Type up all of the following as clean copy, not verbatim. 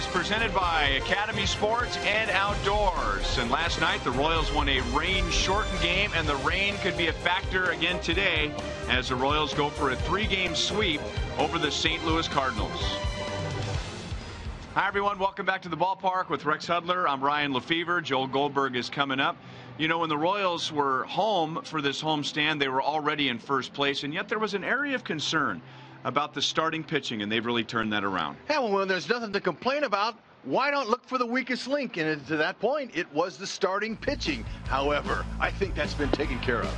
presented by Academy Sports and Outdoors. And last night, the Royals won a rain-shortened game, and the rain could be a factor again today as the Royals go for a 3-game sweep over the St. Louis Cardinals. Hi, everyone. Welcome back to the ballpark with Rex Hudler. I'm Ryan Lefevre. Joel Goldberg is coming up. You know, when the Royals were home for this homestand, they were already in first place, and yet there was an area of concern about the starting pitching, and they've really turned that around. Yeah, well, when there's nothing to complain about, why don't look for the weakest link? And to that point, it was the starting pitching. However, I think that's been taken care of.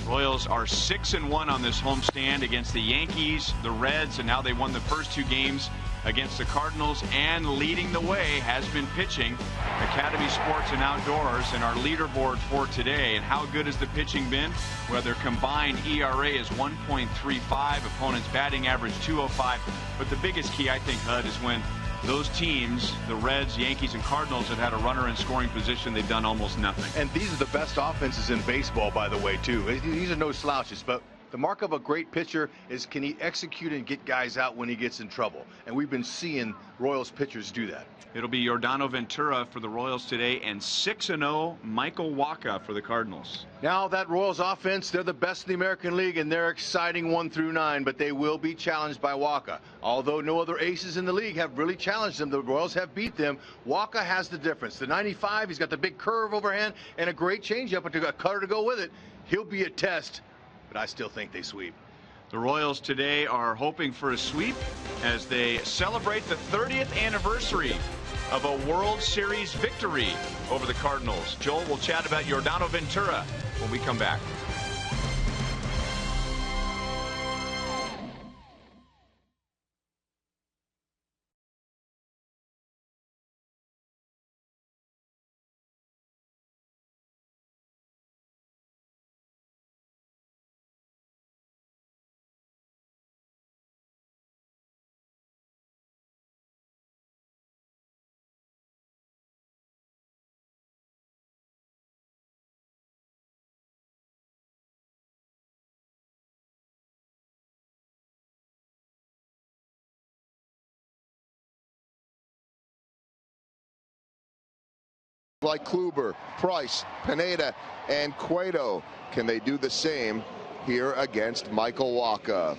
Royals are 6-1 on this homestand against the Yankees, the Reds, and now they won the first 2 games against the Cardinals, and leading the way has been pitching. Academy Sports and Outdoors and our leaderboard for today. And how good has the pitching been? Well, their combined ERA is 1.35, opponents batting average 205. But the biggest key, I think, Hud, is when those teams, the Reds, Yankees, and Cardinals, have had a runner in scoring position, they've done almost nothing. And these are the best offenses in baseball, by the way, too. These are no slouches, but the mark of a great pitcher is, can he execute and get guys out when he gets in trouble? And we've been seeing Royals pitchers do that. It'll be Yordano Ventura for the Royals today, and 6-0 Michael Wacha for the Cardinals. Now that Royals offense, they're the best in the American League, and they're exciting 1 through 9, but they will be challenged by Wacha. Although no other aces in the league have really challenged them, the Royals have beat them. Wacha has the difference. The 95, he's got the big curve overhand and a great changeup, but a cutter to go with it. He'll be a test, but I still think they sweep. The Royals today are hoping for a sweep as they celebrate the 30th anniversary of a World Series victory over the Cardinals. Joel will chat about Yordano Ventura when we come back. Like Kluber, Price, Pineda, and Cueto. Can they do the same here against Michael Wacha?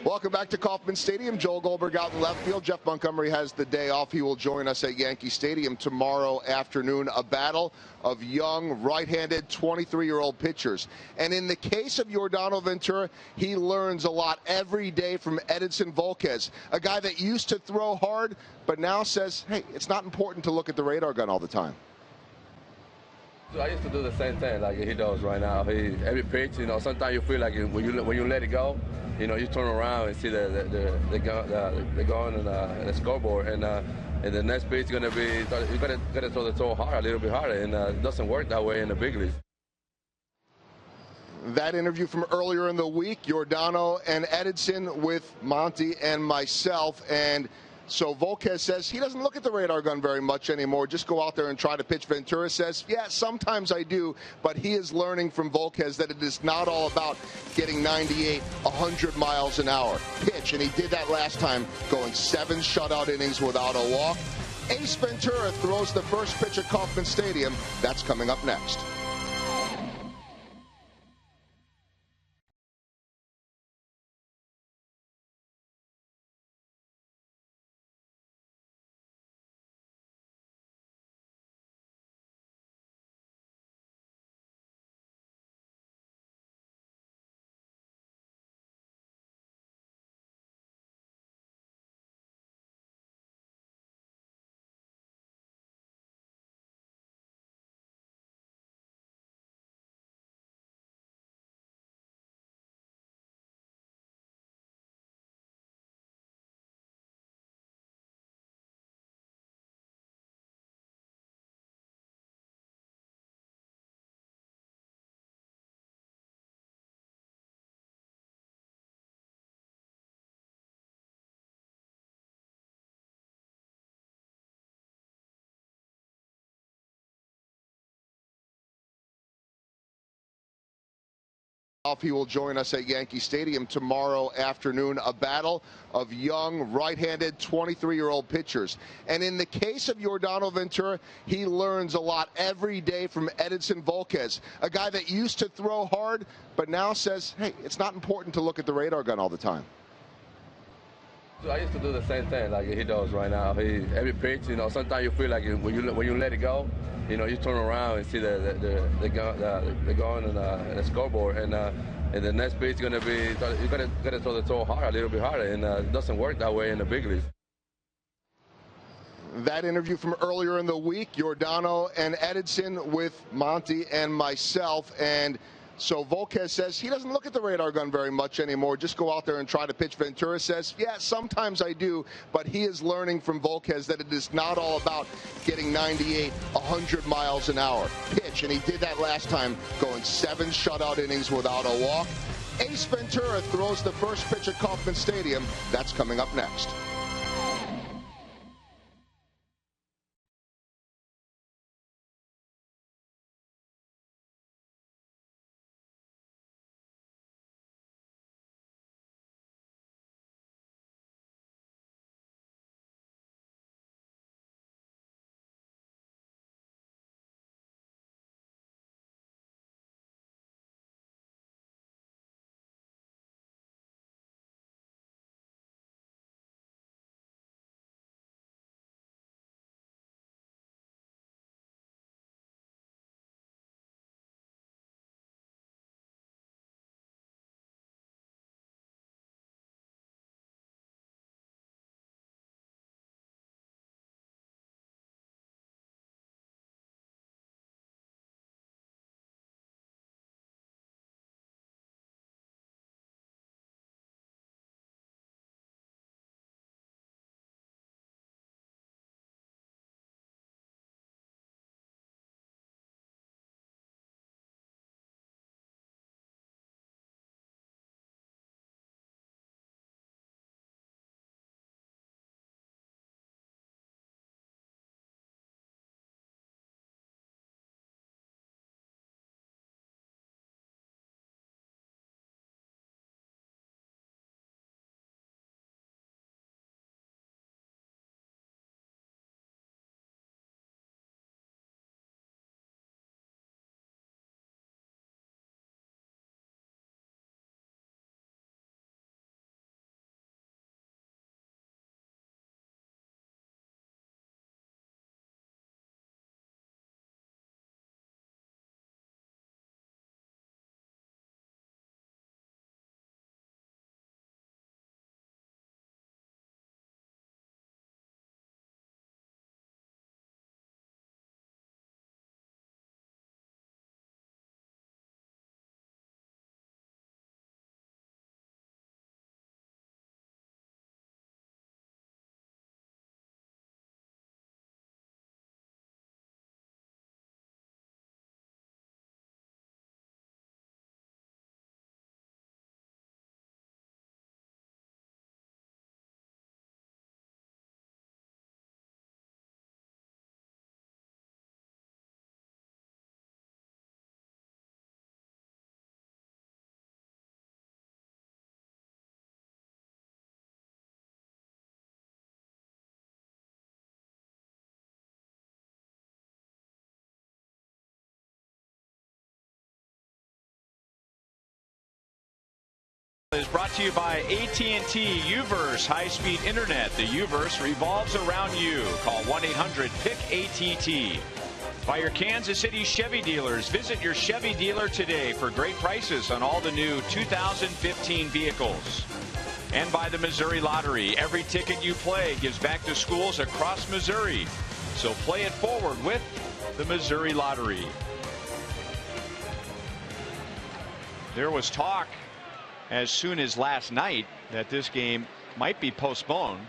Welcome back to Kauffman Stadium. Joel Goldberg out in left field. Jeff Montgomery has the day off. He will join us at Yankee Stadium tomorrow afternoon. A battle of young, right-handed, 23-year-old pitchers. And in the case of Yordano Ventura, he learns a lot every day from Edinson Volquez, a guy that used to throw hard, but now says, hey, it's not important to look at the radar gun all the time. I used to do the same thing like he does right now. Every pitch, you know, sometimes you feel like when you let it go, you know, you turn around and see the gun and the scoreboard, and the next pitch is gonna be you gotta throw the toe hard, a little bit harder, and it doesn't work that way in the big leagues. That interview from earlier in the week, Yordano and Edinson with Monty and myself, and so Volquez says he doesn't look at the radar gun very much anymore, just go out there and try to pitch. Ventura says, yeah, sometimes I do, but he is learning from Volquez that it is not all about getting 98, 100 miles an hour. Pitch, and he did that last time, going 7 shutout innings without a walk. Ace Ventura throws the first pitch at Kauffman Stadium. That's coming up next. He will join us at Yankee Stadium tomorrow afternoon. A battle of young, right-handed, 23-year-old pitchers. And in the case of Yordano Ventura, he learns a lot every day from Edinson Volquez, a guy that used to throw hard, but now says, hey, it's not important to look at the radar gun all the time. I used to do the same thing like he does right now. Every pitch, sometimes you feel like when you let it go, you turn around and see the gun and the scoreboard, and the next pitch is gonna be you gotta throw the toe hard, a little bit harder, and it doesn't work that way in the big leagues. That interview from earlier in the week, Yordano and Edinson with Monty and myself, and so Volquez says he doesn't look at the radar gun very much anymore, just go out there and try to pitch. Ventura says, yeah, sometimes I do, but he is learning from Volquez that it is not all about getting 98, 100 miles an hour. Pitch, and he did that last time, going 7 shutout innings without a walk. Ace Ventura throws the first pitch at Kauffman Stadium. That's coming up next. Is brought to you by AT&T Uverse high-speed internet. The Uverse revolves around you. Call 1-800-PIC-ATT. By your Kansas City Chevy dealers. Visit your Chevy dealer today for great prices on all the new 2015 vehicles. And by the Missouri Lottery. Every ticket you play gives back to schools across Missouri. So play it forward with the Missouri Lottery. There was talk as soon as last night that this game might be postponed,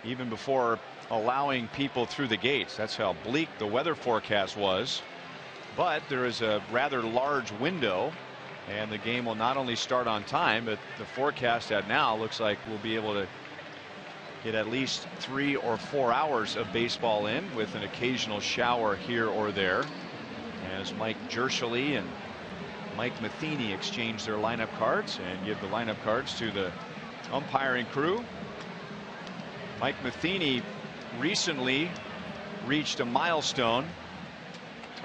even before allowing people through the gates. That's how bleak the weather forecast was. But there is a rather large window, and the game will not only start on time, but the forecast at now looks like we'll be able to get at least 3 or 4 hours of baseball in, with an occasional shower here or there, as Mike Jershely and Mike Matheny exchange their lineup cards and give the lineup cards to the umpiring crew. Mike Matheny recently reached a milestone,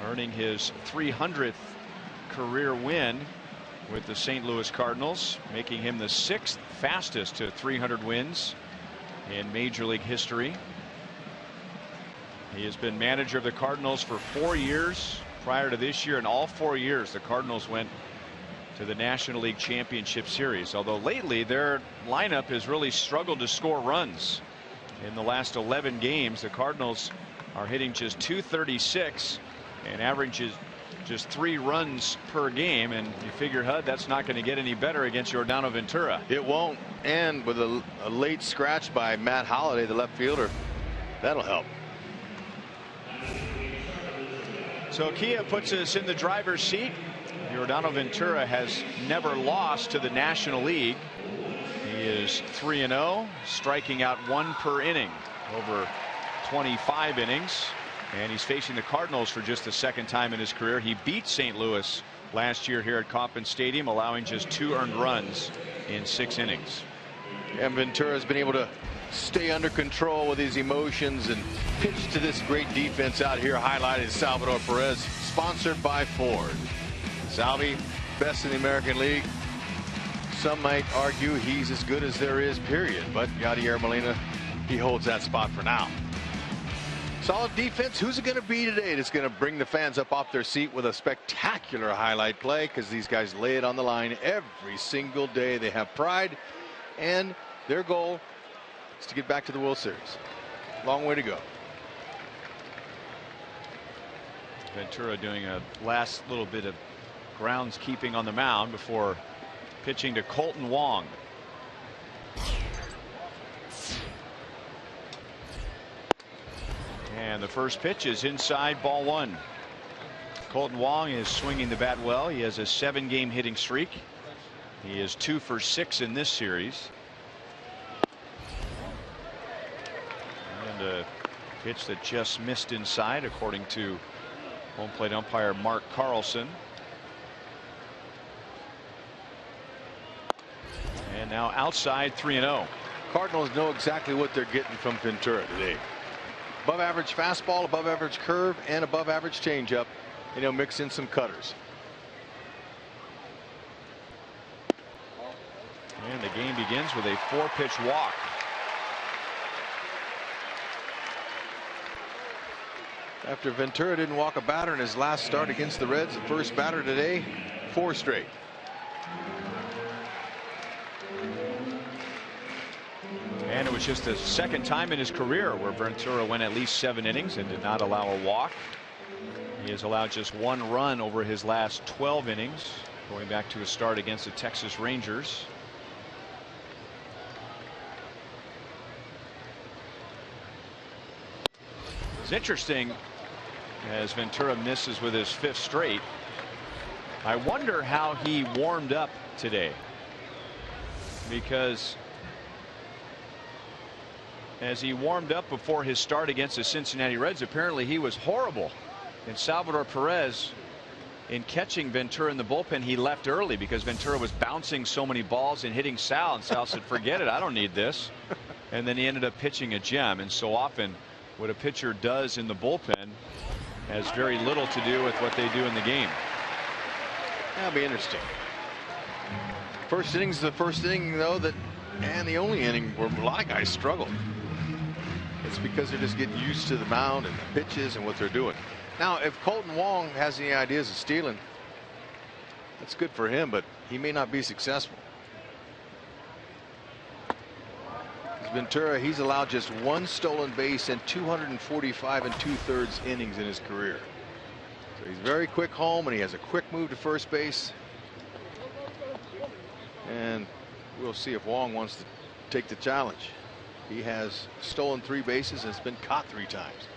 earning his 300th career win with the St. Louis Cardinals, making him the 6th fastest to 300 wins in Major League history. He has been manager of the Cardinals for 4 years prior to this year, and all 4 years the Cardinals went to the National League Championship Series, although lately their lineup has really struggled to score runs. In the last 11 games, the Cardinals are hitting just .236 and averages just 3 runs per game, and you figure, Hud, that's not going to get any better against Yordano Ventura. It won't, and with a late scratch by Matt Holliday, the left fielder, that'll help. So Kia puts us in the driver's seat. Yordano Ventura has never lost to the National League. He is 3-0, striking out 1 per inning over 25 innings. And he's facing the Cardinals for just the 2nd time in his career. He beat St. Louis last year here at Kauffman Stadium, allowing just 2 earned runs in 6 innings. And Ventura has been able to stay under control with his emotions and pitch to this great defense out here, highlighted Salvador Perez, sponsored by Ford. Salvi, best in the American League. Some might argue he's as good as there is, period. But Yadier Molina, he holds that spot for now. Solid defense. Who's it going to be today that's going to bring the fans up off their seat with a spectacular highlight play? Because these guys lay it on the line every single day. They have pride, and their goal is to get back to the World Series. Long way to go. Ventura doing a last little bit of groundskeeping on the mound before pitching to Colton Wong. And the first pitch is inside, ball 1. Colton Wong is swinging the bat well. He has a 7-game hitting streak. He is 2 for 6 in this series. And a pitch that just missed inside, according to home plate umpire Mark Carlson. And now outside, 3-0. Cardinals know exactly what they're getting from Ventura today. Above average fastball, above average curve, and above average changeup. And he'll mix in some cutters. And the game begins with a 4-pitch walk. After Ventura didn't walk a batter in his last start against the Reds, the first batter today, 4 straight. And it was just the 2nd time in his career where Ventura went at least 7 innings and did not allow a walk. He has allowed just 1 run over his last 12 innings, going back to his start against the Texas Rangers. It's interesting, as Ventura misses with his 5th straight. I wonder how he warmed up today, because as he warmed up before his start against the Cincinnati Reds, apparently he was horrible. And Salvador Perez, in catching Ventura in the bullpen, he left early because Ventura was bouncing so many balls and hitting Sal, and Sal said, forget it, I don't need this. And then he ended up pitching a gem. And so often what a pitcher does in the bullpen has very little to do with what they do in the game. That'll be interesting. First inning's the first inning, though, and the only inning where a lot of guys struggled. It's because they're just getting used to the mound and the pitches and what they're doing. Now, if Colton Wong has any ideas of stealing, that's good for him, but he may not be successful. Ventura, he's allowed just 1 stolen base and 245 2/3 innings in his career. So he's very quick home, and he has a quick move to first base. And we'll see if Wong wants to take the challenge. He has stolen 3 bases and has been caught 3 times.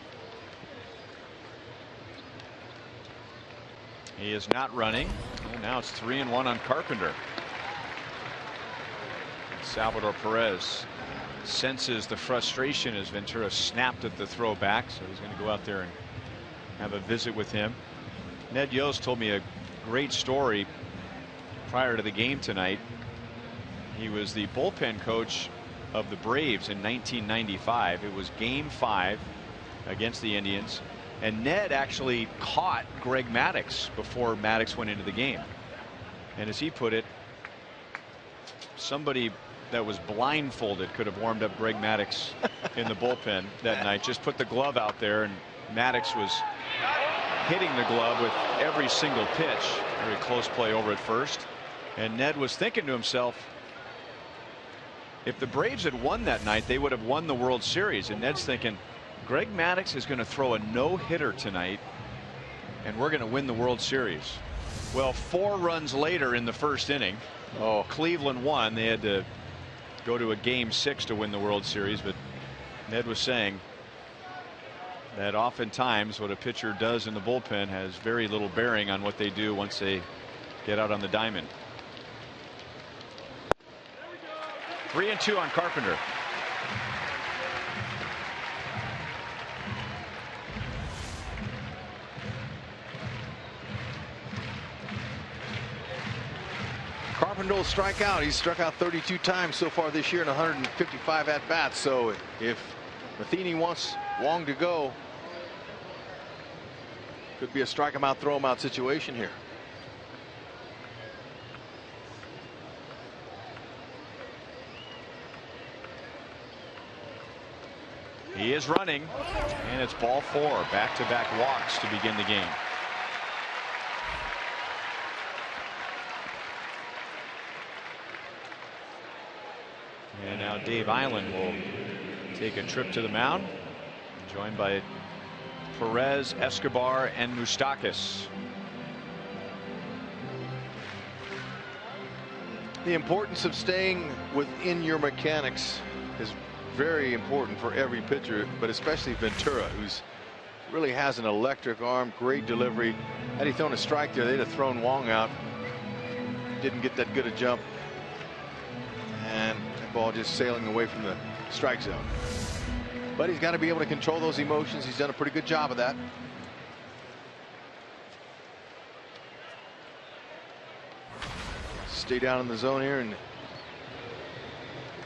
He is not running. And now it's 3-1 on Carpenter. Salvador Perez senses the frustration as Ventura snapped at the throw back, so he's going to go out there and have a visit with him. Ned Yost told me a great story prior to the game tonight. He was the bullpen coach of the Braves in 1995. It was Game 5 against the Indians, and Ned actually caught Greg Maddux before Maddux went into the game. And as he put it, somebody that was blindfolded could have warmed up Greg Maddux in the bullpen that night. Just put the glove out there, and Maddux was hitting the glove with every single pitch. Very close play over at first. And Ned was thinking to himself, if the Braves had won that night, they would have won the World Series. And Ned's thinking, Greg Maddux is going to throw a no-hitter tonight, and we're going to win the World Series. Well, 4 runs later in the first inning, Cleveland won. They had to go to a Game 6 to win the World Series. But Ned was saying that oftentimes what a pitcher does in the bullpen has very little bearing on what they do once they get out on the diamond. 3-2 on Carpenter. Carpenter will strike out. He's struck out 32 times so far this year in 155 at bats. So if Matheny wants Wong to go, could be a strike him out, throw him out situation here. He is running, and it's ball 4. Back-to-back walks to begin the game. And now Dave Island will take a trip to the mound, joined by Perez, Escobar, and Moustakas. The importance of staying within your mechanics is very important for every pitcher, but especially Ventura, who's really has an electric arm, great delivery. Had he thrown a strike there, they'd have thrown Wong out. Didn't get that good a jump, and that ball just sailing away from the strike zone. But he's got to be able to control those emotions. He's done a pretty good job of that. Stay down in the zone here and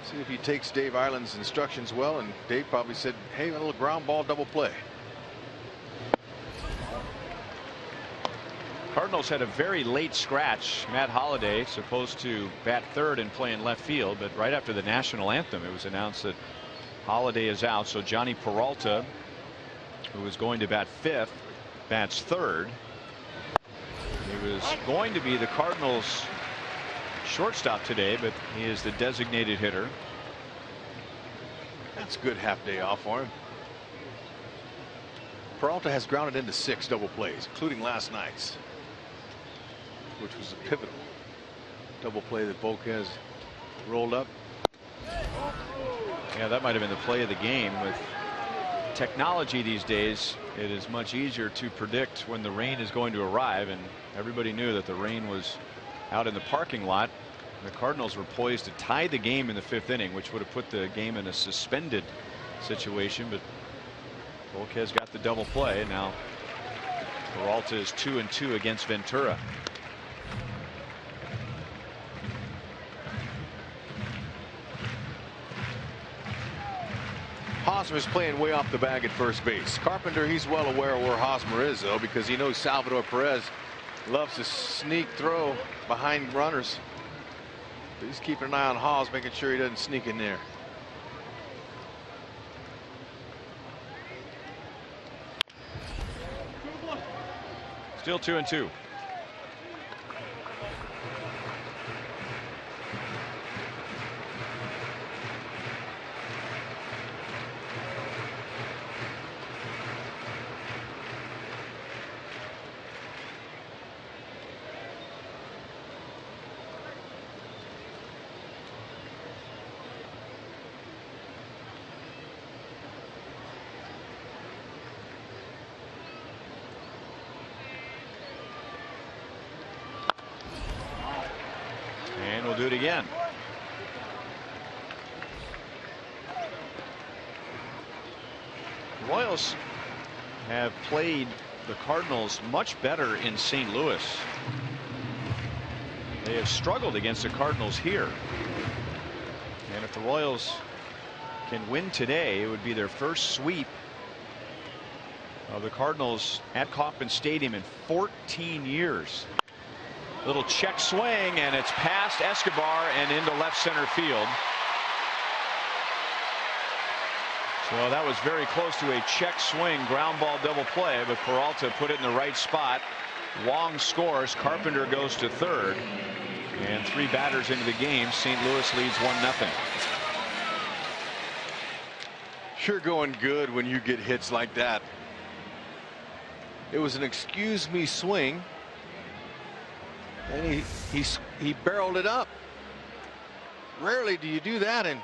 see if he takes Dave Island's instructions well. And Dave probably said, hey, a little ground ball double play. Cardinals had a very late scratch. Matt Holliday supposed to bat third and play in left field, but right after the national anthem it was announced that Holliday is out. So Johnny Peralta, who was going to bat fifth, bats third. He was going to be the Cardinals shortstop today, but he is the designated hitter. That's a good half day off for him. Peralta has grounded into 6 double plays, including last night's, which was a pivotal double play that Volquez rolled up. Yeah, that might have been the play of the game. With technology these days, it is much easier to predict when the rain is going to arrive, and everybody knew that the rain was out in the parking lot. The Cardinals were poised to tie the game in the 5th inning, which would have put the game in a suspended situation, but Volquez got the double play. Now Peralta is 2-2 against Ventura. Hosmer's playing way off the bag at first base. Carpenter, he's well aware of where Hosmer is, though, because he knows Salvador Perez loves to sneak throw behind runners. But he's keeping an eye on Hos, making sure he doesn't sneak in there. Still 2-2. Do it again. The Royals have played the Cardinals much better in St. Louis. They have struggled against the Cardinals here. And if the Royals can win today, it would be their first sweep of the Cardinals at Kauffman Stadium in 14 years. Little check swing, and it's past Escobar and into left center field. So that was very close to a check swing ground ball double play, but Peralta put it in the right spot. Wong scores. Carpenter goes to third, and 3 batters into the game. St. Louis leads 1-0. Sure going good when you get hits like that. It was an excuse me swing, and he barreled it up. Rarely do you do that and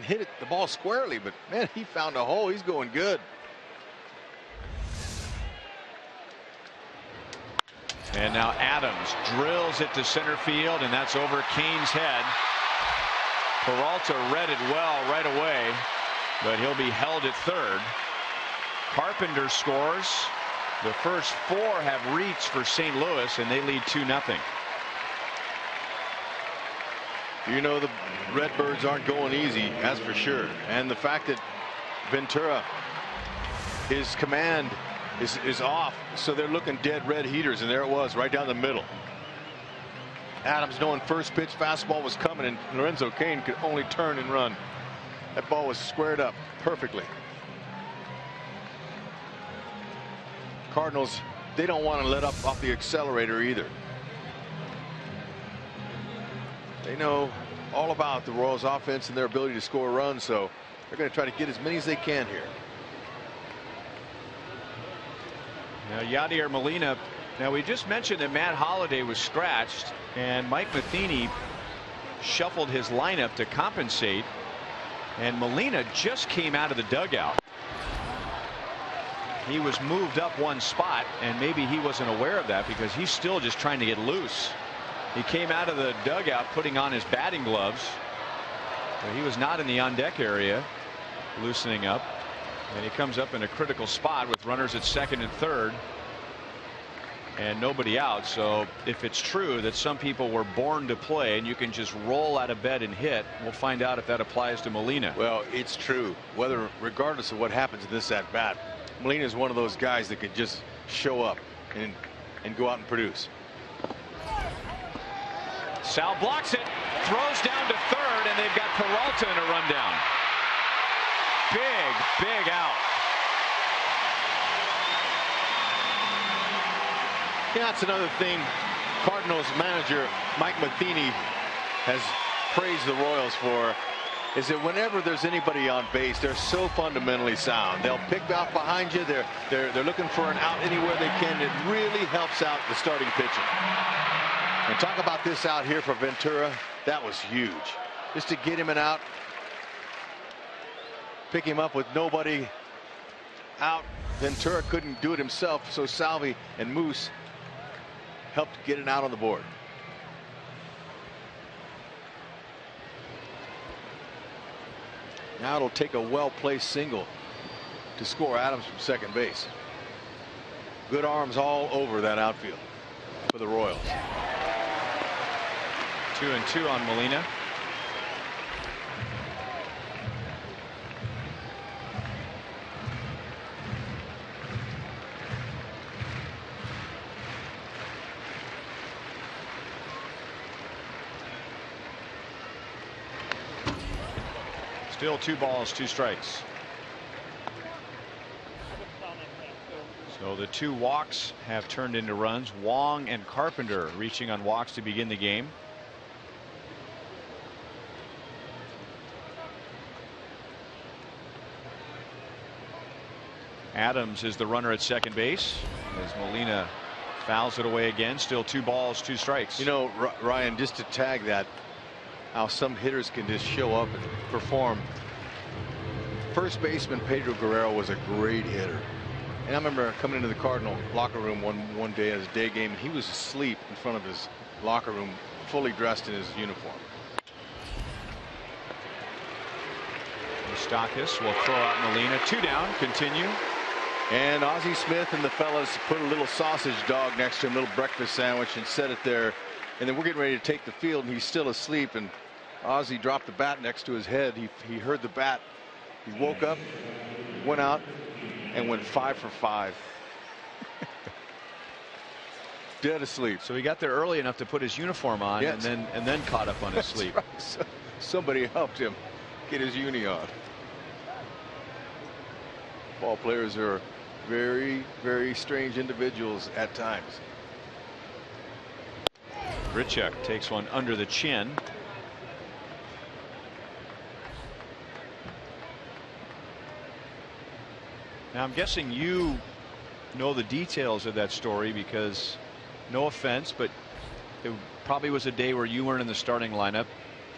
hit the ball squarely, but man, he found a hole. He's going good. And now Adams drills it to center field, and that's over Kane's head. Peralta read it well right away, but he'll be held at third. Carpenter scores. The first 4 have reached for St. Louis, and they lead 2-0. You know, the Redbirds aren't going easy, that's for sure. And the fact that Ventura, his command is off, so they're looking dead red heaters, and there it was right down the middle. Adams, knowing first pitch fastball was coming, and Lorenzo Cain could only turn and run. That ball was squared up perfectly. Cardinals, they don't want to let up off the accelerator either. They know all about the Royals offense and their ability to score runs, so they're going to try to get as many as they can here. Now Yadier Molina. Now we just mentioned that Matt Holliday was scratched, and Mike Matheny shuffled his lineup to compensate, and Molina just came out of the dugout. He was moved up one spot, and maybe he wasn't aware of that because he's still just trying to get loose. He came out of the dugout putting on his batting gloves, but he was not in the on deck area loosening up, and he comes up in a critical spot with runners at second and third and nobody out. So if it's true that some people were born to play and you can just roll out of bed and hit, we'll find out if that applies to Molina. Well, it's true, regardless of what happens in this at bat. Molina is one of those guys that could just show up and go out and produce. Sal blocks it, throws down to third, and they've got Peralta in a rundown. Big out. Yeah, that's another thing Cardinals manager Mike Matheny has praised the Royals for, is that whenever there's anybody on base, they're so fundamentally sound. They'll pick out behind you. They're looking for an out anywhere they can. It really helps out the starting pitching. And talk about this out here for Ventura. That was huge. Just to get him an out, pick him up with nobody out. Ventura couldn't do it himself, so Salvi and Moose helped get it out on the board. Now it'll take a well-placed single to score Adams from second base. Good arms all over that outfield for the Royals. 2-2 on Molina. Still 2 balls, 2 strikes. So the 2 walks have turned into runs. Wong and Carpenter reaching on walks to begin the game. Adams is the runner at second base as Molina fouls it away again. Still 2 balls, 2 strikes. You know, Ryan, just to tag that, how some hitters can just show up and perform. First baseman Pedro Guerrero was a great hitter, and I remember coming into the Cardinal locker room one day as a day game, and he was asleep in front of his locker room, fully dressed in his uniform. Moustakas will throw out Molina. 2 down. Continue. And Ozzie Smith and the fellas put a little sausage dog next to him, a little breakfast sandwich, and set it there. And then we're getting ready to take the field, and he's still asleep. And Ozzie dropped the bat next to his head. He heard the bat. He woke up, went out, and went 5 for 5. Dead asleep. So he got there early enough to put his uniform on, yes, and then caught up on his sleep. Right. So somebody helped him get his uni on. Ball players are very, very strange individuals at times. Grichuk takes one under the chin. Now I'm guessing you know the details of that story, because no offense, but it probably was a day where you weren't in the starting lineup.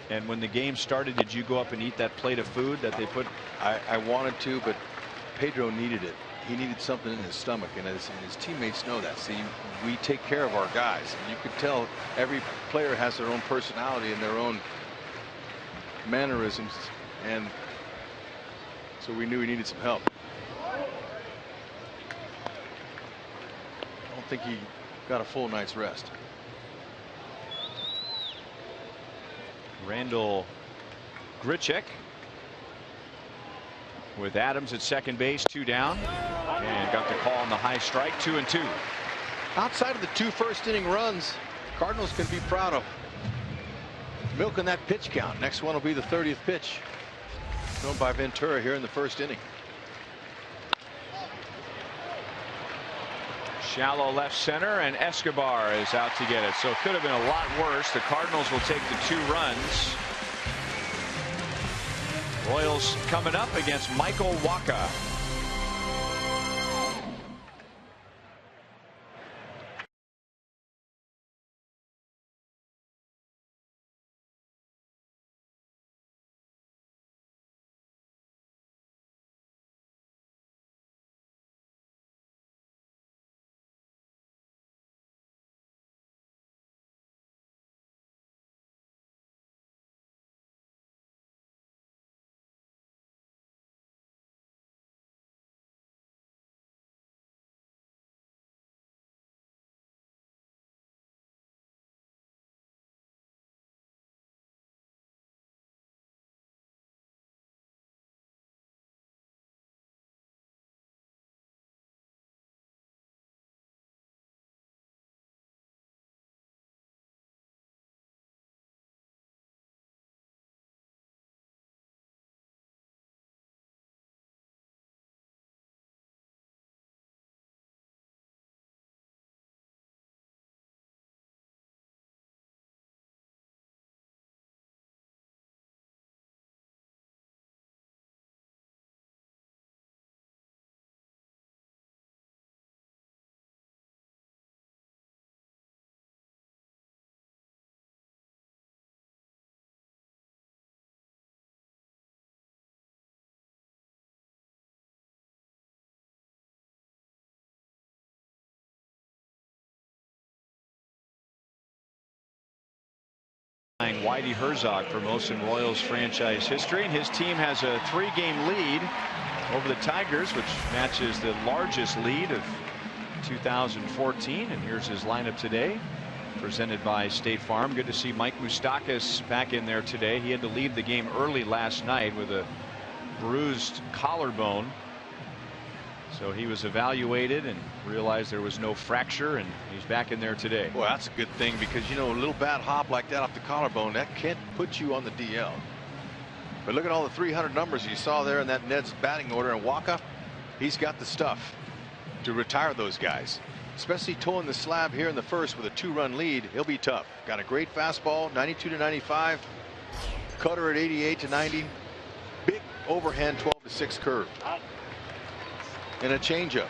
And when the game started, did you go up and eat that plate of food that they put? I wanted to, but Pedro needed it. He needed something in his stomach, and his teammates know that. See, we take care of our guys, and you could tell every player has their own personality and their own mannerisms, and so we knew he needed some help. I don't think he got a full night's rest. Randall Grichuk with Adams at second base, 2 down, and got the call on the high strike, 2-2. Outside of the 2 first-inning runs, Cardinals can be proud of milking that pitch count. Next one will be the 30th pitch thrown by Ventura here in the first inning. Shallow left center, and Escobar is out to get it. So it could have been a lot worse. The Cardinals will take the 2 runs. Royals coming up against Michael Wacha. Whitey Herzog for most in Royals franchise history, and his team has a 3-game lead over the Tigers, which matches the largest lead of 2014. And here's his lineup today, presented by State Farm. Good to see Mike Moustakas back in there today. He had to leave the game early last night with a bruised collarbone, so he was evaluated and realized there was no fracture, and he's back in there today. Well, that's a good thing, because you know, a little bad hop like that off the collarbone, that can't put you on the DL. But look at all the 300 numbers you saw there in that Ned's batting order, and Wacha, he's got the stuff to retire those guys, especially towing the slab here in the first with a 2-run lead. He'll be tough. Got a great fastball, 92 to 95, cutter at 88 to 90, big overhand 12 to 6 curve, and a changeup.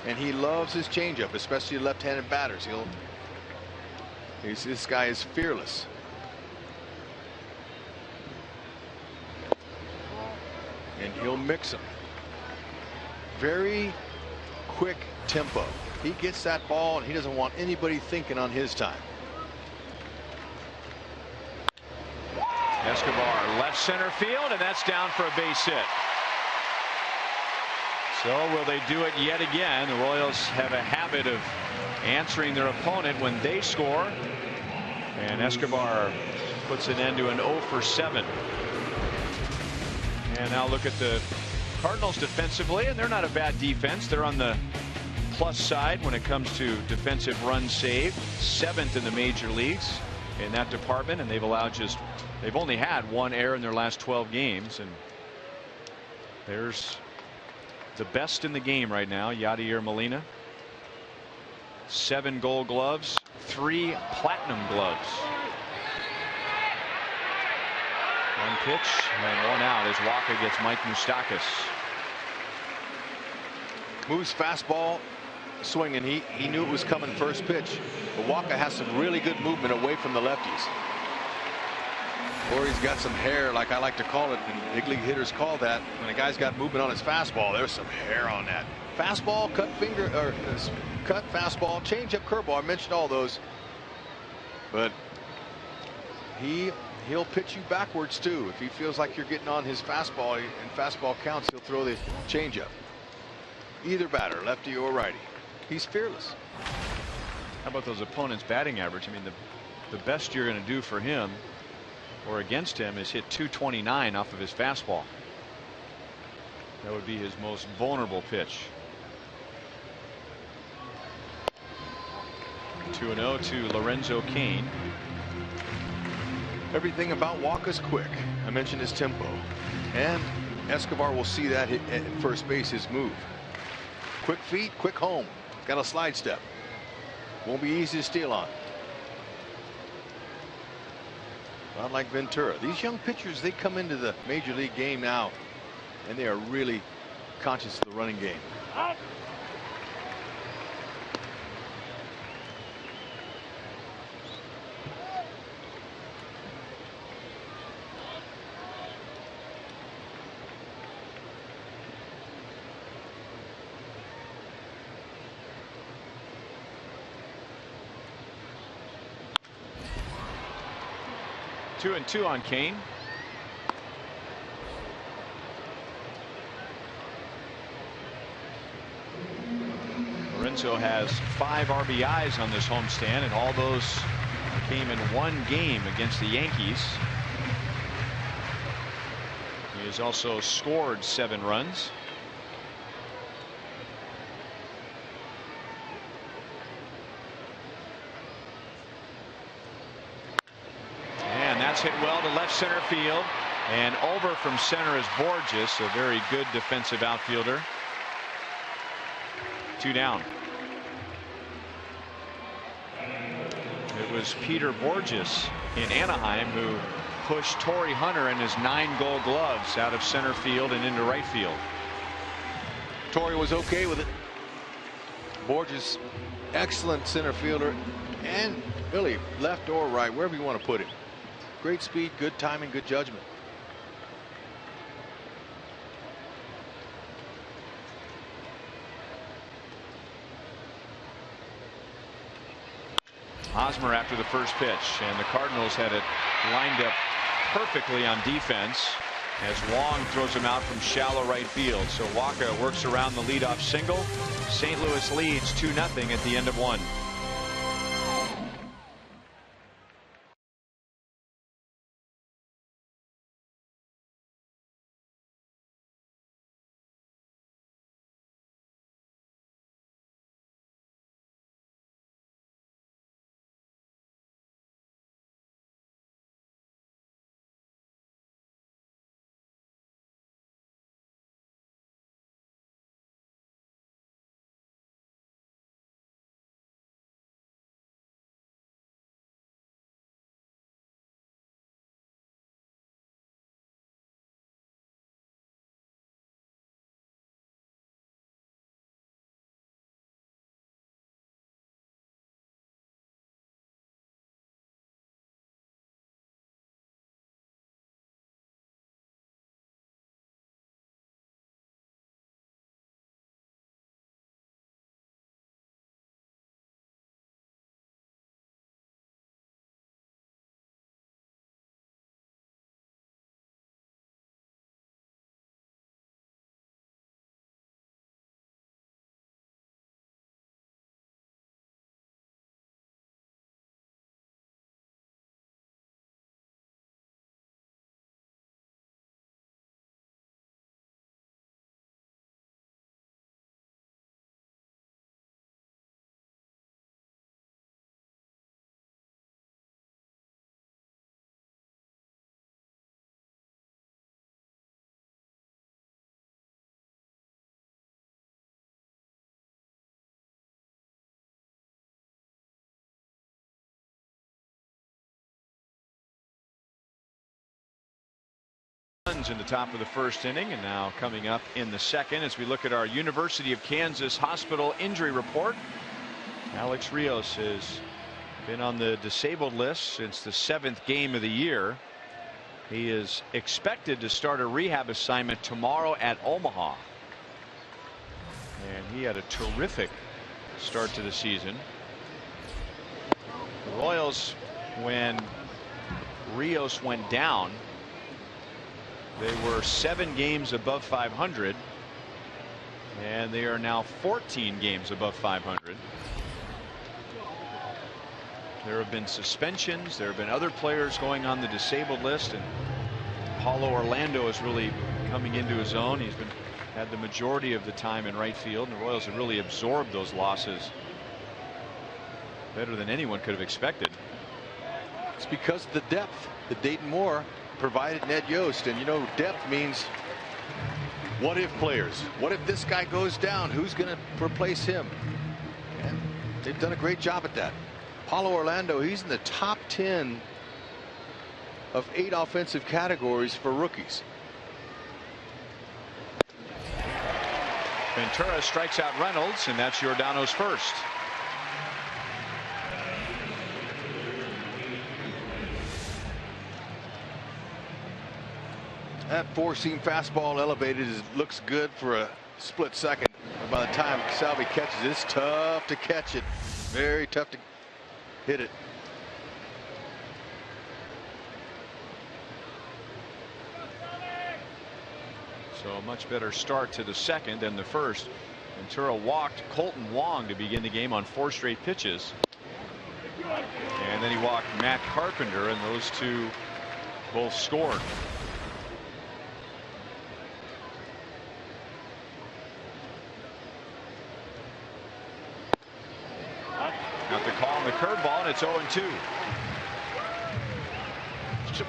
And he loves his changeup, especially left-handed batters. This guy is fearless. And he'll mix them. Very quick tempo. He gets that ball, and he doesn't want anybody thinking on his time. Escobar left center field, and that's down for a base hit. So will they do it yet again? The Royals have a habit of answering their opponent when they score. And Escobar puts an end to an 0 for 7. And now look at the Cardinals defensively, and they're not a bad defense. They're on the plus side when it comes to defensive runs saved. 7th in the major leagues in that department, and they've only had 1 error in their last 12 games. And there's the best in the game right now, Yadier Molina. 7 gold gloves, 3 platinum gloves. 1 pitch and 1 out as Wacha gets Mike Moustakas. Moves fastball swinging. He knew it was coming first pitch. But Wacha has some really good movement away from the lefties. Or he's got some hair, like I like to call it, and big league hitters call that. When a guy's got movement on his fastball, there's some hair on that. Fastball, cut fastball, changeup, curveball. I mentioned all those. But he'll pitch you backwards too. If he feels like you're getting on his fastball and fastball counts, he'll throw the changeup. Either batter, lefty or righty. He's fearless. How about those opponents' batting average? I mean, the best you're going to do for him or against him is hit .229 off of his fastball. That would be his most vulnerable pitch. 2-0 to Lorenzo Cain. Everything about Wacha's quick. I mentioned his tempo, and Escobar will see that at first base, his move. Quick feet, quick home. Got a slide step. Won't be easy to steal on. Not like Ventura. These young pitchers, they come into the major league game now, and they are really conscious of the running game. 2-2 on Cain. Lorenzo has 5 RBIs on this homestand, and all those came in 1 game against the Yankees. He has also scored 7 runs. Hit well to left center field, and over from center is Borges, a very good defensive outfielder. 2 down. It was Peter Borges in Anaheim who pushed Torrey Hunter and his 9 gold gloves out of center field and into right field. Torrey was okay with it. Borges, excellent center fielder, and really left or right, wherever you want to put him. Great speed, good timing, good judgment. Hosmer after the first pitch, and the Cardinals had it lined up perfectly on defense as Wong throws him out from shallow right field. So Wacha works around the leadoff single. St. Louis leads 2-0 at the end of 1. In the top of the first inning, and now coming up in the second as we look at our University of Kansas Hospital injury report. Alex Rios has been on the disabled list since the 7th game of the year. He is expected to start a rehab assignment tomorrow at Omaha, and he had a terrific start to the season. The Royals, when Rios went down, they were 7 games above 500, and they are now 14 games above 500. There have been suspensions. There have been other players going on the disabled list, and Paulo Orlando is really coming into his own. He's had the majority of the time in right field, and the Royals have really absorbed those losses better than anyone could have expected. It's because of the depth that Dayton Moore provided Ned Yost, and you know, depth means what if players. What if this guy goes down? Who's going to replace him? And they've done a great job at that. Paulo Orlando, he's in the top 10 of 8 offensive categories for rookies. Ventura strikes out Reynolds, and that's Giordano's first. That 4-seam fastball elevated looks good for a split second. And by the time Salvi catches it, it's tough to catch it. Very tough to hit it. So a much better start to the second than the first. Ventura walked Colton Wong to begin the game on 4 straight pitches. And then he walked Matt Carpenter, and those two both scored. Got the call on the curveball, and it's 0-2.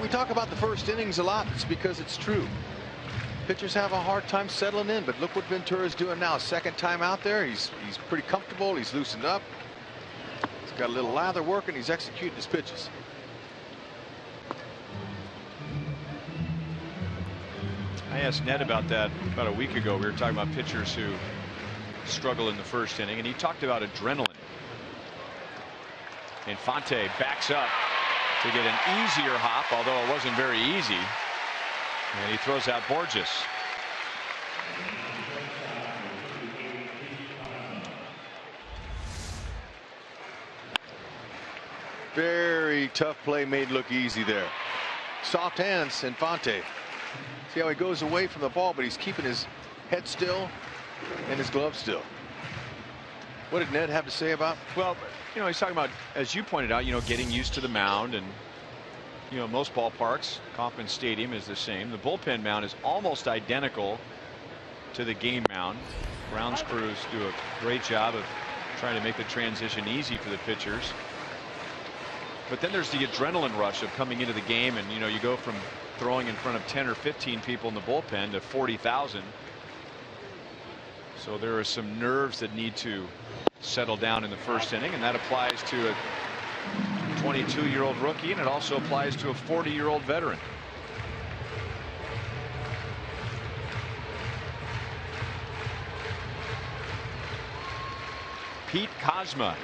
We talk about the first innings a lot. It's because it's true. Pitchers have a hard time settling in, but look what Ventura's doing now. Second time out there, he's pretty comfortable. He's loosened up. He's got a little lather working. He's executing his pitches. I asked Ned about that about a week ago. We were talking about pitchers who struggle in the first inning, and he talked about adrenaline. Infante backs up to get an easier hop, although it wasn't very easy. And he throws out Borges. Very tough play made look easy there. Soft hands, Infante. See how he goes away from the ball, but he's keeping his head still and his glove still. What did Ned have to say about? Well, you know, he's talking about, as you pointed out, you know, getting used to the mound, and you know, most ballparks, Kauffman Stadium is the same. The bullpen mound is almost identical to the game mound. Brown's crews do a great job of trying to make the transition easy for the pitchers. But then there's the adrenaline rush of coming into the game, and you know, you go from throwing in front of 10 or 15 people in the bullpen to 40,000. So there are some nerves that need to settle down in the first inning, and that applies to a 22-year-old rookie, and it also applies to a 40-year-old veteran. Pete Kozma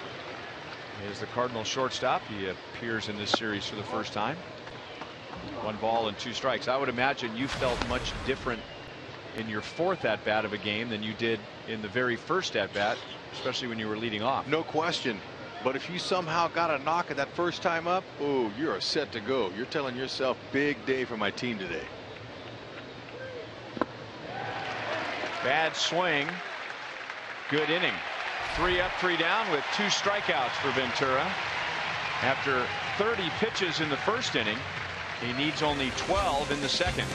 is the Cardinals shortstop. He appears in this series for the first time. 1 ball and 2 strikes. I would imagine you felt much different in your 4th at bat of a game than you did in the very first at bat, especially when you were leading off. No question. But if you somehow got a knock at that first time up, oh, you're set to go. You're telling yourself, big day for my team today. Bad swing. Good inning. 3 up, 3 down with 2 strikeouts for Ventura. After 30 pitches in the first inning, he needs only 12 in the second.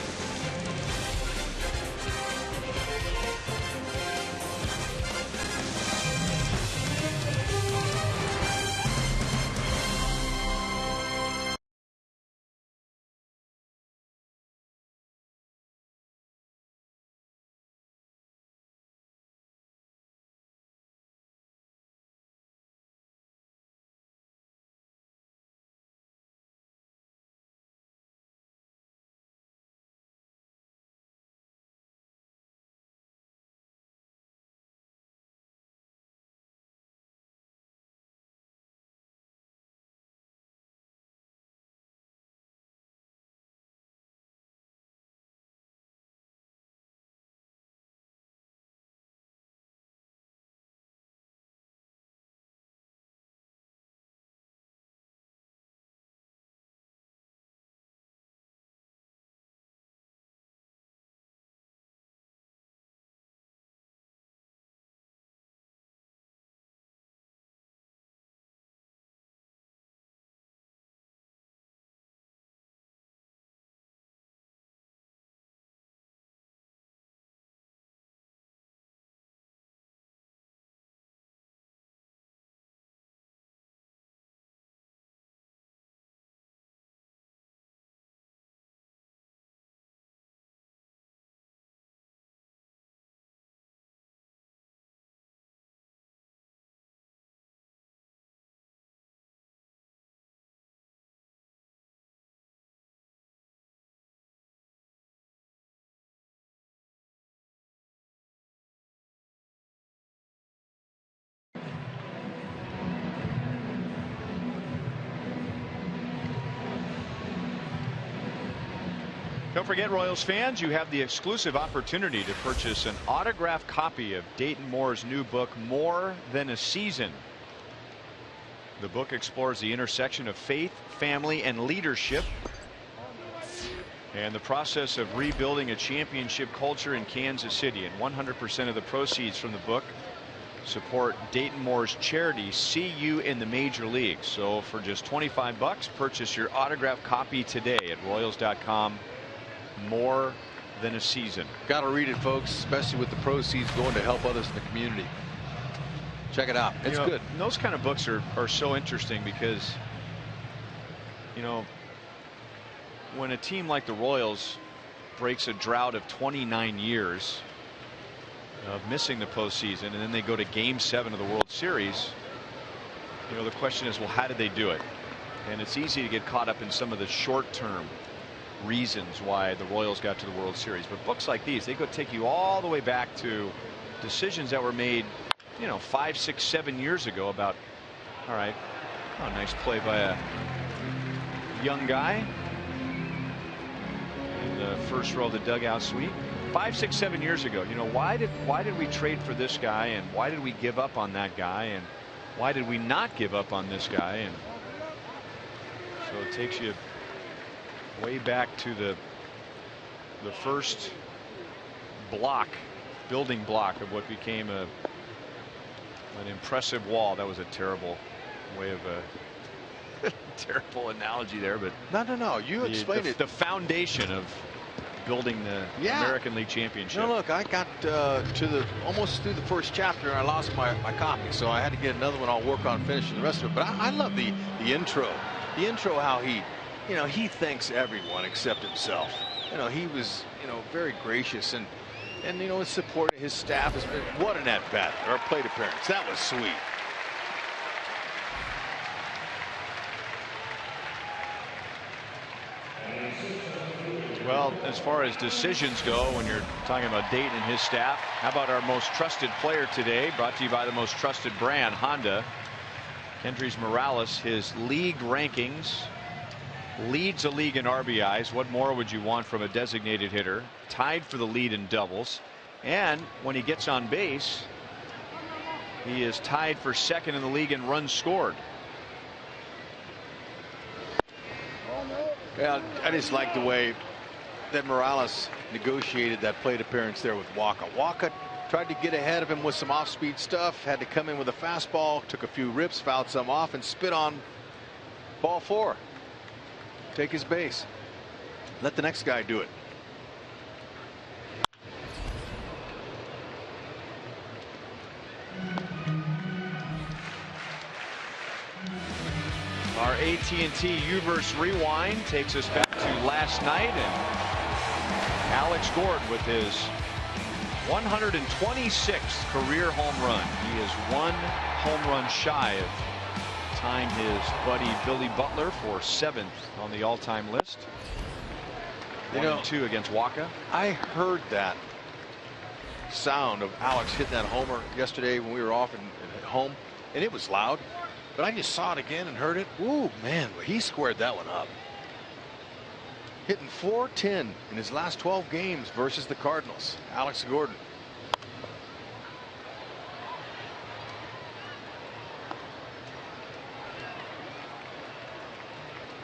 Don't forget, Royals fans, you have the exclusive opportunity to purchase an autographed copy of Dayton Moore's new book, More Than a Season. The book explores the intersection of faith, family, and leadership, and the process of rebuilding a championship culture in Kansas City. And 100% of the proceeds from the book support Dayton Moore's charity, See You in the Major Leagues. So for just $25, purchase your autographed copy today at Royals.com. More Than a Season. Got to read it, folks, especially with the proceeds going to help others in the community. Check it out. It's good. Those kind of books are so interesting because, when a team like the Royals breaks a drought of 29 years of missing the postseason, and then they go to Game 7 of the World Series, the question is, well, how did they do it? And it's easy to get caught up in some of the short-term reasons why the Royals got to the World Series. But books like these, they go take you all the way back to decisions that were made 5, 6, 7 years ago about, all right, nice play by a young guy in the first row of the dugout suite. 5, 6, 7 years ago, why did we trade for this guy, and why did we give up on that guy, and why did we not give up on this guy? And so it takes you way back to the first building block of what became an impressive wall. That was a terrible way of terrible analogy there, but no, you explained it. The foundation of building the American League Championship. No, look, I got almost through the first chapter and I lost my copy, so I had to get another one. I'll work on finishing the rest of it. But I love the intro. The intro, how he thanks everyone except himself. He was very gracious and his support, his staff has been, what an at bat or plate appearance. That was sweet. Well, as far as decisions go, when you're talking about Dayton and his staff, how about our most trusted player today, brought to you by the most trusted brand, Honda. Kendrys Morales, his league rankings, leads the league in RBIs. What more would you want from a designated hitter? Tied for the lead in doubles, and when he gets on base, he is tied for second in the league in runs scored. Yeah, I just like the way that Morales negotiated that plate appearance there with Walker. Walker tried to get ahead of him with some off-speed stuff, had to come in with a fastball, took a few rips, fouled some off, and spit on ball 4. Take his base. Let the next guy do it. Our AT&T U-verse rewind takes us back to last night, and Alex Gordon with his 126th career home run. He is one home run shy of tying his buddy Billy Butler for 7th on the all-time list. 1-2 against Waka. I heard that sound of Alex hitting that homer yesterday when we were off at home, and it was loud. But I just saw it again and heard it. Ooh, man, he squared that one up. Hitting .410 in his last 12 games versus the Cardinals. Alex Gordon.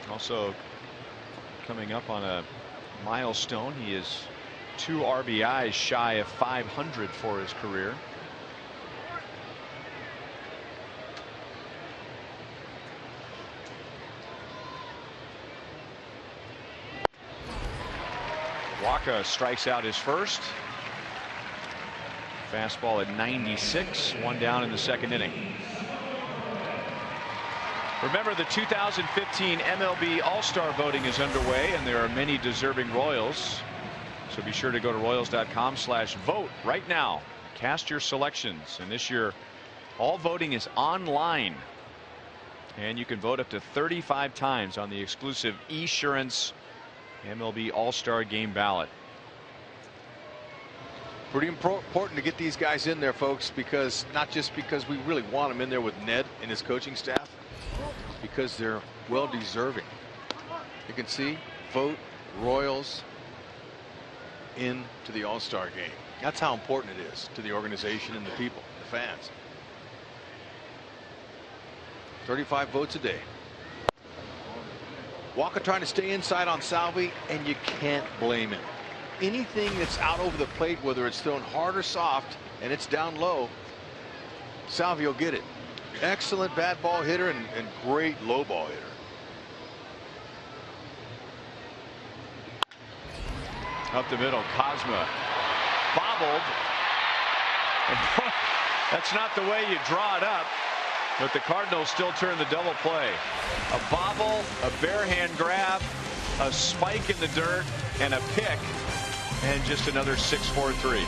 Also coming up on a milestone. He is 2 RBIs shy of 500 for his career. Waka strikes out his first. Fastball at 96, 1 down in the second inning. Remember, the 2015 MLB All-Star voting is underway, and there are many deserving Royals. So be sure to go to Royals.com/vote right now. Cast your selections, and this year all voting is online, and you can vote up to 35 times on the exclusive Esurance MLB All-Star Game ballot. Pretty important to get these guys in there, folks, because not just because we really want them in there with Ned and his coaching staff, because they're well deserving. You can see, vote Royals into the All-Star game. That's how important it is to the organization and the people, the fans. 35 votes a day. Walker trying to stay inside on Salvi, and you can't blame him. Anything that's out over the plate, whether it's thrown hard or soft, and it's down low, Salvi will get it. Excellent bad ball hitter and great low ball hitter. Up the middle, Cosma bobbled. That's not the way you draw it up, but the Cardinals still turn the double play. A bobble, a bare hand grab, a spike in the dirt, and a pick, and just another 6-4-3.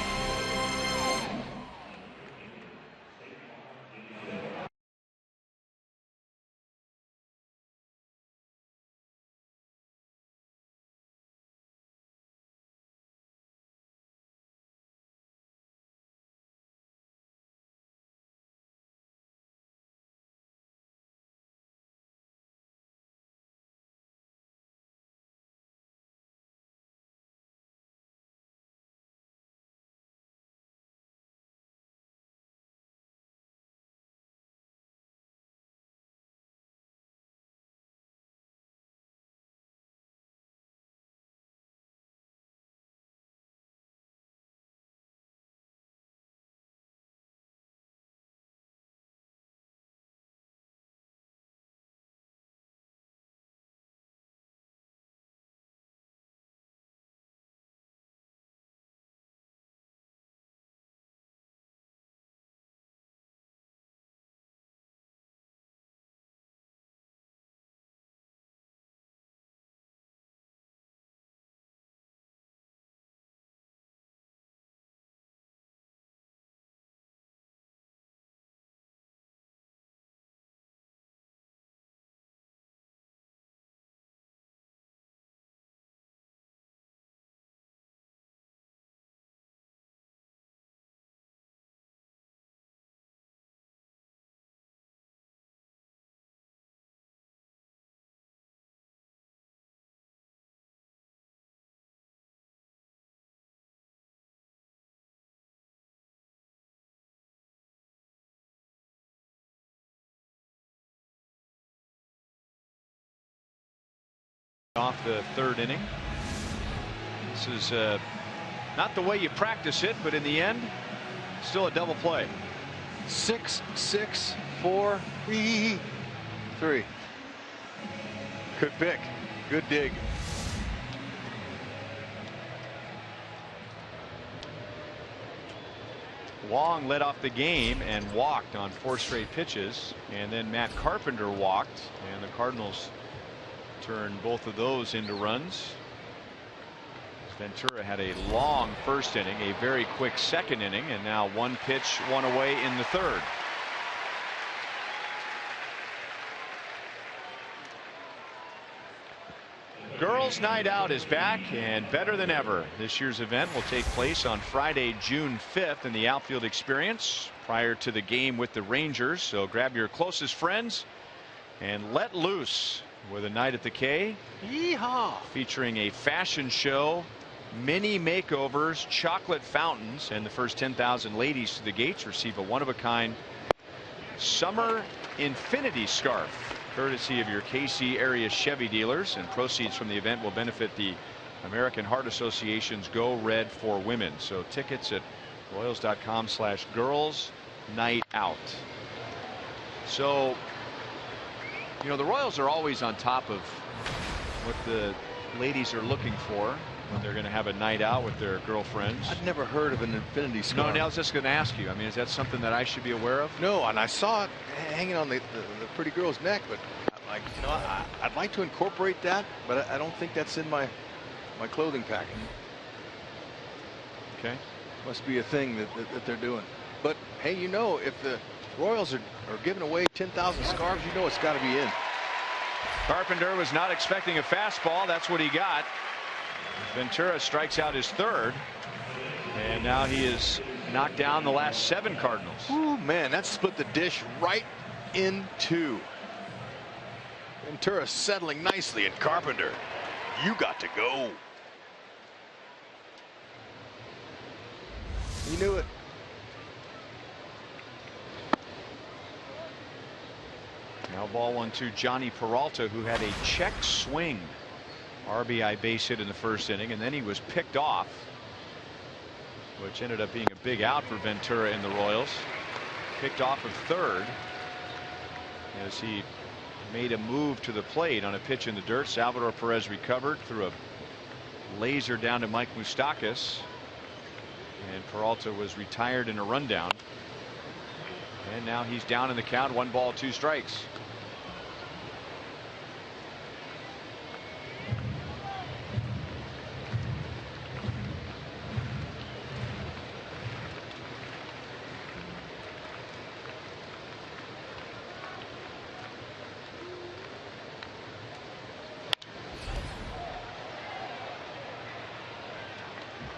Off the third inning. This is not the way you practice it, but in the end, still a double play. 6-6-4-3. Good pick. Good dig. Wong led off the game and walked on 4 straight pitches, and then Matt Carpenter walked, and the Cardinals turned both of those into runs. Ventura had a long first inning, a very quick second inning, and now 1 pitch, 1 away in the third. Girls Night Out is back and better than ever. This year's event will take place on Friday, June 5th in the Outfield Experience prior to the game with the Rangers. So grab your closest friends and let loose with a night at the K. Yeehaw! Featuring a fashion show, mini makeovers, chocolate fountains, and the first 10,000 ladies to the gates receive a one-of-a-kind summer infinity scarf, courtesy of your KC area Chevy dealers, and proceeds from the event will benefit the American Heart Association's Go Red for Women. So tickets at Royals.com/Girls Night Out. So, you know, the Royals are always on top of what the ladies are looking for when they're going to have a night out with their girlfriends. I'd never heard of an infinity scarf. No, I was just going to ask you. I mean, is that something that I should be aware of? No, and I saw it hanging on the pretty girl's neck, but like, you know, I'd like to incorporate that, but I don't think that's in my clothing package. Okay. Must be a thing that they're doing. But hey, you know, if the Royals are giving away 10,000 scarves, you know it's got to be in. Carpenter was not expecting a fastball. That's what he got. Ventura strikes out his third, and now he has knocked down the last 7 Cardinals. Ooh, man, that split the dish right in 2. Ventura settling nicely, and Carpenter, you got to go. He knew it. Now ball 1-2, Johnny Peralta, who had a check swing RBI base hit in the first inning, and then he was picked off, which ended up being a big out for Ventura and the Royals. Picked off of third as he made a move to the plate on a pitch in the dirt. Salvador Perez recovered, threw a laser down to Mike Moustakas, and Peralta was retired in a rundown. And now he's down in the count, 1 ball 2 strikes.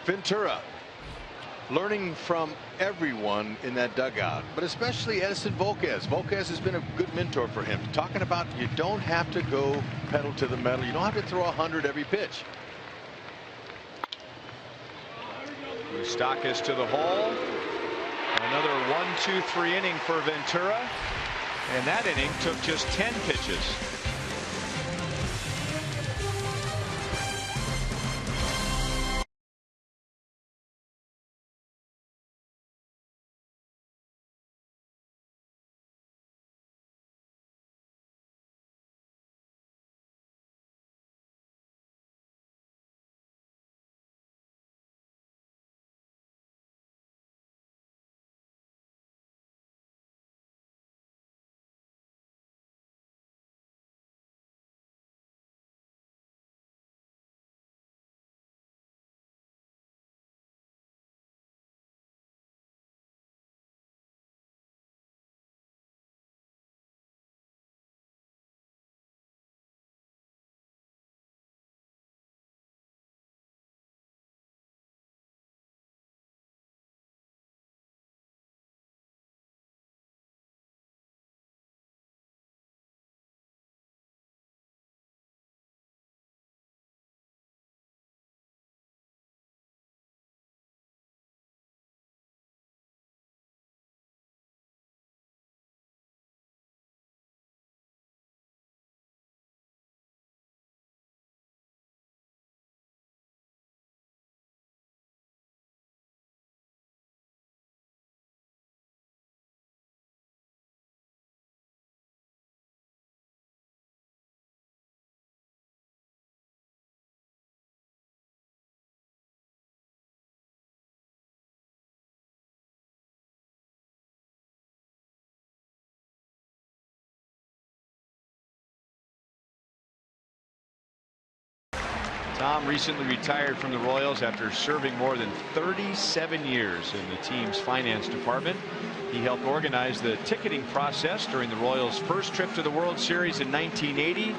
Ventura learning from everyone in that dugout, but especially Edison Volquez. Volquez has been a good mentor for him, talking about you don't have to go pedal to the metal. You don't have to throw 100 every pitch. Moustakas to the hole. Another 1-2-3 inning for Ventura, and that inning took just 10 pitches. Tom recently retired from the Royals after serving more than 37 years in the team's finance department. He helped organize the ticketing process during the Royals' first trip to the World Series in 1980,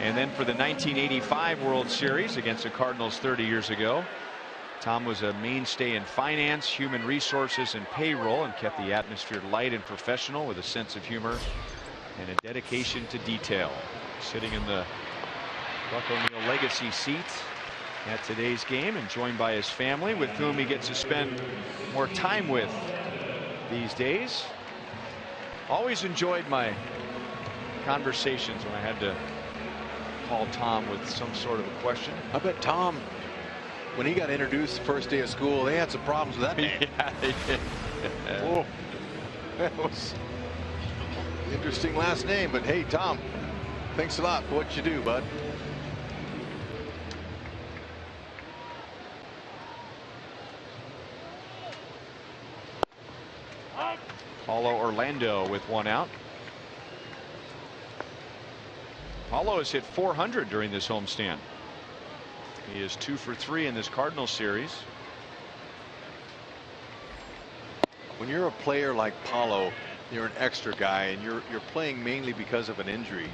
and then for the 1985 World Series against the Cardinals 30 years ago. Tom was a mainstay in finance, human resources, and payroll, and kept the atmosphere light and professional with a sense of humor and a dedication to detail. Sitting in the Buck O'Neil legacy seat at today's game, and joined by his family, with whom he gets to spend more time with these days. Always enjoyed my conversations when I had to call Tom with some sort of a question. I bet Tom, when he got introduced the first day of school, they had some problems with that name. Yeah, they did. Oh, that was an interesting last name, but hey, Tom, thanks a lot for what you do, bud. Paulo Orlando with 1 out. Paulo has hit .400 during this homestand. He is 2 for 3 in this Cardinals series. When you're a player like Paulo, you're an extra guy, and you're playing mainly because of an injury.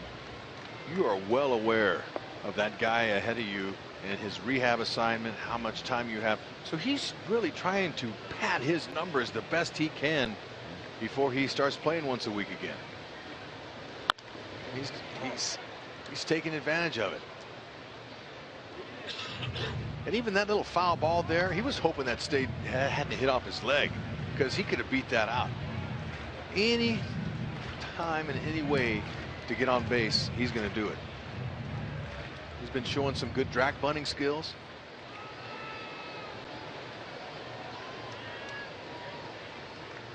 You are well aware of that guy ahead of you and his rehab assignment, how much time you have. So he's really trying to pad his numbers the best he can before he starts playing once a week again. He's taking advantage of it. And even that little foul ball there, he was hoping that hadn't hit off his leg, because he could have beat that out. Any time in any way to get on base, he's going to do it. He's been showing some good drag bunting skills.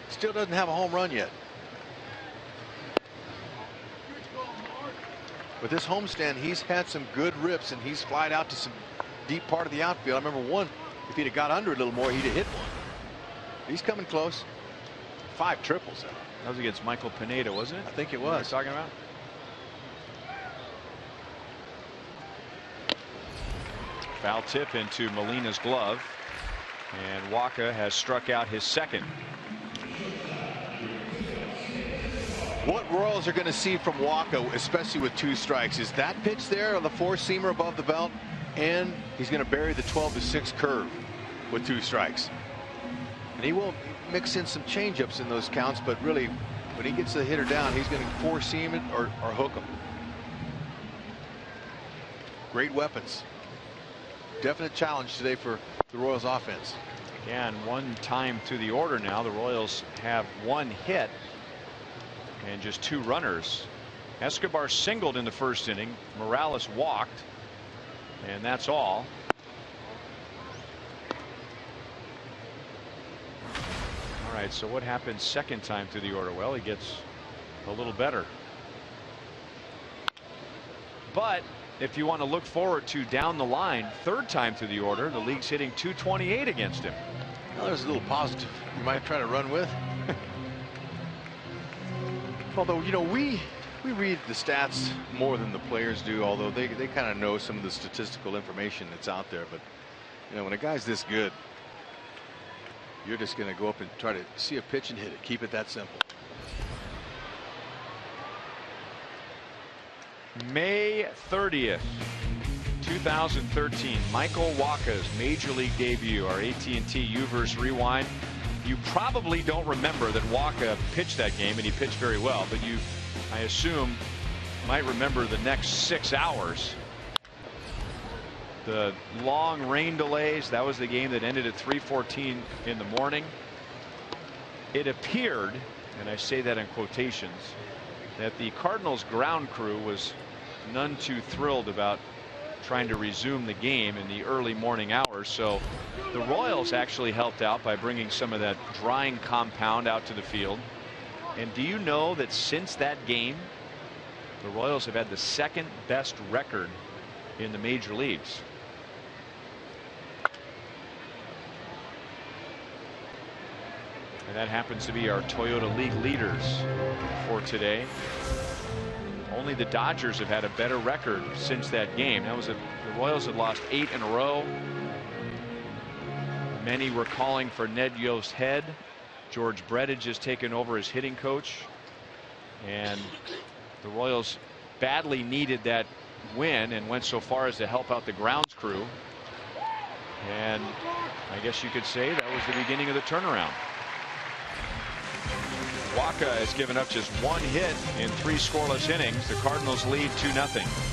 Still doesn't have a home run yet. With this homestand, he's had some good rips, and he's flied out to some deep part of the outfield. I remember one, if he'd have got under it a little more, he'd have hit one. He's coming close. 5 triples. That was against Michael Pineda, wasn't it? I think it What was. talking about? Foul tip into Molina's glove, and Wacha has struck out his second. What Royals are going to see from Wacha, especially with 2 strikes, is that pitch there, or the 4-seamer above the belt, and he's going to bury the 12-6 curve with 2 strikes. And he will mix in some changeups in those counts, but really, when he gets the hitter down, he's going to 4-seam it or hook him. Great weapons. Definite challenge today for the Royals offense. Again, 1 time through the order now. The Royals have 1 hit and just 2 runners. Escobar singled in the first inning. Morales walked, and that's all. All right, so what happens second time through the order? Well, he gets a little better. But if you want to look forward to down the line, 3rd time through the order, the league's hitting .228 against him. Well, there's a little positive you might try to run with. Although, you know, we read the stats more than the players do, although they kind of know some of the statistical information that's out there. But, you know, when a guy's this good, you're just going to go up and try to see a pitch and hit it. Keep it that simple. May 30th, 2013, Michael Wacha's Major League debut, our AT&T Uverse Rewind. You probably don't remember that Wacha pitched that game, and he pitched very well, but you, I assume, might remember the next 6 hours. The long rain delays, that was the game that ended at 3:14 in the morning. It appeared, and I say that in quotations, that the Cardinals ground crew was none too thrilled about trying to resume the game in the early morning hours. So the Royals actually helped out by bringing some of that drying compound out to the field. And do you know that since that game, the Royals have had the 2nd best record in the major leagues? And that happens to be our Toyota League leaders for today. Only the Dodgers have had a better record since that game. That was the Royals had lost 8 in a row. Many were calling for Ned Yost's head. George Brett had just taken over as hitting coach, and the Royals badly needed that win and went so far as to help out the grounds crew. And I guess you could say that was the beginning of the turnaround. Wacha has given up just 1 hit in 3 scoreless innings. The Cardinals lead 2-0.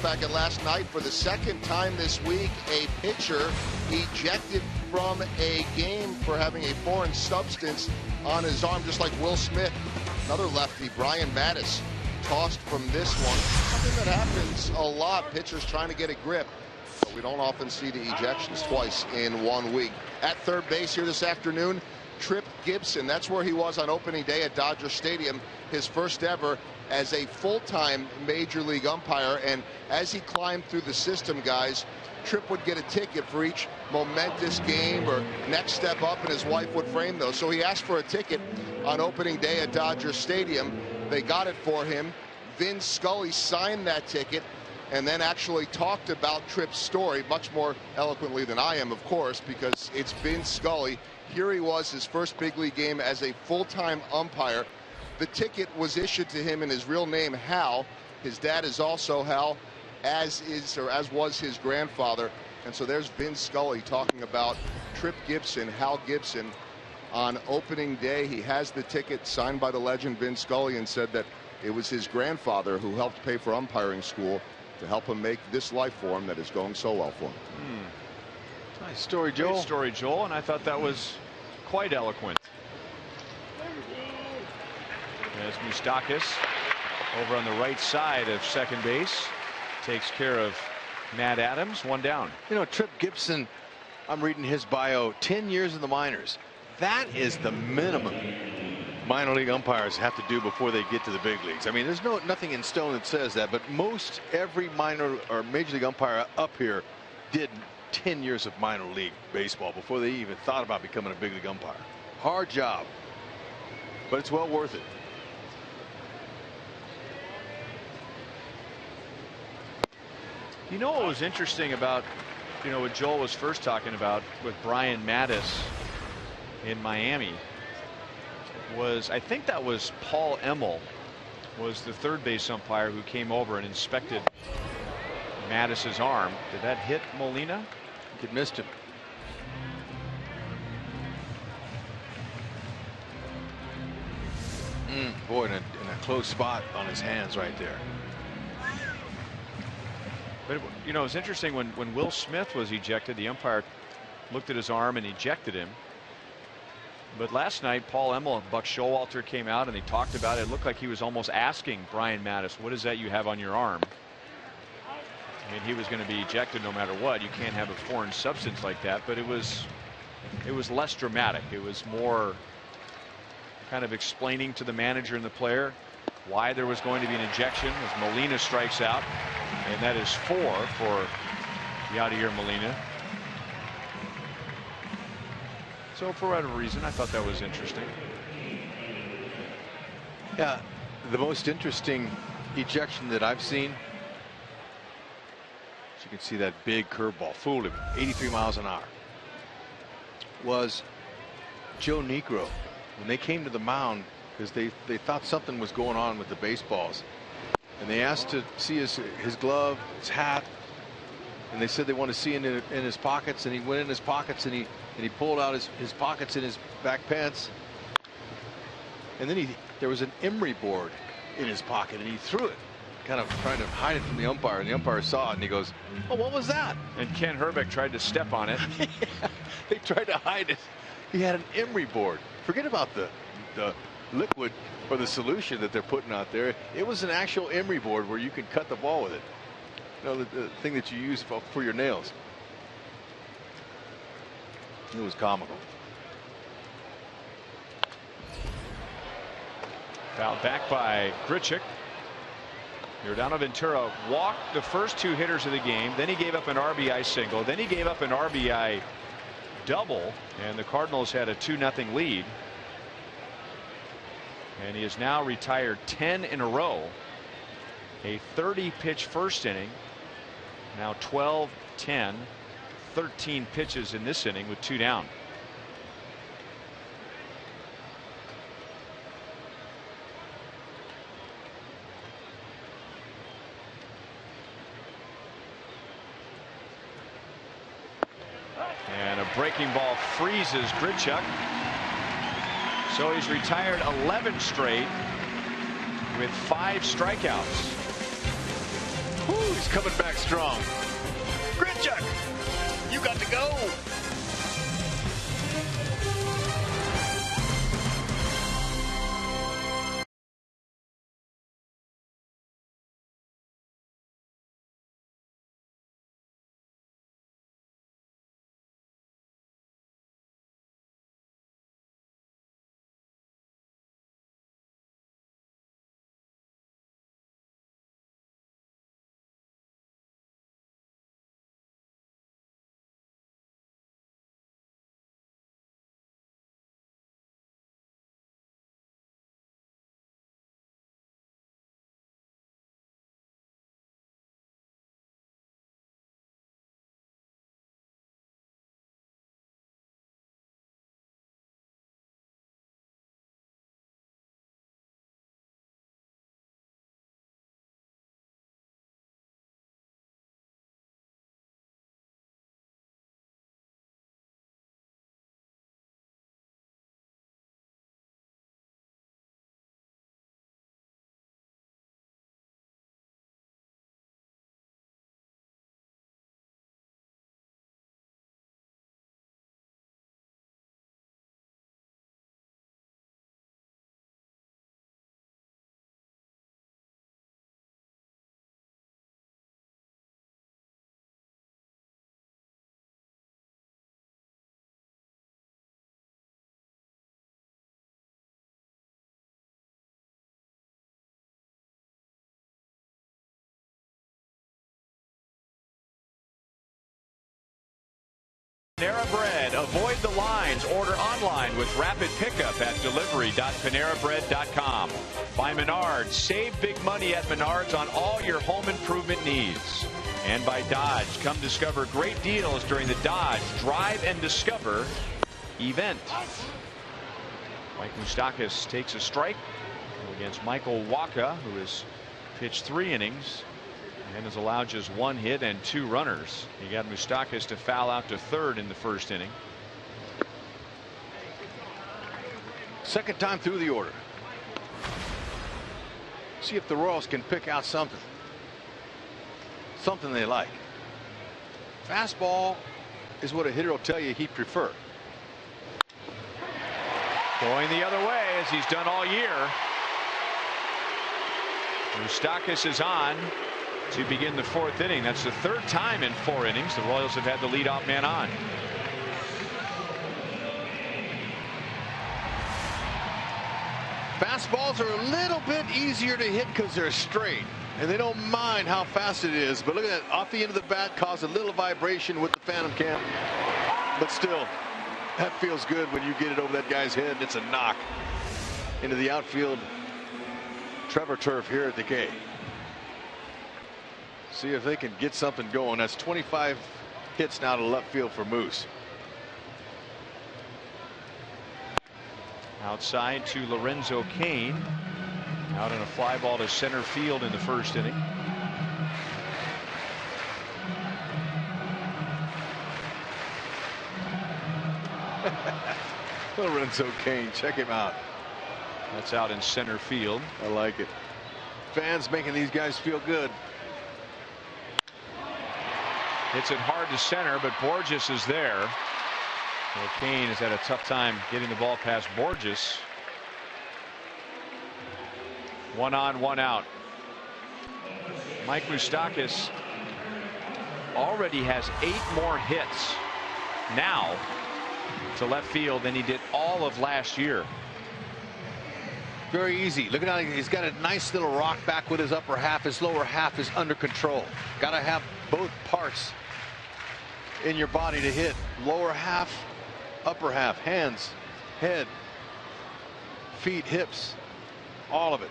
back at last night. For the second time this week, a pitcher ejected from a game for having a foreign substance on his arm, just like Will Smith. Another lefty, Brian Mattis, tossed from this one. Something that happens a lot, pitchers trying to get a grip. But we don't often see the ejections twice in 1 week. At third base here this afternoon, Trip Gibson. That's where he was on opening day at Dodger Stadium, his first ever as a full-time major league umpire. And as he climbed through the system, guys, Trip would get a ticket for each momentous game or next step up, and his wife would frame those. So he asked for a ticket on opening day at Dodger Stadium. They got it for him. Vin Scully signed that ticket and then actually talked about Tripp's story much more eloquently than I am, of course, because it's Vin Scully. Here he was, his first big league game as a full-time umpire. The ticket was issued to him in his real name, Hal. His dad is also Hal, as was his grandfather. And so there's Vin Scully talking about Trip Gibson, Hal Gibson, on opening day. He has the ticket signed by the legend Vin Scully and said that it was his grandfather who helped pay for umpiring school to help him make this life form that is going so well for him. Nice story, Joel. Great story, Joel, and I thought that was quite eloquent. As Moustakas over on the right side of second base takes care of Matt Adams, one down. You know, Trip Gibson, I'm reading his bio, 10 years in the minors. That is the minimum minor league umpires have to do before they get to the big leagues. I mean, there's nothing in stone that says that, but every minor or major league umpire up here did 10 years of minor league baseball before they even thought about becoming a big league umpire. Hard job, but it's well worth it. You know what was interesting about, what Joel was first talking about with Brian Mattis in Miami was, I think that was Paul Emmel was the third base umpire who came over and inspected Mattis's arm. Did that hit Molina? It missed him. Boy, in a close spot on his hands right there. But it was interesting when Will Smith was ejected, the umpire looked at his arm and ejected him. But last night, Paul Emmel and Buck Showalter came out and they talked about it. It looked like he was almost asking Brian Mattis, what is that you have on your arm? And he was going to be ejected no matter what. You can't have a foreign substance like that. But it was less dramatic. It was more kind of explaining to the manager and the player why there was going to be an ejection as Molina strikes out. And that is 4 for Yadier Molina. So for whatever reason, I thought that was interesting. Yeah, the most interesting ejection that I've seen, as you can see, that big curveball fooled him, 83 miles an hour, was Joe Niekro. When they came to the mound, because they thought something was going on with the baseballs, and they asked to see his glove, his hat, and they said they want to see it in his pockets, and he went in his pockets and he pulled out his pockets in his back pants, and then there was an emery board in his pocket and he threw it, kind of trying to hide it from the umpire, and the umpire saw it and he goes, oh, what was that? And Ken Herbeck tried to step on it. Yeah, they tried to hide it. He had an emery board. Forget about the liquid or the solution that they're putting out there. It was an actual emery board where you could cut the ball with it. The thing that you use for your nails. It was comical. Fouled back by Grichuk. Yordano Ventura walked the first 2 hitters of the game. Then he gave up an RBI single. Then he gave up an RBI double. And the Cardinals had a 2-0 lead. And he has now retired 10 in a row. A 30-pitch first inning. Now 12, 10, 13 pitches in this inning with 2 down. And a breaking ball freezes Grichuk. So he's retired 11 straight with 5 strikeouts. Whew. He's coming back strong. Gritchuck, you got to go. Panera Bread. Avoid the lines. Order online with rapid pickup at delivery.panerabread.com. By Menards. Save big money at Menards on all your home improvement needs. And by Dodge. Come discover great deals during the Dodge Drive and Discover event. Mike Moustakas takes a strike against Michael Wacha, who has pitched 3 innings. And has allowed just 1 hit and 2 runners. He got Moustakas to foul out to third in the first inning. Second time through the order. See if the Royals can pick out something they like. Fastball is what a hitter will tell you he'd prefer. Going the other way, as he's done all year. Moustakas is on to begin the 4th inning. That's the 3rd time in 4 innings the Royals have had the leadoff man on. Fastballs are a little bit easier to hit because they're straight and they don't mind how fast it is. But look at that, off the end of the bat, cause a little vibration with the phantom cam. But still, that feels good when you get it over that guy's head. It's a knock into the outfield Trevor turf here at the K. See if they can get something going. That's 25 hits now to left field for Moose. Outside to Lorenzo Cain. Out in a fly ball to center field in the first inning. Lorenzo Cain, check him out. That's out in center field. I like it. Fans making these guys feel good. Hits it hard to center, but Borges is there. Well, Cain has had a tough time getting the ball past Borges. 1 on, 1 out. Mike Moustakas already has 8 more hits now to left field than he did all of last year. Very easy. Look at how he's got a nice little rock back with his upper half. His lower half is under control. Got to have both parts in your body to hit. Lower half, upper half, hands, head, feet, hips, all of it.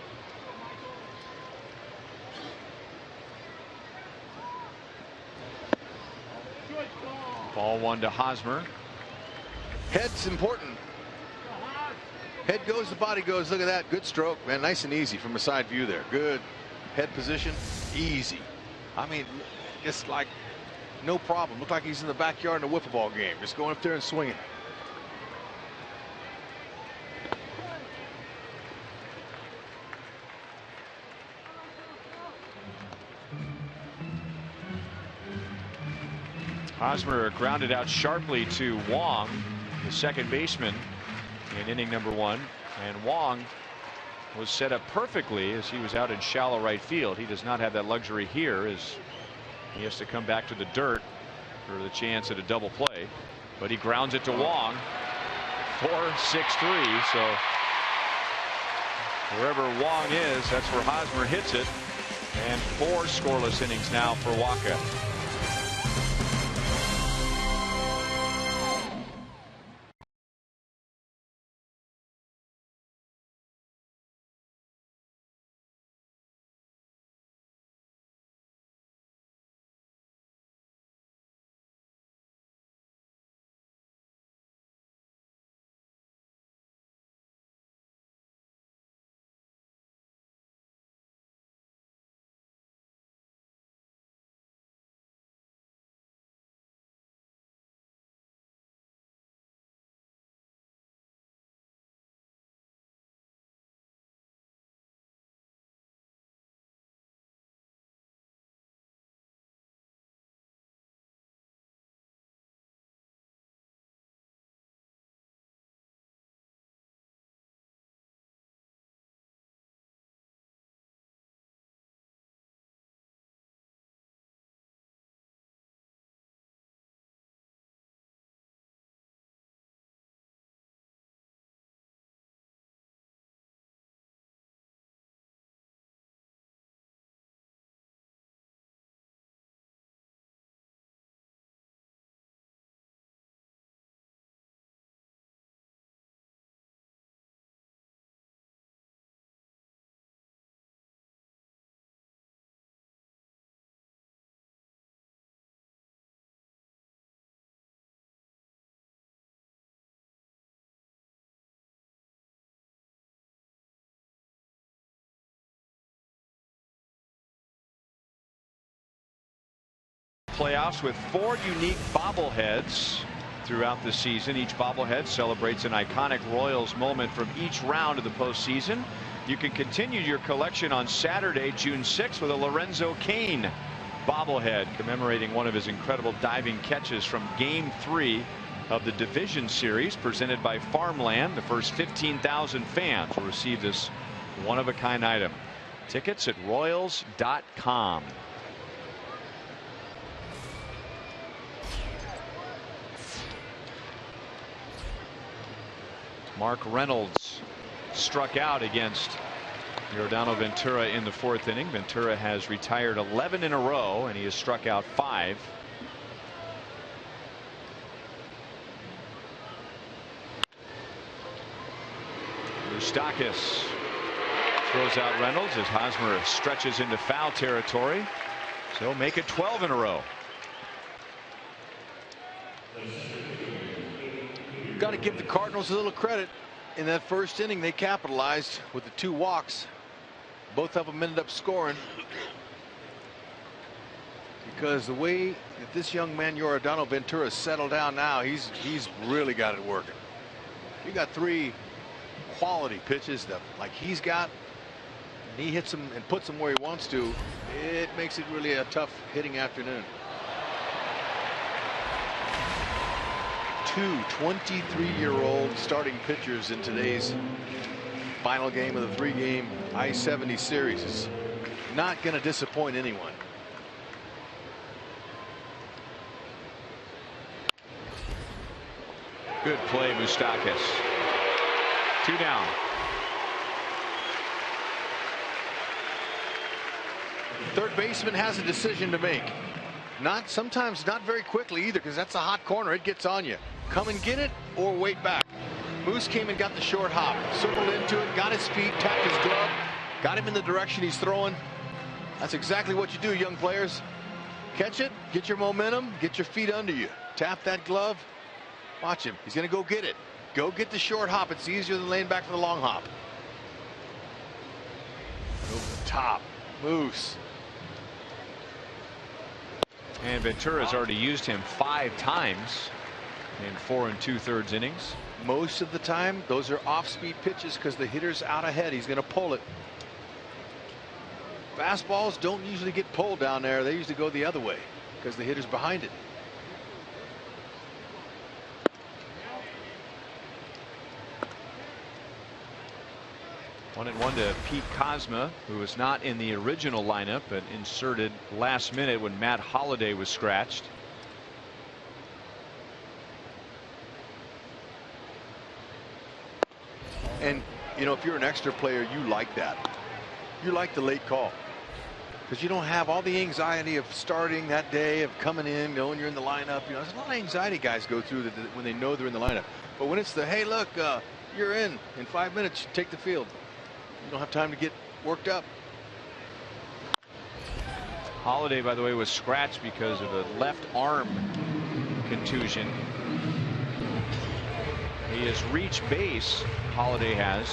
Ball 1 to Hosmer. Head's important. Head goes, the body goes. Look at that. Good stroke, man. Nice and easy from a side view there. Good head position. Easy. I mean, it's like no problem. Looked like he's in the backyard in a wiffle ball game. Just going up there and swinging. Hosmer grounded out sharply to Wong, the second baseman, in inning number 1, and Wong was set up perfectly as he was out in shallow right field. He does not have that luxury here as he has to come back to the dirt for the chance at a double play, but he grounds it to Wong. 4-6-3. So wherever Wong is, that's where Hosmer hits it, and 4 scoreless innings now for Wacha. Playoffs with 4 unique bobbleheads throughout the season. Each bobblehead celebrates an iconic Royals moment from each round of the postseason. You can continue your collection on Saturday, June 6th, with a Lorenzo Cain bobblehead commemorating one of his incredible diving catches from Game 3 of the Division Series, presented by Farmland. The first 15,000 fans will receive this one-of-a-kind item. Tickets at Royals.com. Mark Reynolds struck out against Yordano Ventura in the 4th inning. Ventura has retired 11 in a row, and he has struck out 5. Moustakas throws out Reynolds as Hosmer stretches into foul territory. So make it 12 in a row. Got to give the Cardinals a little credit. In that first inning, they capitalized with the 2 walks. Both of them ended up scoring. Because the way that this young man Yordano Ventura settled down now, he's really got it working. You got 3 quality pitches that like he's got, and he hits them and puts them where he wants to. It makes it really a tough hitting afternoon. 2 23-year-old starting pitchers in today's final game of the 3-game I-70 series is not going to disappoint anyone. Good play, Moustakas. 2 down. Third baseman has a decision to make. Sometimes not very quickly either, because that's a hot corner. It gets on you. Come and get it or wait back. Moose came and got the short hop, circled into it, got his feet, tapped his glove, got him in the direction he's throwing. That's exactly what you do, young players. Catch it, get your momentum, get your feet under you. Tap that glove. Watch him. He's going to go get it. Go get the short hop. It's easier than laying back for the long hop. Over the top. Moose. And Ventura's already used him 5 times in 4 2/3 innings. Most of the time, those are off-speed pitches because the hitter's out ahead. He's going to pull it. Fastballs don't usually get pulled down there. They usually go the other way because the hitter's behind it. 1-1 to Pete Kozma, who was not in the original lineup but inserted last minute when Matt Holliday was scratched. And you know, if you're an extra player, you like that. You like the late call because you don't have all the anxiety of starting that day, of coming in, knowing you're in the lineup. You know, there's a lot of anxiety guys go through when they know they're in the lineup. But when it's the, hey, look, you're in 5 minutes, take the field. You don't have time to get worked up. Holliday, by the way, was scratched because of a left arm contusion. He has reached base, Holliday has,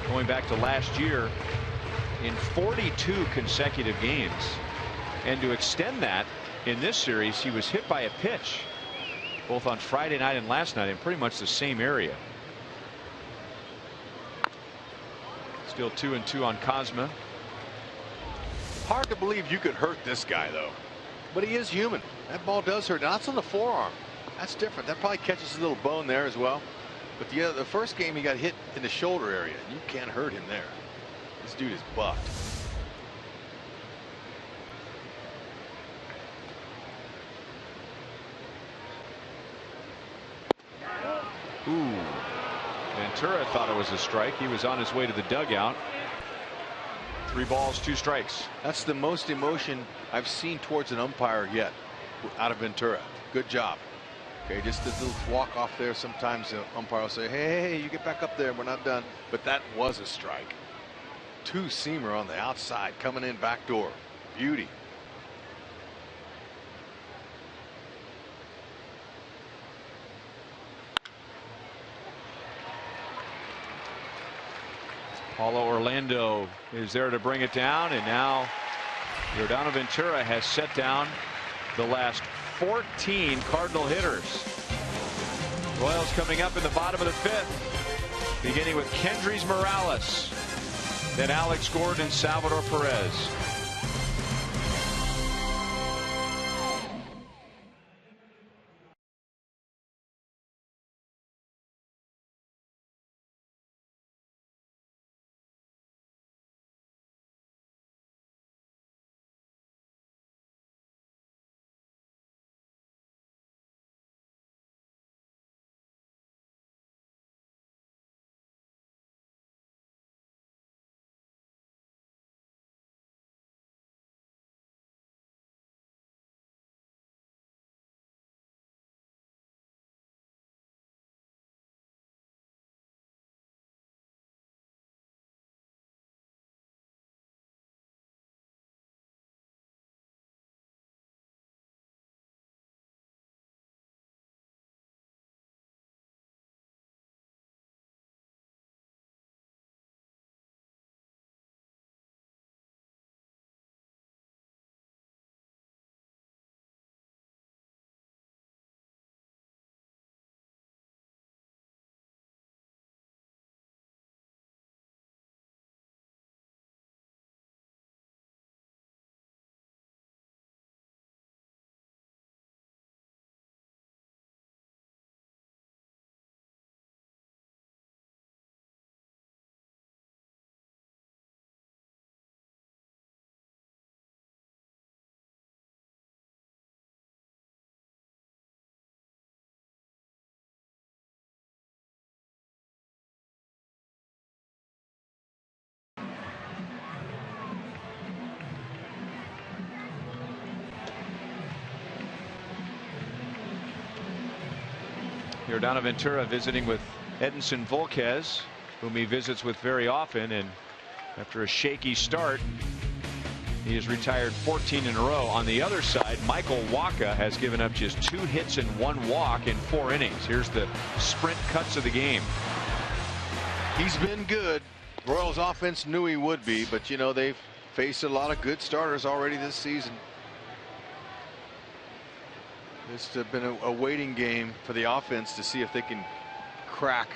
going back to last year, in 42 consecutive games. And to extend that in this series, he was hit by a pitch both on Friday night and last night in pretty much the same area. Still 2-2 on Kozma. Hard to believe you could hurt this guy, though. But he is human. That ball does hurt. Now, that's on the forearm. That's different. That probably catches a little bone there as well. But the first game he got hit in the shoulder area. You can't hurt him there. This dude is buffed. Ooh. Ventura thought it was a strike. He was on his way to the dugout. 3 balls, 2 strikes. That's the most emotion I've seen towards an umpire yet out of Ventura. Good job. Okay, just a little walk off there. Sometimes the umpire will say, hey, you get back up there. We're not done. But that was a strike. 2-seamer on the outside coming in back door. Beauty. Paulo Orlando is there to bring it down, and now Yordano Ventura has set down the last 14 Cardinal hitters. Royals coming up in the bottom of the 5th, beginning with Kendrys Morales, then Alex Gordon and Salvador Perez. Yordano Ventura visiting with Edinson Volquez, whom he visits with very often, and after a shaky start, he has retired 14 in a row. On the other side, Michael Wacha has given up just 2 hits and 1 walk in 4 innings. Here's the sprint cuts of the game. He's been good. Royals offense knew he would be, but you know, they've faced a lot of good starters already this season. This has been a waiting game for the offense to see if they can crack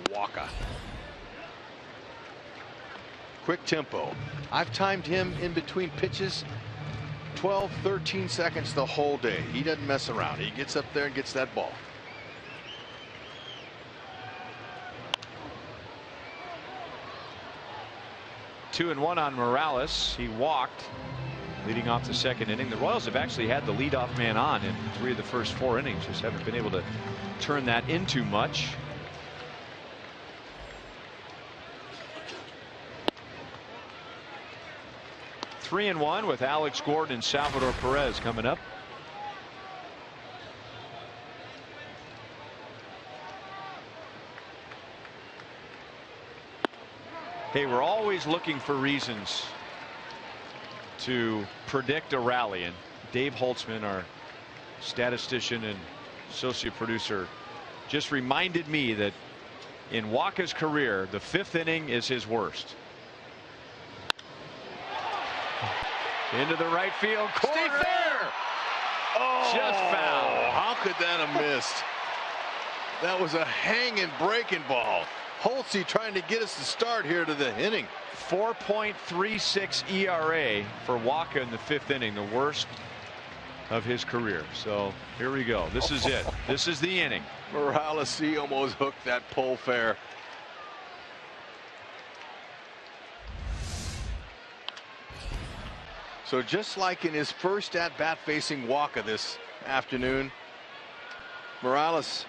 Wacha. Quick tempo. I've timed him in between pitches 12-13 seconds the whole day. He doesn't mess around. He gets up there and gets that ball. 2-1 on Morales. He walked leading off the second inning. The Royals have actually had the leadoff man on in 3 of the first 4 innings. Just haven't been able to turn that into much. Three and one with Alex Gordon and Salvador Perez coming up. Hey, we're always looking for reasons to predict a rally, and Dave Holtzman, our statistician and associate producer, just reminded me that in Wacha's career, the 5th inning is his worst. Into the right field corner. Stay fair. Oh, just foul. How could that have missed? That was a hanging breaking ball. Holtzy trying to get us to start here to the inning. 4.36 ERA for Wacha in the 5th inning, the worst of his career. So here we go. This is it. This is the inning. Morales, he almost hooked that pole fair. So just like in his first at bat facing Wacha this afternoon, Morales,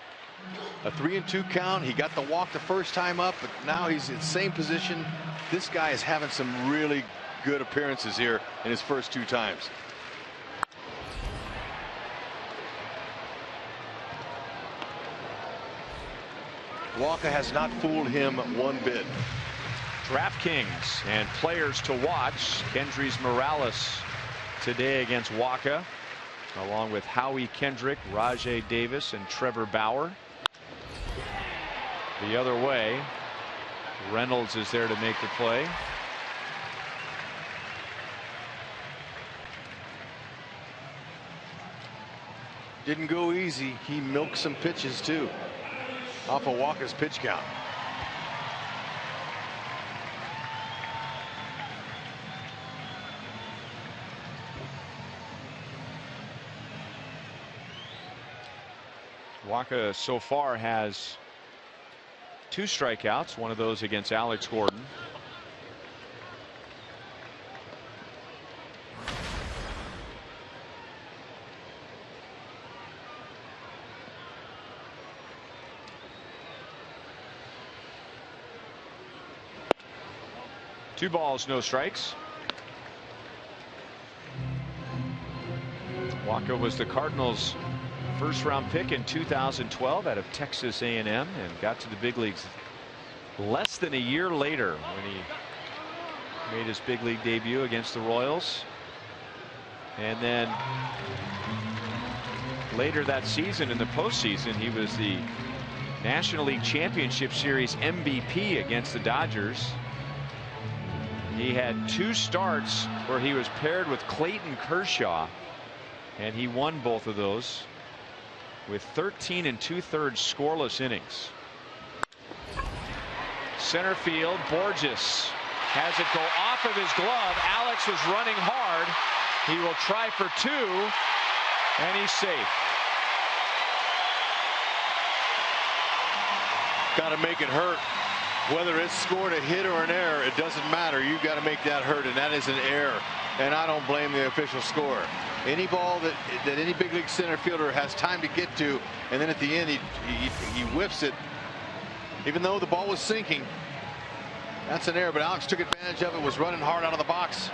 a 3-2 count. He got the walk the first time up, but now he's in the same position. This guy is having some really good appearances here in his first 2 times. Wacha has not fooled him one bit. DraftKings and players to watch. Kendrys Morales today against Wacha, along with Howie Kendrick, Rajai Davis, and Trevor Bauer. The other way, Reynolds is there to make the play. Didn't go easy. He milked some pitches too off of Wacha's pitch count. Wacha so far has 2 strikeouts, one of those against Alex Gordon. Two balls, no strikes. Wacha was the Cardinals' first-round pick in 2012 out of Texas A&M and got to the big leagues less than a year later when he made his big league debut against the Royals. And then later that season in the postseason, he was the National League Championship Series MVP against the Dodgers. He had 2 starts where he was paired with Clayton Kershaw, and he won both of those with 13 2/3 scoreless innings. Center field, Borges has it go off of his glove. Alex was running hard. He will try for 2, and he's safe. Got to make it hurt. Whether it's scored a hit or an error, it doesn't matter. You've got to make that hurt, and that is an error. And I don't blame the official scorer. Any ball that any big league center fielder has time to get to, and then at the end he whiffs it, even though the ball was sinking. That's an error, but Alex took advantage of it, was running hard out of the box.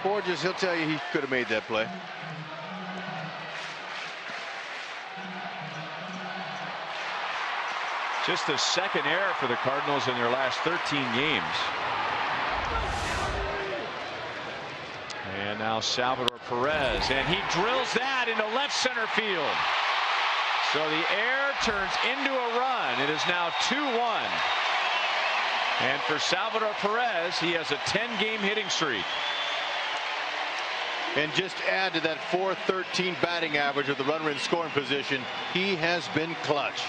Borges, he'll tell you he could have made that play. Just the second error for the Cardinals in their last 13 games. And now Salvador Perez, and he drills that into left center field. So the air turns into a run. It is now 2-1. And for Salvador Perez, he has a 10-game hitting streak. And just add to that .413 batting average of the runner in scoring position, he has been clutch.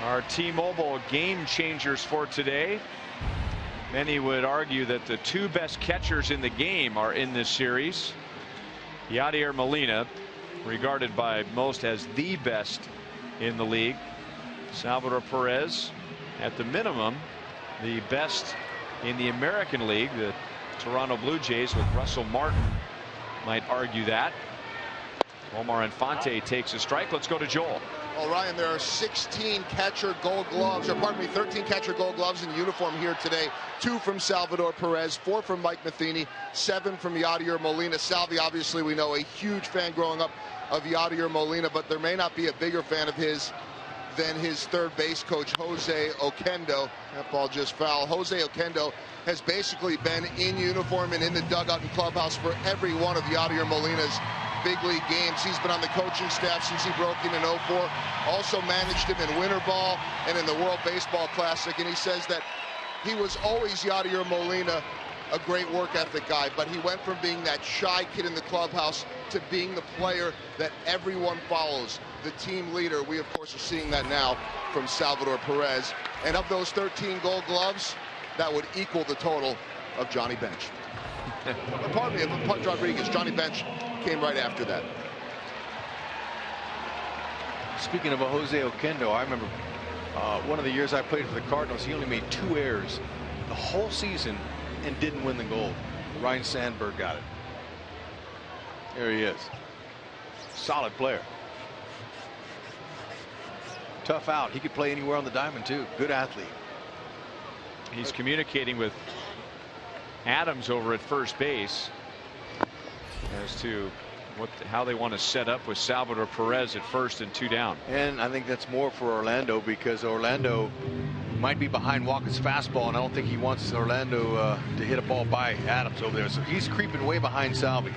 Our T-Mobile game changers for today. Many would argue that the 2 best catchers in the game are in this series. Yadier Molina, regarded by most as the best in the league. Salvador Perez, at the minimum, the best in the American League. The Toronto Blue Jays with Russell Martin might argue that. Omar Infante takes a strike. Let's go to Joel. Well, Ryan, there are 16 catcher gold gloves, or pardon me, 13 catcher gold gloves in uniform here today. 2 from Salvador Perez, 4 from Mike Matheny, 7 from Yadier Molina. Salvi, obviously, we know, a huge fan growing up of Yadier Molina, but there may not be a bigger fan of his than his third base coach, Jose Oquendo. That ball just foul. Jose Oquendo has basically been in uniform and in the dugout and clubhouse for every one of Yadier Molina's big league games. He's been on the coaching staff since he broke in 04. Also managed him in winter ball and in the World Baseball Classic. And he says that he was always Yadier Molina, a great work ethic guy, but he went from being that shy kid in the clubhouse to being the player that everyone follows, the team leader. We, of course, are seeing that now from Salvador Perez. And of those 13 gold gloves, that would equal the total of Johnny Bench. Pardon me, of Pudge Rodriguez. Johnny Bench came right after that. Speaking of a Jose Oquendo, I remember one of the years I played for the Cardinals, he only made 2 errors the whole season and didn't win the gold. Ryan Sandberg got it. There he is. Solid player. Tough out. He could play anywhere on the diamond too. Good athlete. He's communicating with Adams over at first base as to how they want to set up with Salvador Perez at first and 2 down. And I think that's more for Orlando, because Orlando might be behind Walker's fastball, and I don't think he wants Orlando to hit a ball by Adams over there. So he's creeping way behind Salvi.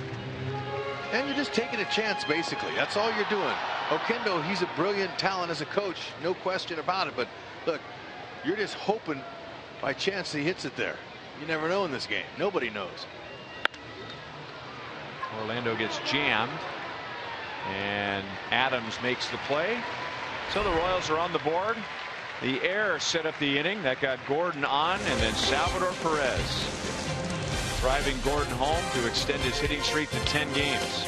And you're just taking a chance, basically. That's all you're doing. Oquendo, he's a brilliant talent as a coach, no question about it. But look, you're just hoping by chance he hits it there. You never know in this game. Nobody knows. Orlando gets jammed, and Adams makes the play. So the Royals are on the board. The error set up the inning. That got Gordon on, and then Salvador Perez driving Gordon home to extend his hitting streak to 10 games.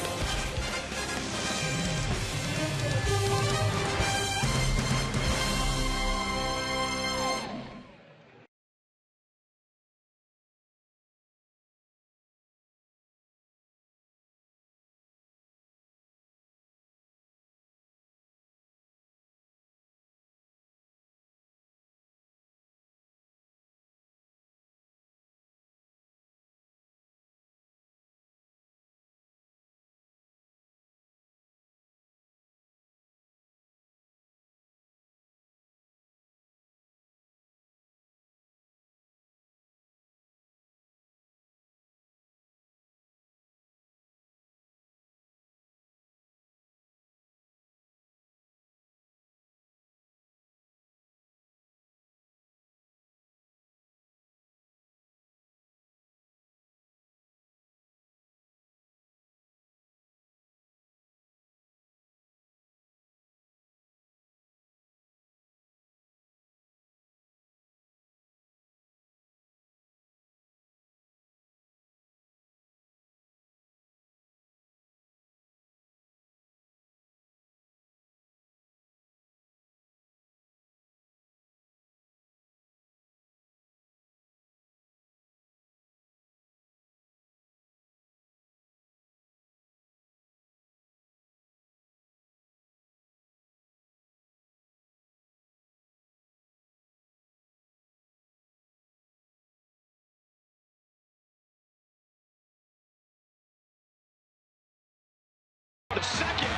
Second,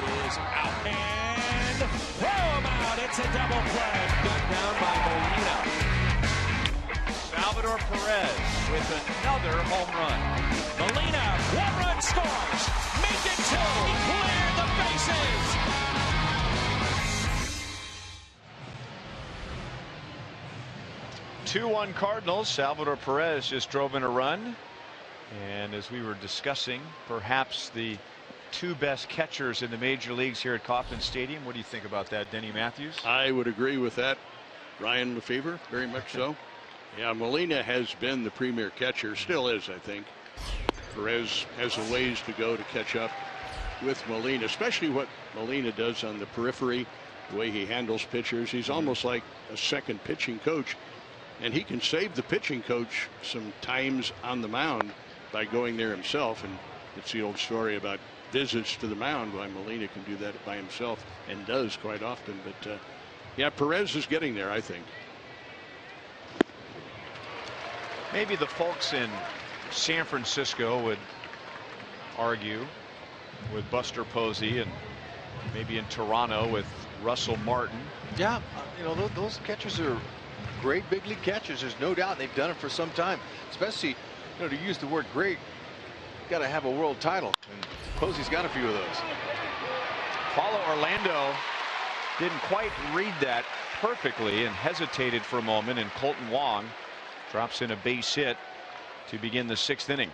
he is out and throw him out. It's a double play. Got down by Molina. Salvador Perez with another home run. Molina, 1-run scores. Make it 2. Clear the bases. Two-1 Cardinals. Salvador Perez just drove in a run. And as we were discussing, perhaps the 2 best catchers in the major leagues here at Kauffman Stadium. What do you think about that, Denny Matthews? I would agree with that, Ryan Lefevre, very much so. Yeah, Molina has been the premier catcher, still is, I think. Perez has a ways to go to catch up with Molina, especially what Molina does on the periphery, the way he handles pitchers. He's almost like a second pitching coach And he can save the pitching coach some times on the mound by going there himself. And it's the old story about visits to the mound. Why Molina can do that by himself and does quite often. But yeah, Perez is getting there, I think. Maybe the folks in San Francisco would argue with Buster Posey, and maybe in Toronto with Russell Martin. Yeah, you know, those catchers are great big league catchers. There's no doubt they've done it for some time. Especially, you know, to use the word great, you got to have a world title, and Posey's got a few of those. Paulo Orlando didn't quite read that perfectly and hesitated for a moment, and Colton Wong drops in a base hit to begin the 6th inning.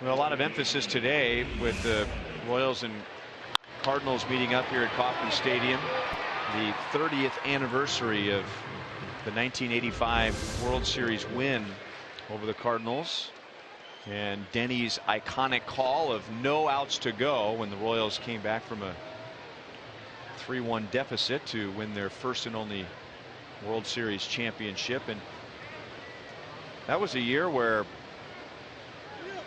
Well, a lot of emphasis today with the Royals and Cardinals meeting up here at Kauffman Stadium. The 30th anniversary of the 1985 World Series win over the Cardinals, and Denny's iconic call of no outs to go when the Royals came back from a 3-1 deficit to win their first and only World Series championship. And that was a year where,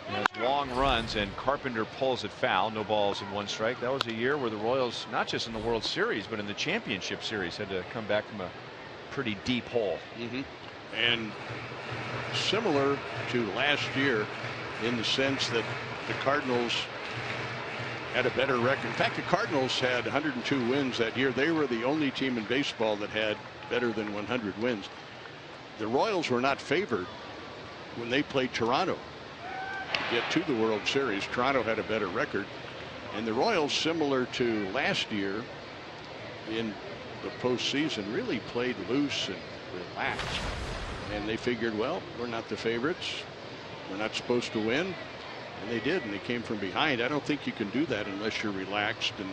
as Wong runs and Carpenter pulls it foul, no balls and 1 strike. That was a year where the Royals, not just in the World Series but in the championship series, had to come back from a pretty deep hole. And similar to last year in the sense that the Cardinals had a better record. In fact, the Cardinals had 102 wins that year. They were the only team in baseball that had better than 100 wins. The Royals were not favored when they played Toronto to get to the World Series. Toronto had a better record, and the Royals, similar to last year in the postseason, really played loose and relaxed, and they figured, well, we're not the favorites, we're not supposed to win, and they did, and they came from behind. I don't think you can do that unless you're relaxed and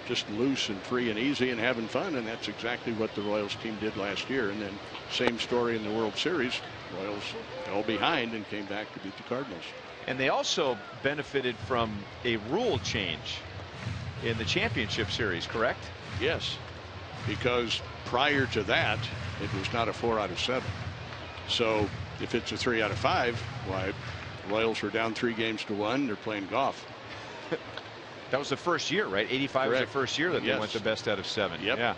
just loose and free and easy and having fun, and that's exactly what the Royals team did last year. And then same story in the World Series. Royals fell behind and came back to beat the Cardinals. And they also benefited from a rule change in the championship series, correct? Yes, because prior to that it was not a 4 out of 7. So if it's a 3 out of 5, why, the Royals were down 3 games to 1. They're playing golf. That was the first year, right? 85 was the first year that they went the best out of 7. Yep. Yeah.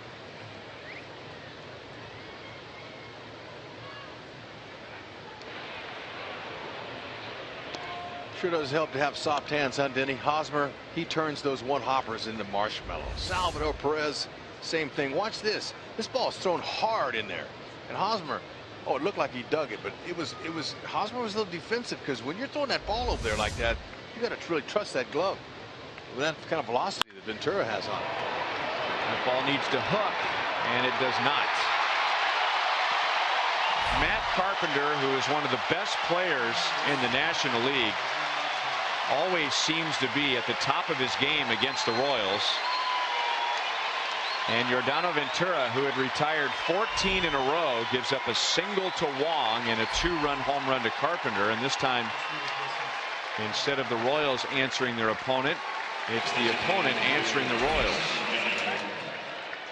Sure does help to have soft hands, huh, Denny? Hosmer, he turns those one hoppers into marshmallows. Salvador Perez, same thing. Watch this. This ball is thrown hard in there, and Hosmer, oh, it looked like he dug it, but it was Hosmer was a little defensive, because when you're throwing that ball over there like that, you got to really trust that glove with that kind of velocity that Ventura has on it. The ball needs to hook, and it does not. Matt Carpenter, who is one of the best players in the National League, always seems to be at the top of his game against the Royals. And Yordano Ventura, who had retired 14 in a row, gives up a single to Wong and a 2-run home run to Carpenter. And this time, instead of the Royals answering their opponent, it's the opponent answering the Royals.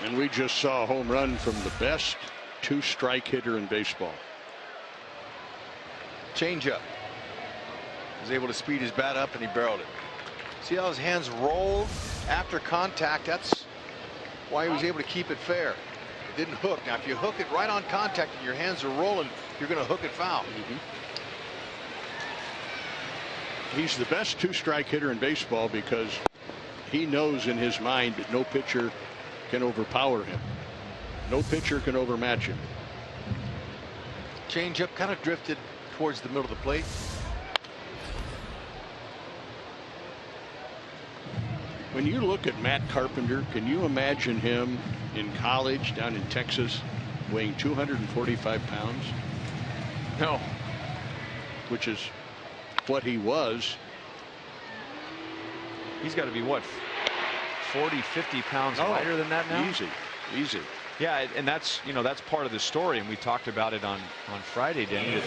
And we just saw a home run from the best 2-strike hitter in baseball. Changeup. Was able to speed his bat up, and he barreled it. See how his hands rolled after contact? That's why he was able to keep it fair. It didn't hook. Now, if you hook it right on contact and your hands are rolling, you're going to hook it foul. He's the best 2-strike hitter in baseball because he knows in his mind that no pitcher can overpower him. No pitcher can overmatch him. Changeup kind of drifted towards the middle of the plate. When you look at Matt Carpenter, can you imagine him in college down in Texas weighing 245 pounds? No. Which is what he was. He's got to be, what, 40, 50 pounds lighter than that now? Easy. Yeah, and that's, you know, that's part of the story, and we talked about it on Friday, Danny.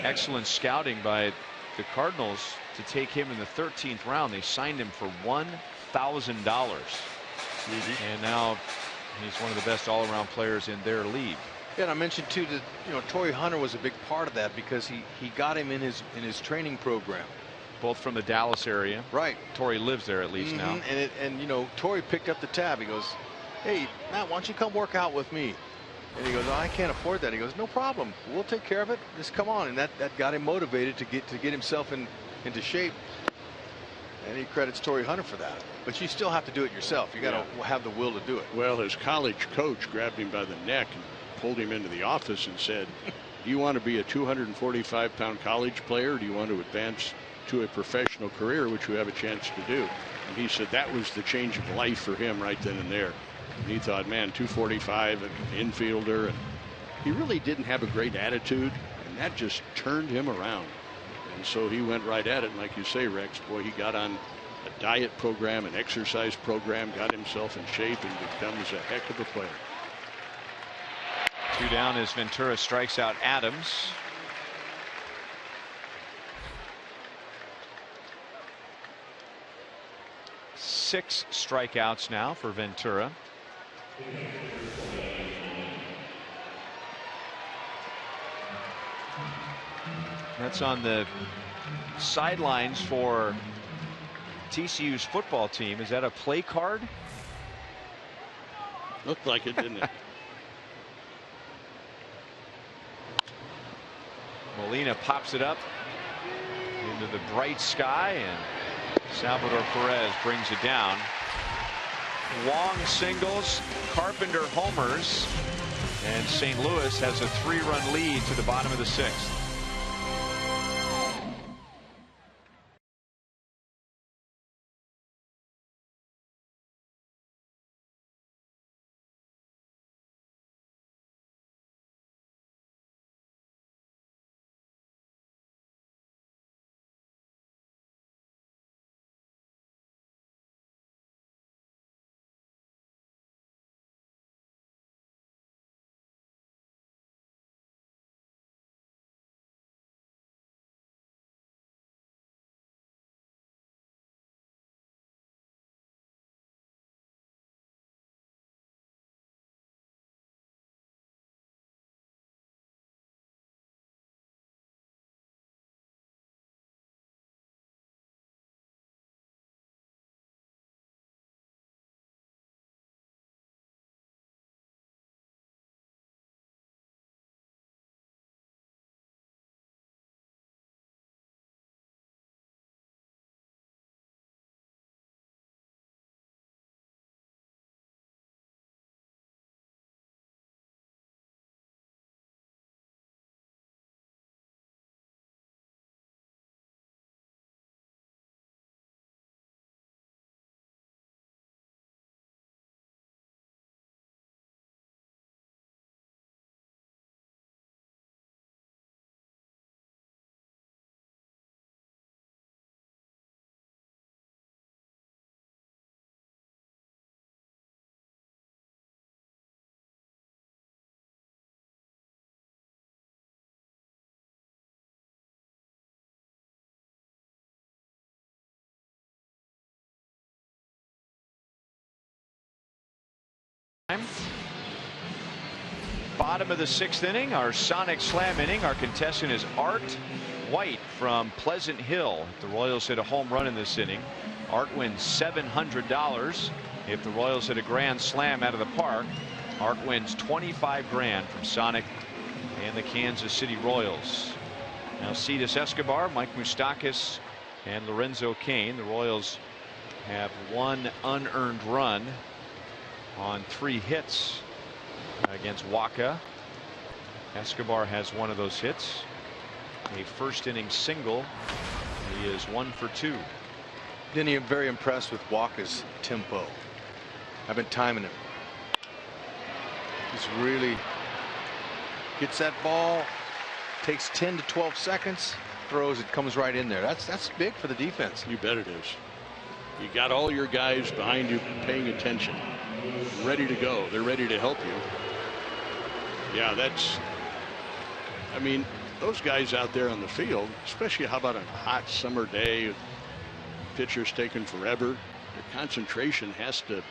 Excellent scouting by the Cardinals to take him in the 13th round. They signed him for $1,000. And now He's one of the best all-around players in their league. Yeah, and I mentioned too that Torrey Hunter was a big part of that because he got him in his training program. Both from the Dallas area. Right. Torrey lives there at least now. And Torrey picked up the tab. He goes, "Hey Matt, why don't you come work out with me?" And he goes, "Oh, I can't afford that." He goes, "No problem. We'll take care of it. Just come on." And that got him motivated to get himself into shape. And he credits Torrey Hunter for that. But you still have to do it yourself. You got to have the will to do it. Well, his college coach grabbed him by the neck and pulled him into the office and said, "Do you want to be a 245-pound college player, or do you want to advance to a professional career, which you have a chance to do?" And he said that was the change of life for him right then and there. And he thought, man, 245, an infielder, and he really didn't have a great attitude, and that just turned him around. And so he went right at it. And like you say, Rex, boy, he got on a diet program, an exercise program, got himself in shape, and becomes a heck of a player. 2 down as Ventura strikes out Adams. Six strikeouts now for Ventura. That's on the sidelines for TCU's football team. Is that a play card? Looked like it, didn't it? Molina pops it up into the bright sky, and Salvador Perez brings it down. Wong singles, Carpenter homers, and St. Louis has a 3-run lead to the bottom of the 6th. Bottom of the 6th inning, our Sonic Slam inning. Our contestant is Art White from Pleasant Hill. If the Royals hit a home run in this inning, Art wins $700. If the Royals hit a grand slam out of the park, Art wins $25 grand from Sonic and the Kansas City Royals. Now Cetus Escobar, Mike Moustakas, and Lorenzo Cain. The Royals have 1 unearned run on 3 hits against Waka. Escobar has 1 of those hits, a first inning single. He is 1 for 2. Then I'm very impressed with Waka's tempo. I've been timing him. He's really gets that ball, takes 10 to 12 seconds, throws it, comes right in there. That's big for the defense. You bet it is. You got all your guys behind you paying attention, ready to go. They're ready to help you. Yeah, I mean, those guys out there on the field, especially how about a hot summer day, pitchers taking forever, their concentration has to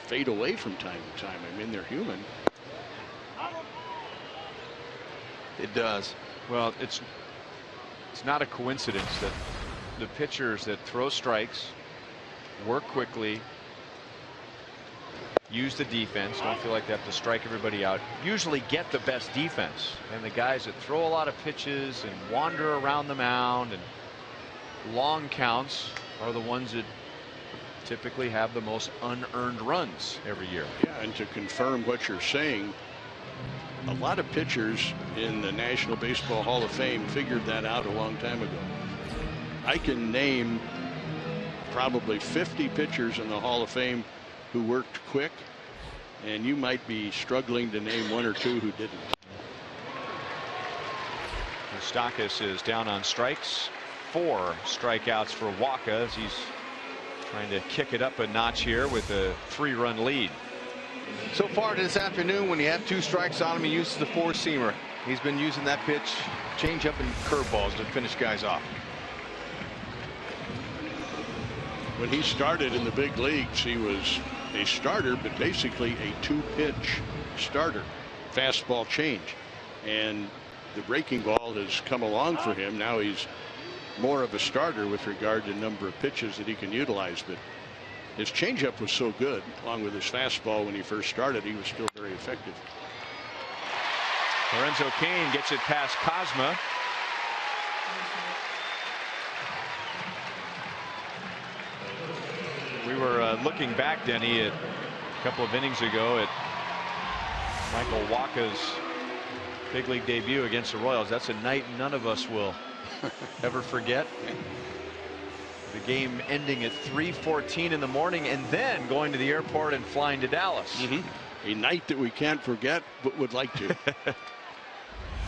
fade away from time to time. I mean, they're human. It does. Well, it's not a coincidence that the pitchers that throw strikes, work quickly, use the defense, don't feel like they have to strike everybody out, usually get the best defense. And the guys that throw a lot of pitches and wander around the mound and long counts are the ones that typically have the most unearned runs every year. Yeah, and to confirm what you're saying, a lot of pitchers in the National Baseball Hall of Fame figured that out a long time ago. I can name probably 50 pitchers in the Hall of Fame who worked quick, and you might be struggling to name one or two who didn't. Moustakas is down on strikes. 4 strikeouts for Wacha as he's trying to kick it up a notch here with a 3-run lead. So far this afternoon, when you have 2 strikes on him, he uses the 4-seamer. He's been using that pitch, change-up and curveballs to finish guys off. When he started in the big leagues, he was a starter, but basically a 2-pitch starter, fastball change. And the breaking ball has come along for him. Now he's more of a starter with regard to number of pitches that he can utilize. But his changeup was so good, along with his fastball when he first started, he was still very effective. Lorenzo Cain gets it past Cosma. We were looking back, Denny, at a couple of innings ago at Michael Wacha's big league debut against the Royals. That's a night none of us will ever forget. The game ending at 3:14 in the morning and then going to the airport and flying to Dallas. A night that we can't forget but would like to.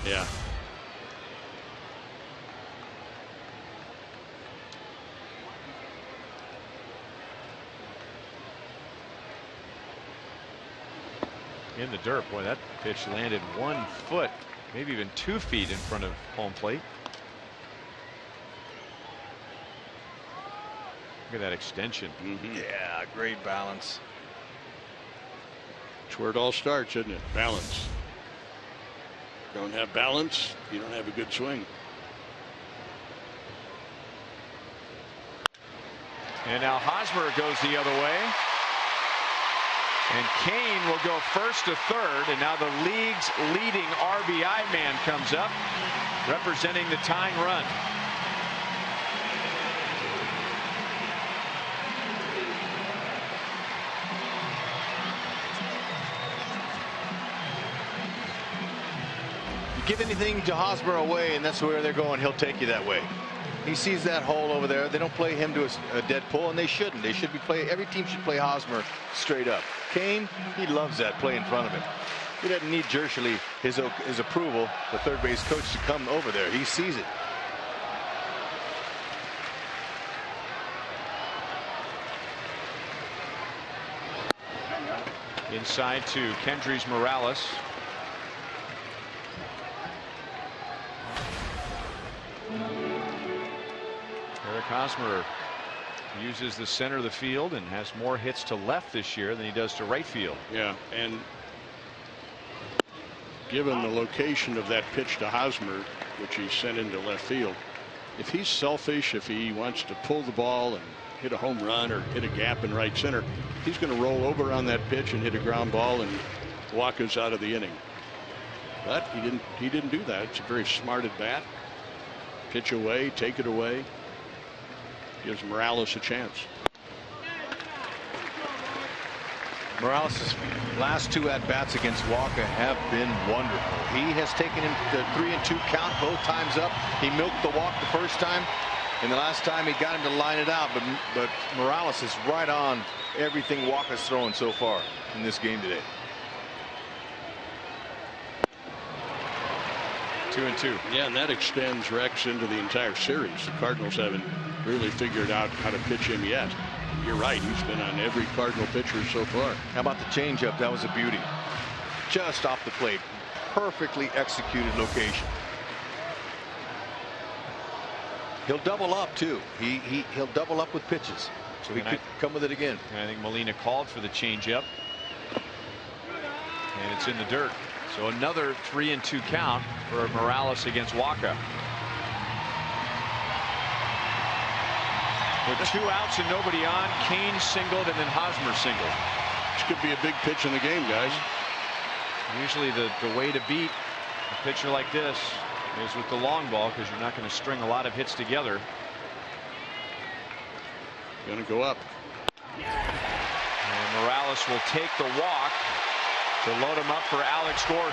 Yeah. In the dirt. Boy, that pitch landed 1 foot, maybe even 2 feet in front of home plate. Look at that extension. Yeah, great balance. That's where it all starts, isn't it? Balance. Don't have balance, you don't have a good swing. And now Hosmer goes the other way. And Cain will go first to third, and now the league's leading RBI man comes up, representing the tying run. You give anything to Hosmer away, and that's where they're going. He'll take you that way. He sees that hole over there. They don't play him to a dead pull, and they shouldn't. They should be every team should play Hosmer straight up. Cain, he loves that play in front of him. He doesn't need Jershely, his approval, the third base coach, to come over there. He sees it. Inside to Kendrys Morales. Eric Hosmer uses the center of the field and has more hits to left this year than he does to right field. Yeah, and given the location of that pitch to Hosmer, which he sent into left field, if he's selfish, if he wants to pull the ball and hit a home run or hit a gap in right center, he's going to roll over on that pitch and hit a ground ball and walk us out of the inning. But he didn't do that. It's a very smart at bat. Pitch away, take it away. Gives Morales a chance. Morales' last 2 at-bats against Wacha have been wonderful. He has taken him to 3-2 count both times up. He milked the walk the first time, and the last time he got him to line it out. But Morales is right on everything Wacha's throwing so far in this game today. 2-2. Yeah, and that extends Rex into the entire series. The Cardinals haven't really figured out how to pitch him yet. You're right, he's been on every Cardinal pitcher so far. How about the changeup? That was a beauty. Just off the plate. Perfectly executed location. He'll double up too. He'll double up with pitches. So he could come with it again. I think Molina called for the changeup. And it's in the dirt. So another 3-2 count for Morales against Wacha. With 2 outs and nobody on, Kane singled and then Hosmer singled. This could be a big pitch in the game, guys. Usually the way to beat a pitcher like this is with the long ball, because you're not going to string a lot of hits together. Going to go up. And Morales will take the walk to load him up for Alex Gordon.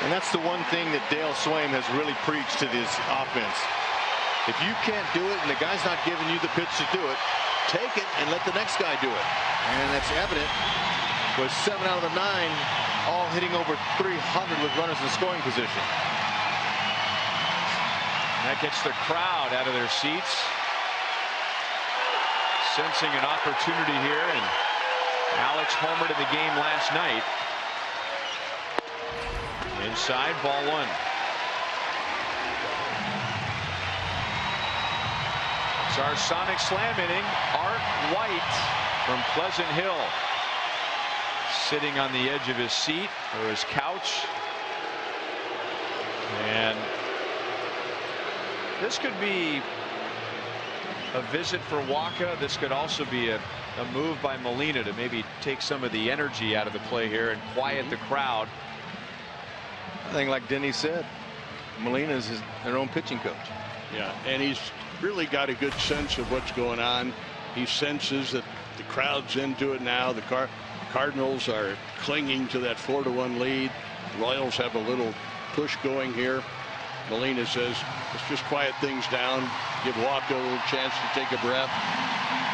And that's the one thing that Dale Swaim has really preached to this offense. If you can't do it and the guy's not giving you the pitch to do it, take it and let the next guy do it. And that's evident with 7 out of the 9 all hitting over 300 with runners in scoring position. That gets the crowd out of their seats, sensing an opportunity here, and Alex homered in the game last night. Inside, ball 1. It's our Sonic Slam inning. Art White from Pleasant Hill, sitting on the edge of his seat or his couch. And this could be a visit for Wacha. This could also be a move by Molina to maybe take some of the energy out of the play here and quiet the crowd. I think, like Denny said, Molina is their own pitching coach. Yeah, and he's really got a good sense of what's going on. He senses that the crowd's into it now. The Cardinals are clinging to that 4-1 lead. Royals have a little push going here. Molina says, let's just quiet things down, give Wacha a little chance to take a breath.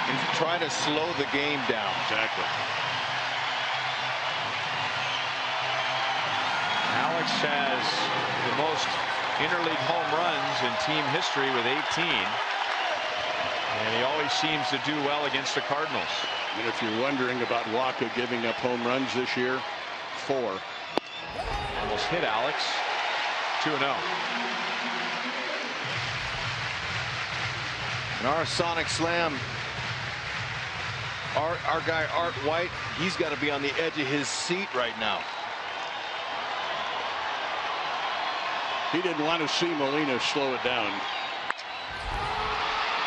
And try to slow the game down. Exactly. Alex has the most interleague home runs in team history with 18. And he always seems to do well against the Cardinals. And if you're wondering about Wacha giving up home runs this year, 4. Almost hit Alex. 2-0. And our Sonic Slam, our guy Art White, he's got to be on the edge of his seat right now. He didn't want to see Molina slow it down.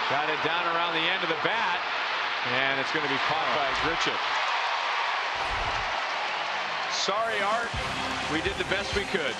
Got it down around the end of the bat, and it's going to be caught by Grichuk. Sorry, Art. We did the best we could.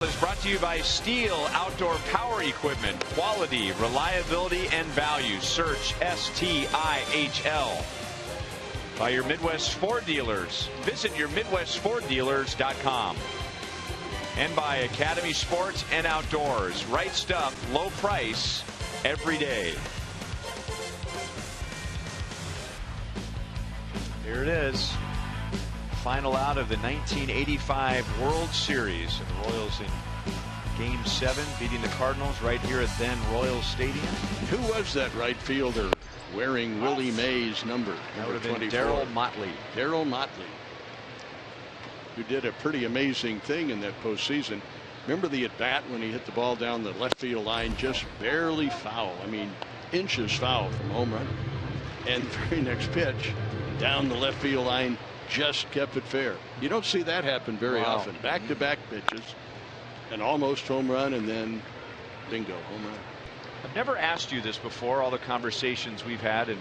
Is brought to you by Steel Outdoor Power Equipment. Quality, reliability, and value. Search STIHL. by your Midwest Ford dealers. Visit your MidwestFordDealers.com. And by Academy Sports and Outdoors. Right stuff, low price, every day. Here it is. Final out of the 1985 World Series. And the Royals in Game 7 beating the Cardinals right here at then Royals Stadium. Who was that right fielder wearing Willie Mays' number? That would have been 24? Darryl Motley. Darryl Motley, who did a pretty amazing thing in that postseason. Remember the at-bat when he hit the ball down the left field line, just barely foul. I mean, inches foul from home run. And the very next pitch, down the left field line, just kept it fair. You don't see that happen very often. Back-to-back pitches, an almost home run, and then bingo, home run. I've never asked you this before, all the conversations we've had in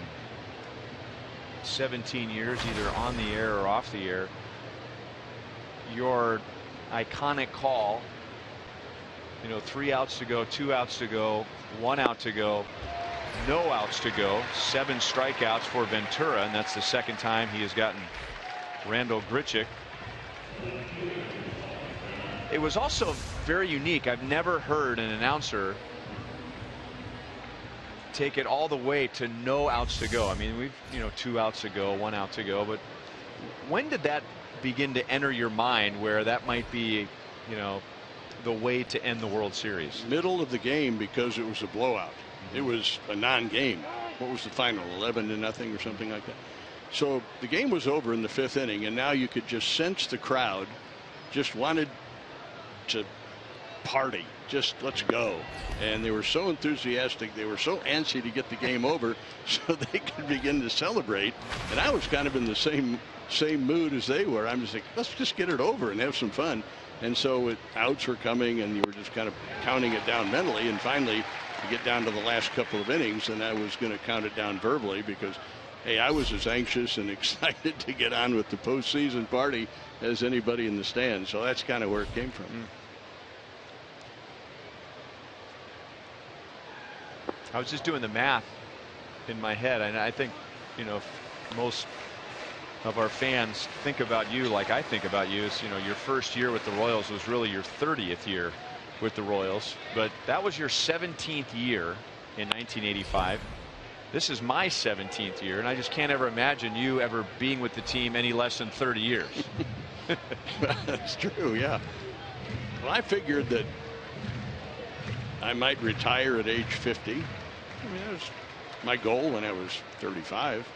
17 years, either on the air or off the air. Your iconic call, 3 outs to go, 2 outs to go, 1 out to go, no outs to go, 7 strikeouts for Ventura, and that's the second time he has gotten Randall Grichuk. It was also very unique. I've never heard an announcer take it all the way to no outs to go. I mean, we've 2 outs to go, 1 out to go, but when did that begin to enter your mind where that might be the way to end the World Series? Middle of the game, because it was a blowout. It was a non-game. What was the final, 11-0 or something like that? So the game was over in the 5th inning, and now you could just sense the crowd just wanted to party. Just let's go. And they were so enthusiastic. They were so antsy to get the game over so they could begin to celebrate. And I was kind of in the same mood as they were. I'm just like, let's just get it over and have some fun. And so outs were coming, and you were just kind of counting it down mentally. And finally, you get down to the last couple of innings, and I was going to count it down verbally because, hey, I was as anxious and excited to get on with the postseason party as anybody in the stands. So that's kind of where it came from. I was just doing the math in my head, and I think most of our fans think about you like I think about you. Is your first year with the Royals was really your 30th year with the Royals, but that was your 17th year in 1985. This is my 17th year, and I just can't ever imagine you ever being with the team any less than 30 years. That's true, yeah. Well, I figured that I might retire at age 50. I mean, that was my goal when I was 35.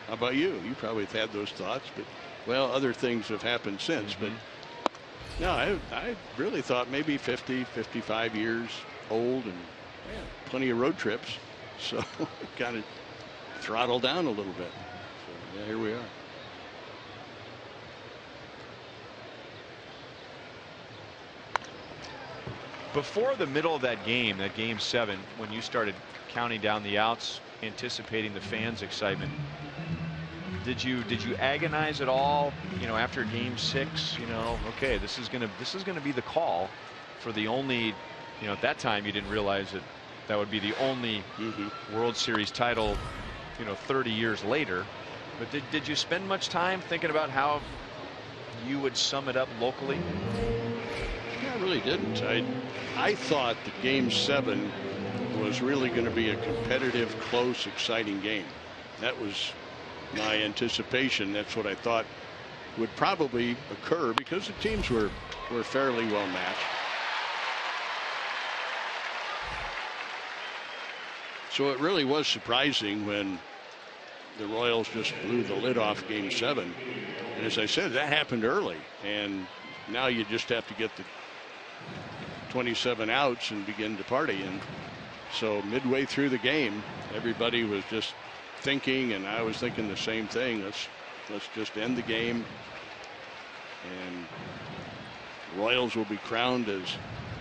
How about you? You probably have had those thoughts, but well, other things have happened since. But no, I really thought maybe 50, 55 years old, and plenty of road trips. So kind of throttled down a little bit. So yeah, here we are. Before the middle of that game, Game 7, when you started counting down the outs, anticipating the fans' excitement, did you agonize at all? After Game 6, okay, this is gonna be the call for the only. At that time, you didn't realize that would be the only World Series title, 30 years later. But did you spend much time thinking about how you would sum it up locally? I really didn't. I thought that Game 7 was really going to be a competitive, close, exciting game. That was my anticipation. That's what I thought would probably occur because the teams were fairly well matched. So it really was surprising when the Royals just blew the lid off Game 7. And as I said, that happened early. And now you just have to get the 27 outs and begin to party. And so midway through the game, everybody was just thinking, and I was thinking the same thing. Let's just end the game, and Royals will be crowned as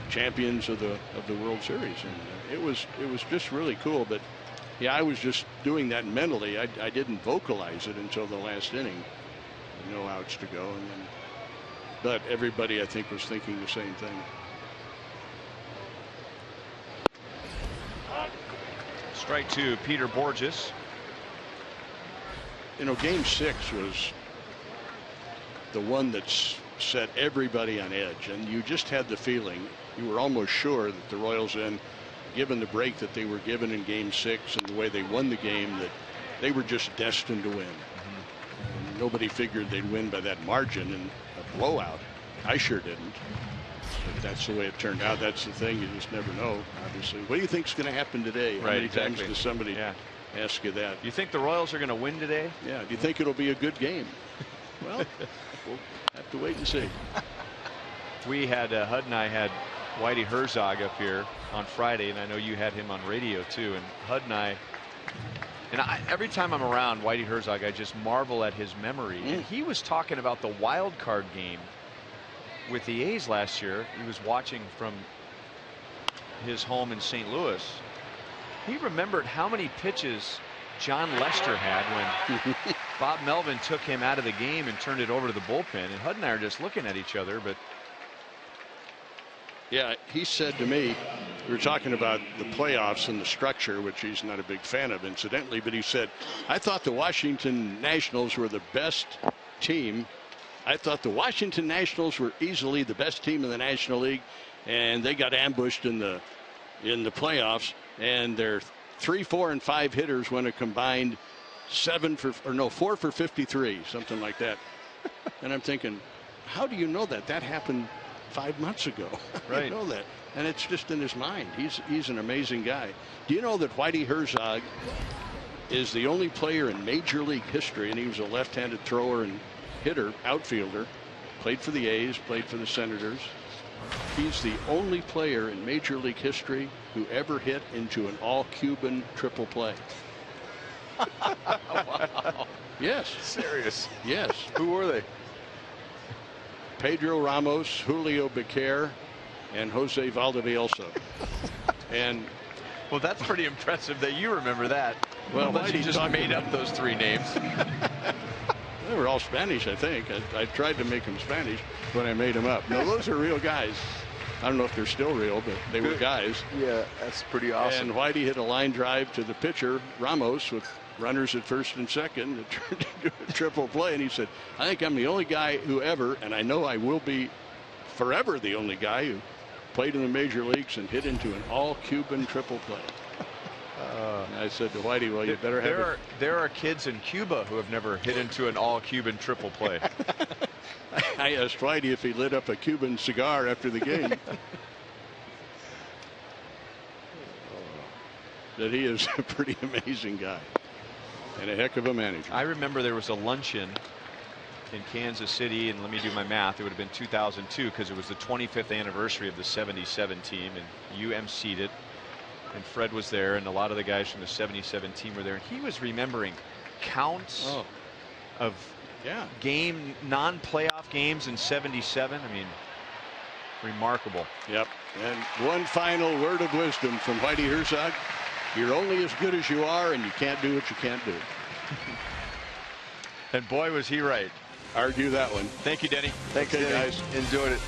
champions of the World Series. And it was just really cool. But yeah, I was just doing that mentally. I didn't vocalize it until the last inning. No outs to go, and then, but everybody I think was thinking the same thing. Strike 2, Peter Borges. You know, Game 6 was the one that set everybody on edge, and you just had the feeling, you were almost sure that the Royals, given the break that they were given in Game 6 and the way they won the game, that they were just destined to win. And nobody figured they'd win by that margin in a blowout. I sure didn't. But that's the way it turned out. That's the thing. You just never know, obviously. What do you think is going to happen today? How many times does somebody ask you that? You think the Royals are going to win today? Yeah. Do you think it'll be a good game? Well, we'll have to wait and see. We had, Hud and I had Whitey Herzog up here on Friday, and I know you had him on radio too. And Hud and I, every time I'm around Whitey Herzog, I just marvel at his memory. And he was talking about the wild card game with the A's last year. He was watching from his home in St. Louis. He remembered how many pitches John Lester had when Bob Melvin took him out of the game and turned it over to the bullpen. And Hud and I are just looking at each other. But yeah, he said to me, we were talking about the playoffs and the structure, which he's not a big fan of, incidentally, but he said, I thought the Washington Nationals were the best team. I thought the Washington Nationals were easily the best team in the National League, and they got ambushed in the playoffs, and their 3, 4, and 5 hitters went a combined 4 for 53, something like that. And I'm thinking, how do you know that? That happened 5 months ago. Right. You know that, and it's just in his mind. He's an amazing guy. Do you know that Whitey Herzog is the only player in Major League history, and he was a left-handed thrower and hitter, outfielder, played for the A's, played for the Senators. He's the only player in Major League history who ever hit into an all-Cuban triple play. wow. Yes. Serious. Yes. Who were they? Pedro Ramos, Julio Becerra, and Jose Valdivieso. And well, that's pretty impressive that you remember that. Well, unless you just made up those 3 names. They were all Spanish, I think. I tried to make them Spanish when I made them up. No, those are real guys. I don't know if they're still real, but they were guys. Yeah, that's pretty awesome. And Whitey hit a line drive to the pitcher, Ramos, with runners at first and second. It turned into a triple play, and he said, I think I'm the only guy who ever, and I know I will be forever the only guy who played in the major leagues and hit into an all-Cuban triple play. And I said to Whitey, well, you better have it. There are kids in Cuba who have never hit into an all-Cuban triple play. I asked Whitey if he lit up a Cuban cigar after the game. That he is a pretty amazing guy and a heck of a manager. I remember there was a luncheon in Kansas City, and let me do my math, it would have been 2002 because it was the 25th anniversary of the 77 team, and you emceed it, and Fred was there, and a lot of the guys from the 77 team were there, and he was remembering counts of non-playoff games in 77. I mean, remarkable. Yep. And one final word of wisdom from Whitey Herzog: you're only as good as you are, and you can't do what you can't do. And boy, was he right. Argue that one. Thank you, Denny. Thanks, okay, Denny. guys. Enjoyed it.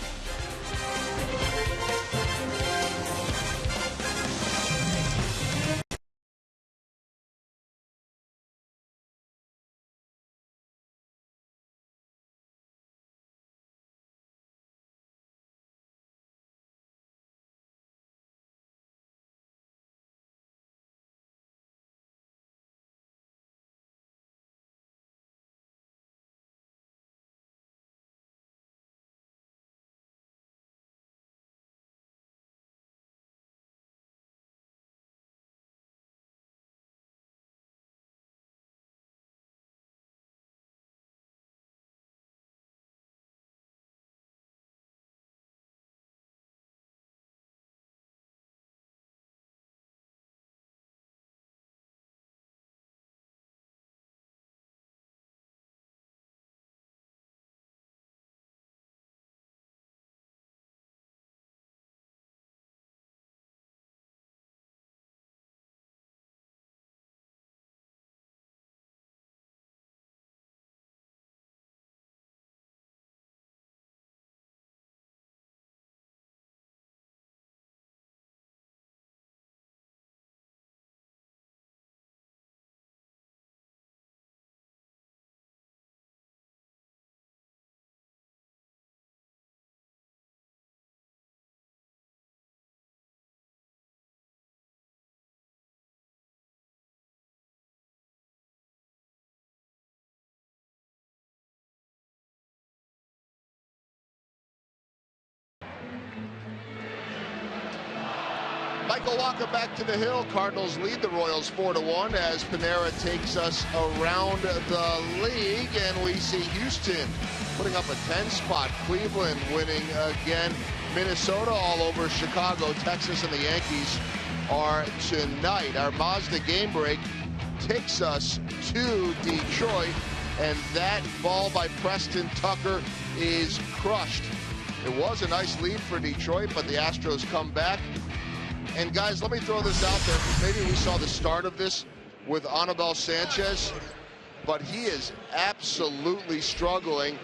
Michael Wacha back to the hill. Cardinals lead the Royals 4-1 as Panera takes us around the league, and we see Houston putting up a 10 spot. Cleveland winning again. Minnesota all over Chicago. Texas and the Yankees are tonight. Our Mazda game break takes us to Detroit, and that ball by Preston Tucker is crushed. It was a nice lead for Detroit, but the Astros come back. And guys, let me throw this out there. Maybe we saw the start of this with Anibal Sanchez, but he is absolutely struggling.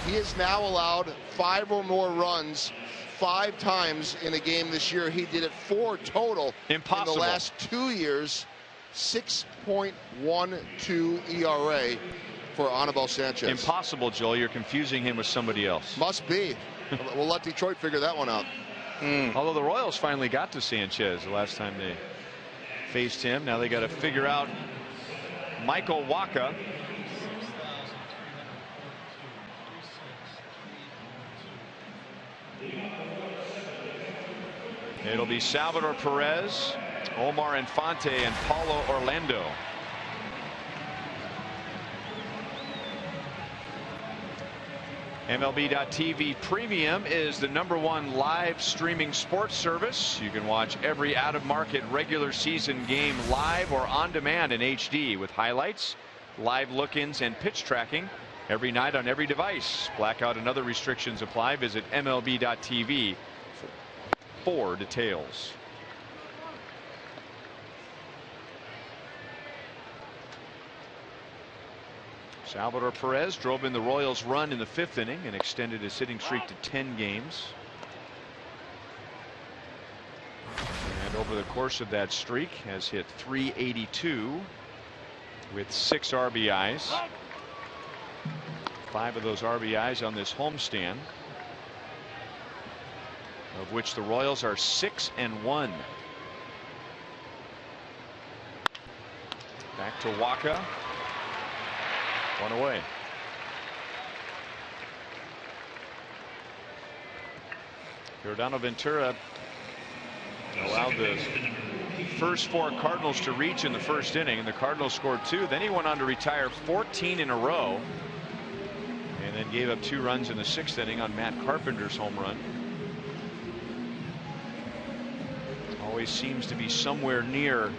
He has now allowed 5 or more runs 5 times in a game this year. He did it 4 total Impossible. in the last 2 years. 6.12 ERA for Anibal Sanchez. Impossible, Joel. You're confusing him with somebody else. Must be. We'll let Detroit figure that one out. Although the Royals finally got to Sanchez the last time they faced him. Now they got to figure out Michael Wacha. It'll be Salvador Perez, Omar Infante, and Paulo Orlando. MLB.TV Premium is the #1 live streaming sports service. You can watch every out-of-market regular season game live or on demand in HD with highlights, live look-ins, and pitch tracking every night on every device. Blackout and other restrictions apply. Visit MLB.TV for details. Salvador Perez drove in the Royals' run in the 5th inning and extended his hitting streak to 10 games. And over the course of that streak has hit .382 with 6 RBIs. 5 of those RBIs on this homestand, of which the Royals are 6-1. Back to Wacha. 1 away. Giordano Ventura allowed the first 4 Cardinals to reach in the 1st inning, and the Cardinals scored 2. Then he went on to retire 14 in a row, and then gave up 2 runs in the 6th inning on Matt Carpenter's home run. Always seems to be somewhere near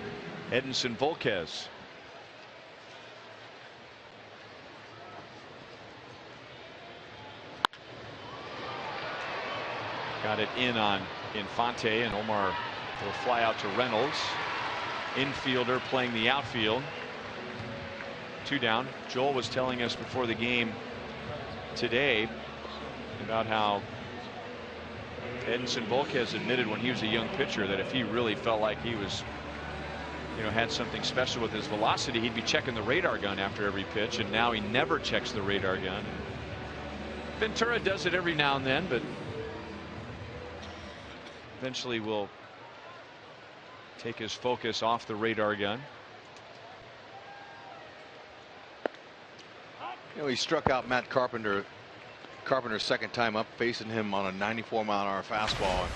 Edinson Volquez. Got it in on Infante, and Omar will fly out to Reynolds. Infielder playing the outfield. 2 down. Joel was telling us before the game today about how Edinson Volquez admitted when he was a young pitcher that if he really felt like he was, had something special with his velocity, he'd be checking the radar gun after every pitch, and now he never checks the radar gun. Ventura does it every now and then, but eventually will take his focus off the radar gun. He struck out Matt Carpenter's 2nd time up, facing him on a 94-mile-an-hour fastball.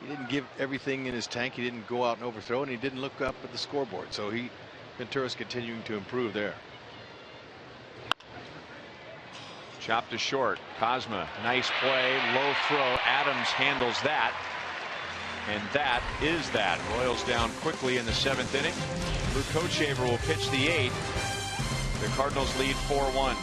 He didn't give everything in his tank. He didn't go out and overthrow, and he didn't look up at the scoreboard. So Ventura's continuing to improve there. Chopped to short. Cosma, nice play, low throw. Adams handles that, and that is that. Royals down quickly in the 7th inning. Luke Kochaver will pitch the 8th. The Cardinals lead 4-1.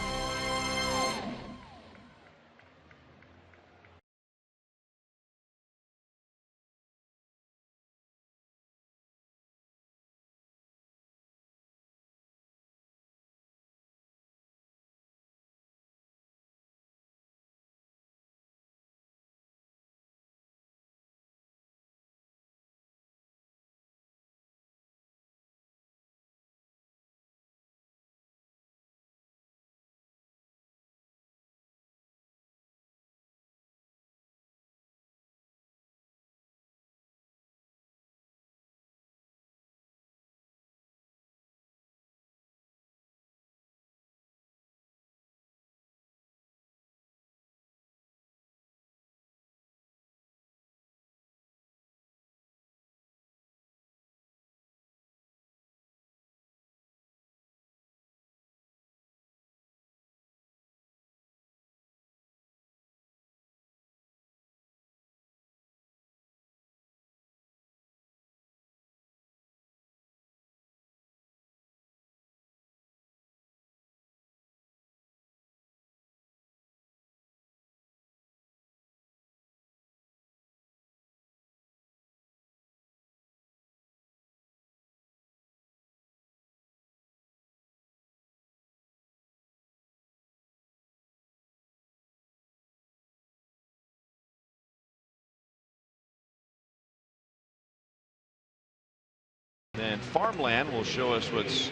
Then Farmland will show us what's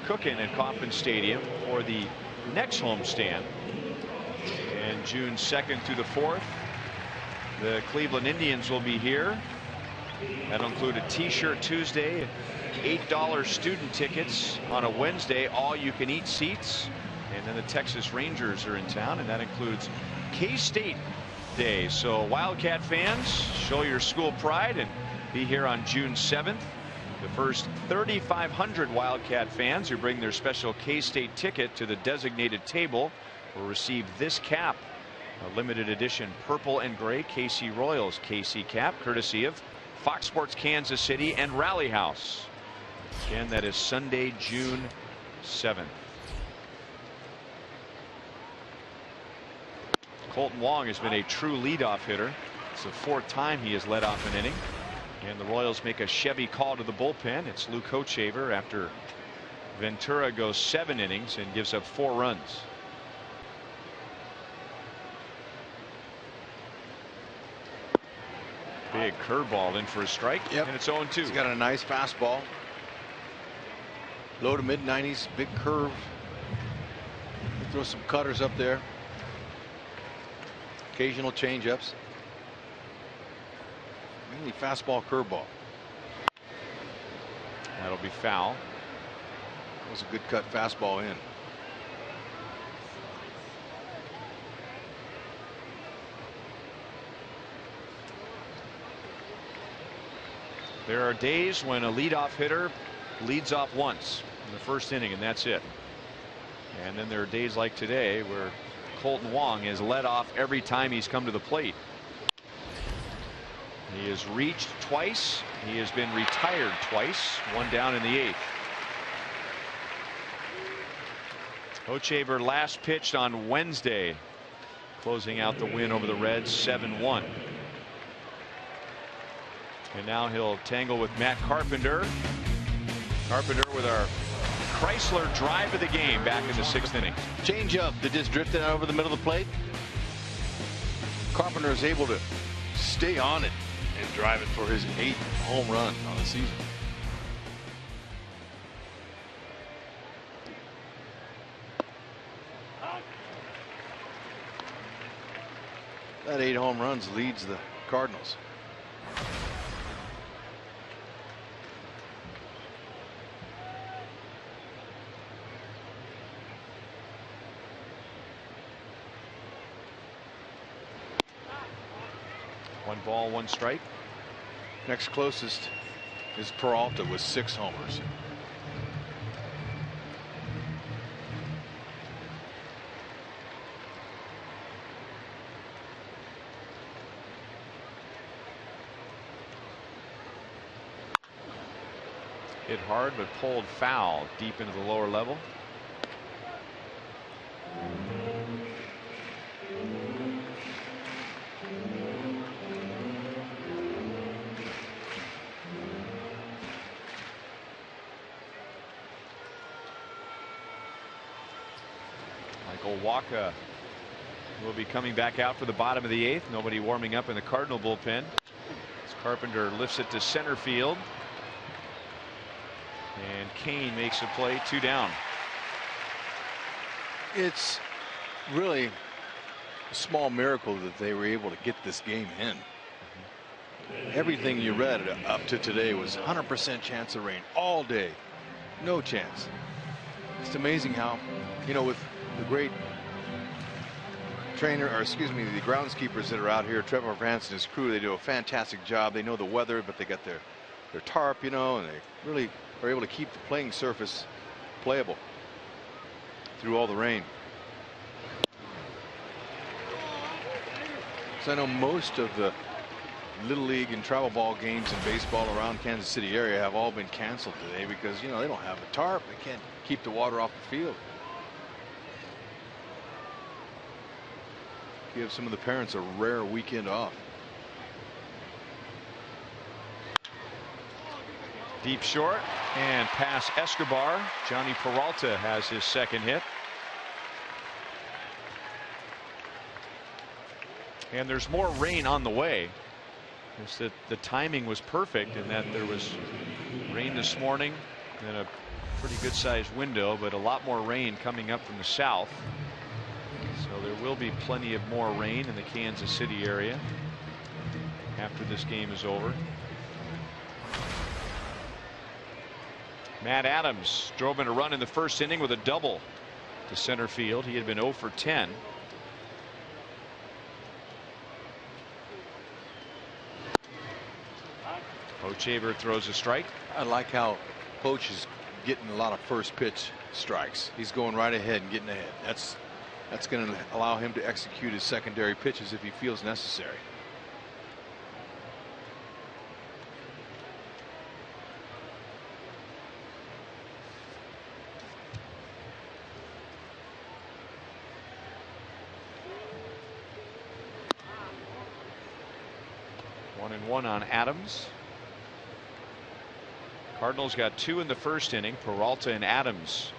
cooking at Kauffman Stadium for the next homestand. And June 2nd through the 4th, the Cleveland Indians will be here. That'll include a T-shirt Tuesday, $8 student tickets on a Wednesday, all-you-can-eat seats. And then the Texas Rangers are in town, and that includes K-State Day. So Wildcat fans, show your school pride and be here on June 7th. The first 3,500 Wildcat fans who bring their special K-State ticket to the designated table will receive this cap, a limited edition purple and gray KC Royals KC cap, courtesy of Fox Sports Kansas City and Rally House. Again, that is Sunday, June 7th. Colton Wong has been a true leadoff hitter. It's the 4th time he has led off an inning. And the Royals make a Chevy call to the bullpen. It's Luke Hochevar after Ventura goes 7 innings and gives up 4 runs. Big curveball in for a strike. Yep. And it's 0-2. He's got a nice fastball. Low to mid 90s, big curve. Throw some cutters up there. Occasional changeups. Mainly fastball, curveball. That'll be foul. That was a good cut fastball in. There are days when a leadoff hitter leads off once in the first inning, and that's it. And then there are days like today where Colton Wong has led off every time he's come to the plate. He has reached twice. He has been retired twice. 1 down in the 8th. Hochevar last pitched on Wednesday, closing out the win over the Reds 7-1. And now he'll tangle with Matt Carpenter. Carpenter with our Chrysler drive of the game back in the 6th inning. Change up that just drifted out over the middle of the plate. Carpenter is able to stay on it and drive it for his 8th home run on the season. That 8 home runs leads the Cardinals. One ball, 1 strike. Next closest is Peralta with 6 homers. Hit hard but pulled foul deep into the lower level. Walker will be coming back out for the bottom of the 8th. Nobody warming up in the Cardinal bullpen. As Carpenter lifts it to center field. And Kane makes a play, 2 down. It's really a small miracle that they were able to get this game in. Everything you read up to today was 100% chance of rain all day. No chance. It's amazing how, you know, with the great trainer, or excuse me, the groundskeepers that are out here, Trevor Vance and his crew, they do a fantastic job. They know the weather, but they got their tarp, you know, and they really are able to keep the playing surface playable through all the rain. So I know most of the Little League and travel ball games in baseball around Kansas City area have all been canceled today because, you know, they don't have a tarp. They can't keep the water off the field. Give some of the parents a rare weekend off. Deep short and past Escobar. Johnny Peralta has his 2nd hit. And there's more rain on the way. It's that the timing was perfect in that there was rain Rain this morning in a pretty good sized window, but a lot more rain coming up from the south. So there will be plenty of more rain in the Kansas City area after this game is over. Matt Adams drove in a run in the first inning with a double to center field. He had been 0 for 10. Hochevar throws a strike. I like how Poach is getting a lot of first pitch strikes. He's going right ahead and getting ahead. That's going to allow him to execute his secondary pitches if he feels necessary. One and one on Adams. Cardinals got 2 in the first inning. Peralta and Adams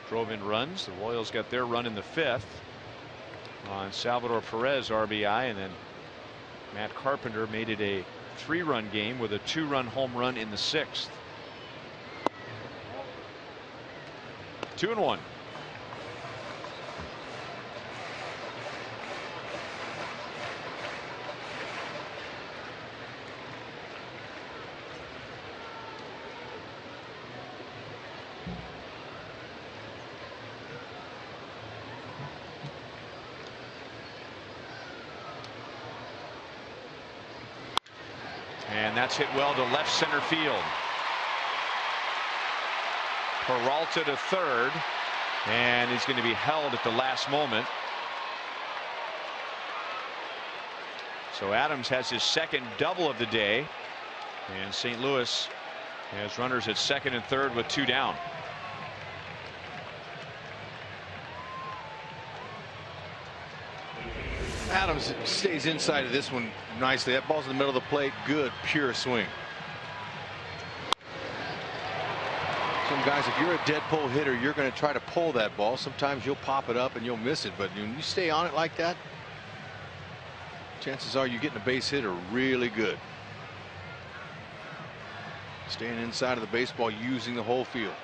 drove in runs. The Royals got their run in the 5th on Salvador Perez RBI, and then Matt Carpenter made it a 3-run game with a 2-run home run in the 6th. 2-1. And that's hit well to left center field. Peralta to third, and he's going to be held at the last moment. So Adams has his second double of the day, and St. Louis has runners at second and third with 2 down. Adams stays inside of this one nicely. That ball's in the middle of the plate. Good, pure swing. Some guys, if you're a dead pull hitter, you're going to try to pull that ball. Sometimes you'll pop it up and you'll miss it, but when you stay on it like that, chances are you're getting a base hit are really good. Staying inside of the baseball, using the whole field.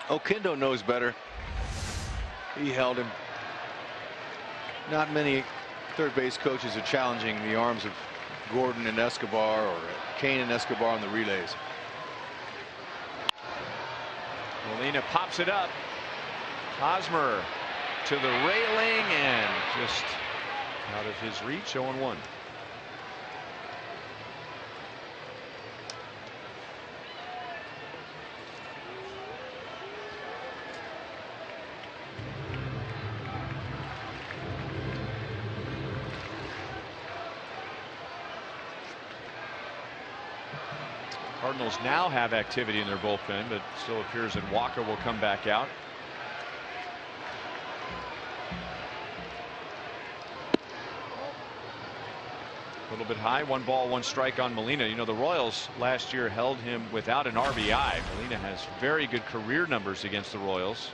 Oquendo knows better. He held him. Not many third base coaches are challenging the arms of Gordon and Escobar, or Kane and Escobar on the relays. Molina pops it up. Hosmer to the railing and just out of his reach. 0-1. Cardinals now have activity in their bullpen, but still appears that Walker will come back out. A little bit high. 1 ball, 1 strike on Molina. You know, the Royals last year held him without an RBI. Molina has very good career numbers against the Royals.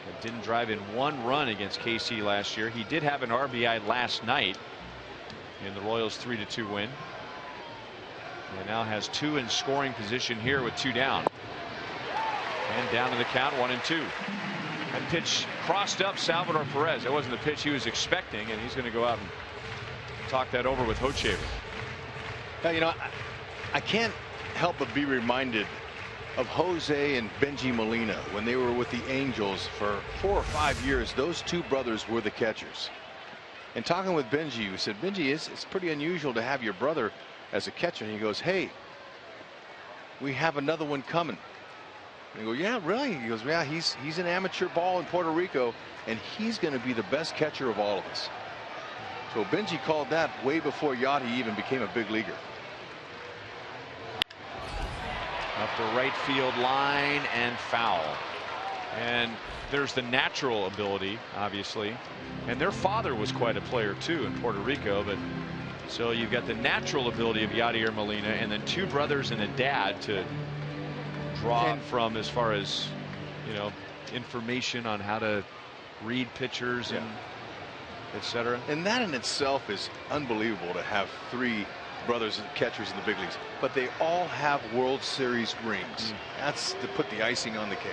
But didn't drive in 1 run against KC last year. He did have an RBI last night in the Royals' 3-2 win. And now has 2 in scoring position here with 2 down. And down to the count, 1-2. That pitch crossed up Salvador Perez. That wasn't the pitch he was expecting, and he's going to go out and talk that over with Hochevar. You know, I can't help but be reminded of Jose and Benji Molina when they were with the Angels for 4 or 5 years. Those 2 brothers were the catchers. And talking with Benji, we said, Benji, it's pretty unusual to have your brother as a catcher. And he goes, hey, we have another one coming. And I go, yeah, really? He goes, yeah, he's an amateur ball in Puerto Rico, and he's going to be the best catcher of all of us. So Benji called that way before Yachty even became a big leaguer. Up the right field line and foul. And there's the natural ability, obviously, and their father was quite a player too in Puerto Rico. But so you've got the natural ability of Yadier Molina, and then 2 brothers and a dad to draw from, as far as, you know, information on how to read pitchers and etc. And that in itself is unbelievable, to have 3 brothers and catchers in the big leagues, but they all have World Series rings. That's to put the icing on the cake.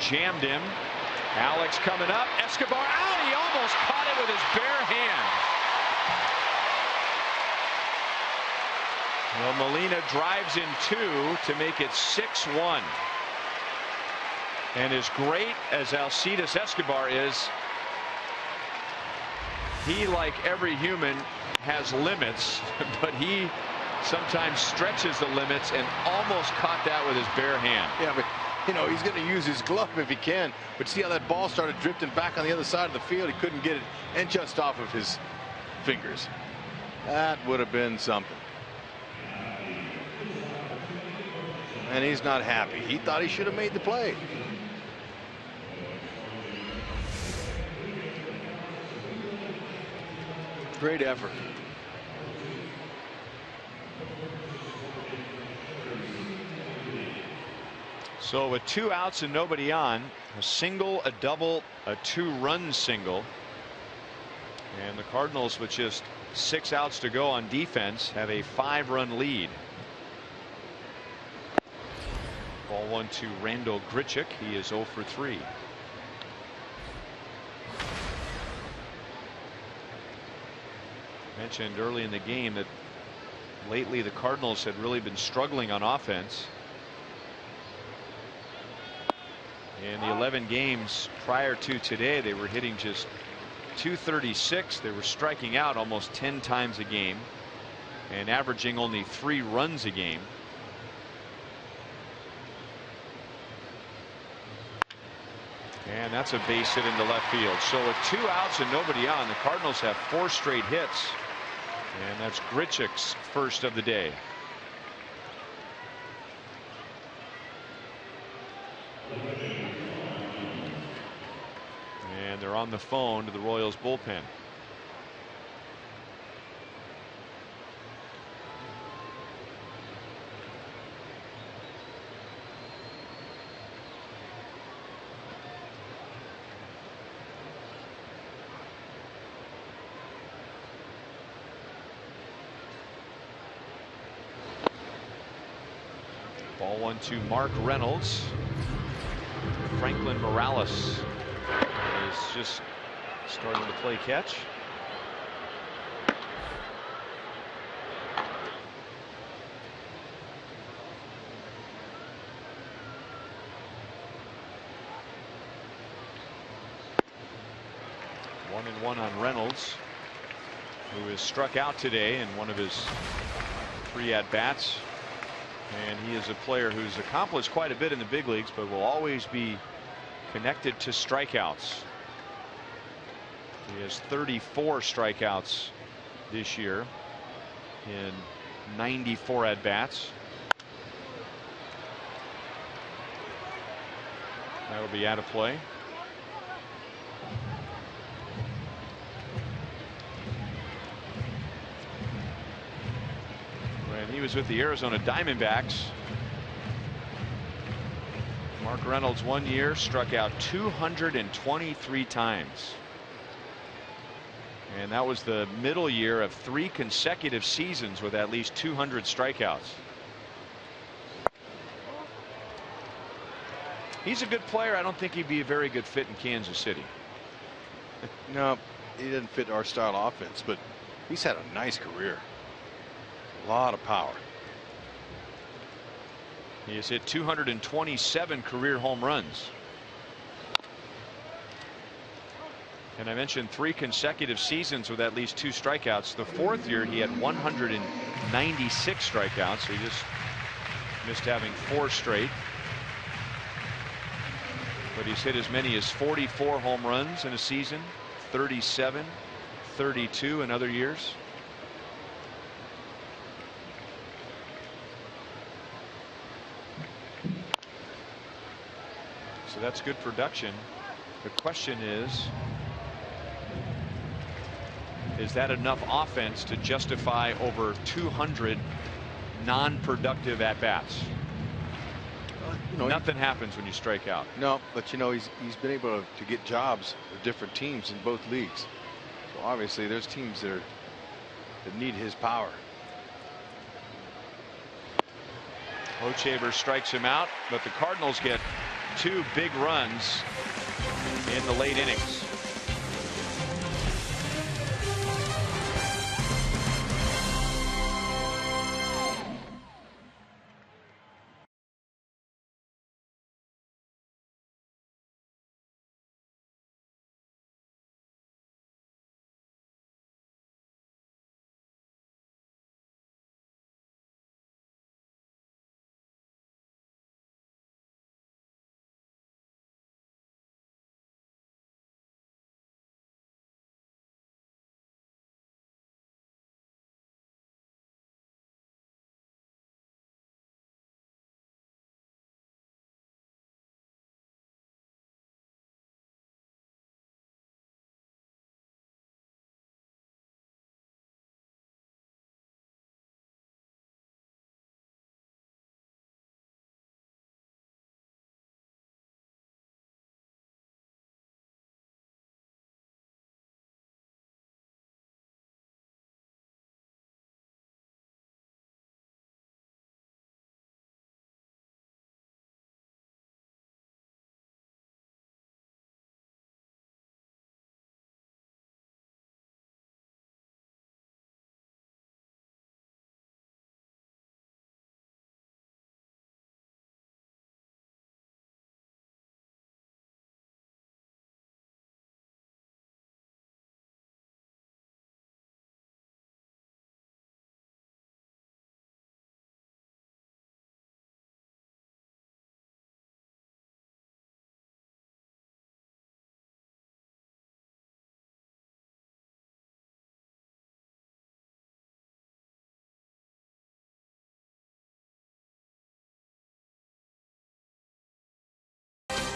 Jammed him. Alex coming up. Escobar out. He almost caught it with his bare hand. Well, Molina drives in 2 to make it 6-1. And as great as Alcides Escobar is, he, like every human, has limits, but he sometimes stretches the limits and almost caught that with his bare hand. Yeah, but you know, he's going to use his glove if he can. But see how that ball started drifting back on the other side of the field? He couldn't get it, and just off of his fingers. That would have been something. And he's not happy. He thought he should have made the play. Great effort. So with 2 outs and nobody on, a single, a double, a 2-run single. And the Cardinals, with just 6 outs to go on defense, have a 5-run lead. Ball 1 to Randall Grichuk. He is 0 for 3. Mentioned early in the game that lately the Cardinals had really been struggling on offense. In the 11 games prior to today, they were hitting just .236. They were striking out almost 10 times a game and averaging only 3 runs a game. And that's a base hit into left field. So with 2 outs and nobody on, the Cardinals have 4 straight hits. And that's Grichuk's first of the day. And they're on the phone to the Royals bullpen. Ball 1 to Mark Reynolds. Franklin Morales is just starting to play catch. One and one on Reynolds, who is struck out today in one of his 3 at-bats. And he is a player who's accomplished quite a bit in the big leagues, but will always be connected to strikeouts. He has 34 strikeouts this year in 94 at-bats. That'll be out of play. He was with the Arizona Diamondbacks. Mark Reynolds 1 year struck out 223 times. And that was the middle year of 3 consecutive seasons with at least 200 strikeouts. He's a good player. I don't think he'd be a very good fit in Kansas City. No, he didn't fit our style of offense, but he's had a nice career. A lot of power. He has hit 227 career home runs. And I mentioned 3 consecutive seasons with at least 2 strikeouts. The 4th year he had 196 strikeouts. So he just missed having 4 straight. But he's hit as many as 44 home runs in a season, 37, 32 in other years. So that's good production. The question is that enough offense to justify over 200 non-productive at-bats? Nothing happens when you strike out. No, but you know, he's been able to get jobs with different teams in both leagues. So obviously there's teams that need his power. Hochevar strikes him out, but the Cardinals get 2 big runs in the late innings.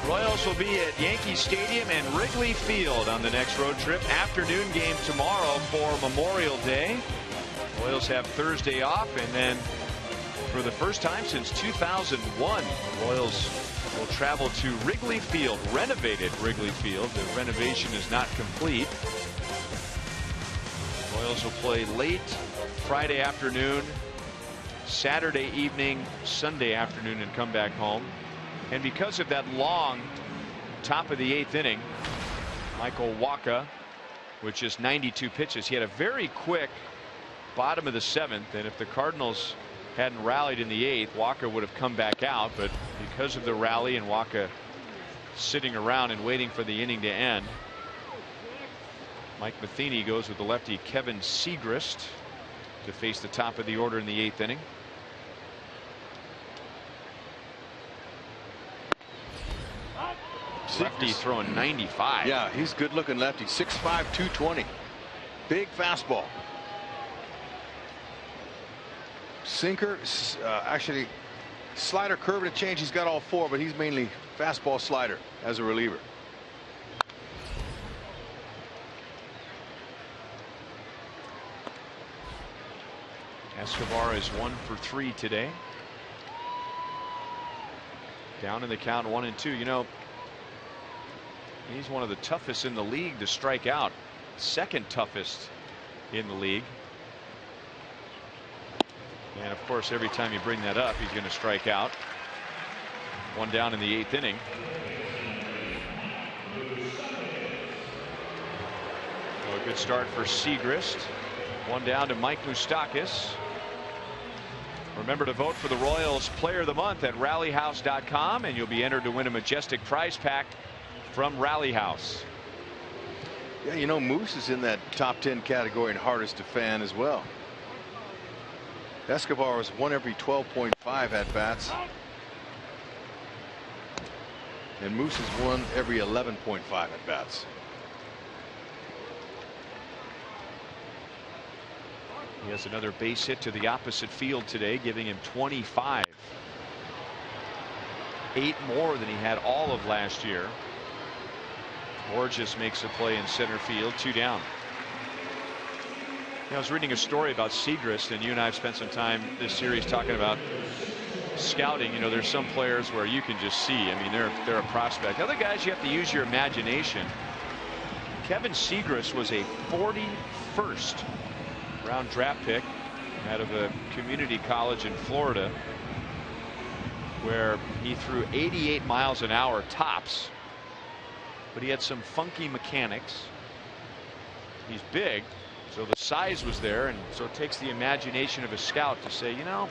Royals will be at Yankee Stadium and Wrigley Field on the next road trip. Afternoon game tomorrow for Memorial Day. Royals have Thursday off, and then for the first time since 2001, Royals will travel to Wrigley Field, renovated Wrigley Field. The renovation is not complete. Royals will play late Friday afternoon, Saturday evening, Sunday afternoon, and come back home. And because of that long top of the 8th inning, Michael Wacha, with just 92 pitches, he had a very quick bottom of the 7th, and if the Cardinals hadn't rallied in the 8th, Wacha would have come back out. But because of the rally and Wacha sitting around and waiting for the inning to end, Mike Matheny goes with the lefty Kevin Siegrist to face the top of the order in the 8th inning. Lefty throwing 95. Yeah, he's good looking lefty. 6'5", 220. Big fastball. Sinker, actually slider, curve, and a change. He's got all 4, but he's mainly fastball, slider as a reliever. Escobar is 1 for 3 today. Down in the count, 1-2. You know, he's one of the toughest in the league to strike out. Second toughest in the league. And of course, every time you bring that up, he's going to strike out. 1 down in the 8th inning. So a good start for Siegrist. 1 down to Mike Moustakas. Remember to vote for the Royals Player of the Month at rallyhouse.com, and you'll be entered to win a majestic prize pack from Rally House. Yeah, you know, Moose is in that top 10 category and hardest to fan as well. Escobar was 1 every 12.5 at bats, and Moose is 1 every 11.5 at bats. He has another base hit to the opposite field today, giving him 25. 8 more than he had all of last year. Borges makes a play in center field, 2 down. I was reading a story about Siegrist, and you and I have spent some time this series talking about scouting, you know, there's some players where you can just see. I mean, they're a prospect. Other guys, you have to use your imagination. Kevin Segras was a 41st round draft pick out of a community college in Florida, where he threw 88 miles an hour tops, but he had some funky mechanics. He's big, so the size was there, and so it takes the imagination of a scout to say, you know,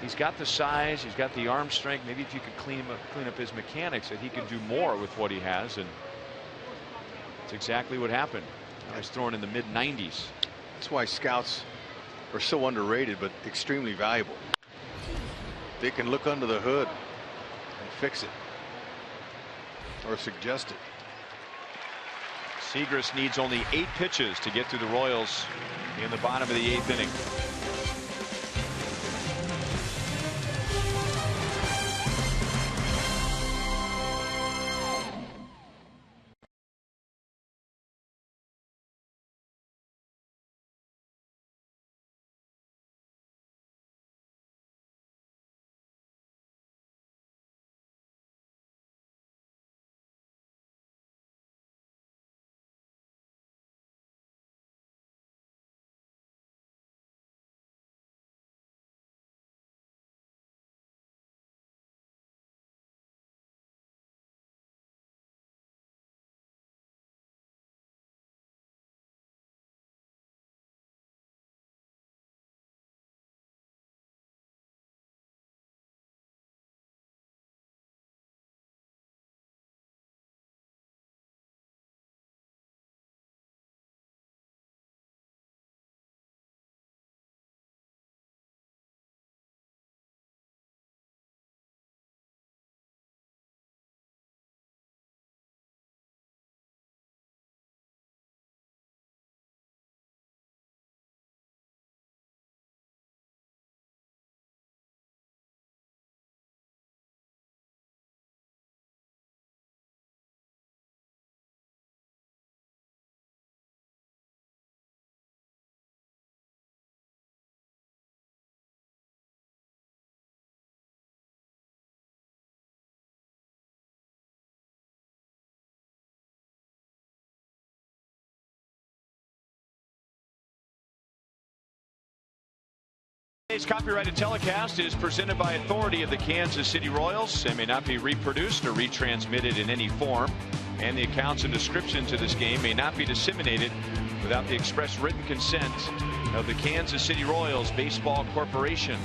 he's got the size, he's got the arm strength. Maybe if you could clean up his mechanics, that he could do more with what he has, and it's exactly what happened. I was throwing in the mid-90s. That's why scouts are so underrated, but extremely valuable. They can look under the hood and fix it, or suggest it. Segras needs only 8 pitches to get through the Royals in the bottom of the 8th inning. Today's copyrighted telecast is presented by authority of the Kansas City Royals and may not be reproduced or retransmitted in any form. And the accounts and descriptions of this game may not be disseminated without the express written consent of the Kansas City Royals Baseball Corporation.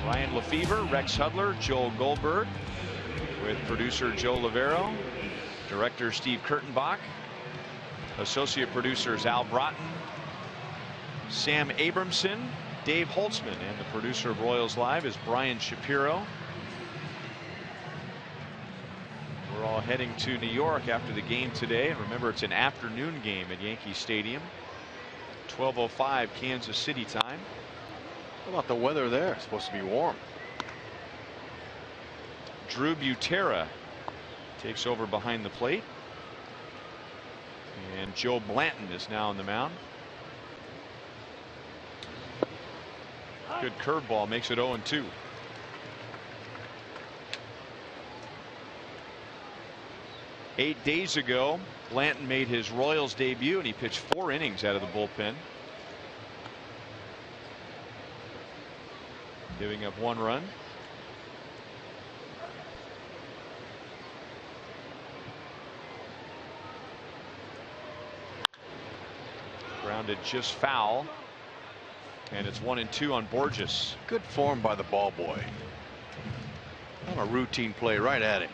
Ryan Lefevre, Rex Hudler, Joel Goldberg, with producer Joe Lavero, director Steve Kurtenbach, associate producers Al Broughton, Sam Abramson, Dave Holtzman, and the producer of Royals Live is Brian Shapiro. We're all heading to New York after the game today. And remember, it's an afternoon game at Yankee Stadium. 12:05 Kansas City time. How about the weather there? It's supposed to be warm. Drew Butera takes over behind the plate. And Joe Blanton is now on the mound. Good curveball, makes it 0-2. Eight days ago, Blanton made his Royals debut and he pitched 4 innings out of the bullpen, giving up 1 run. Grounded just foul. And it's 1-2 on Borges. Good form by the ball boy. On a routine play right at him.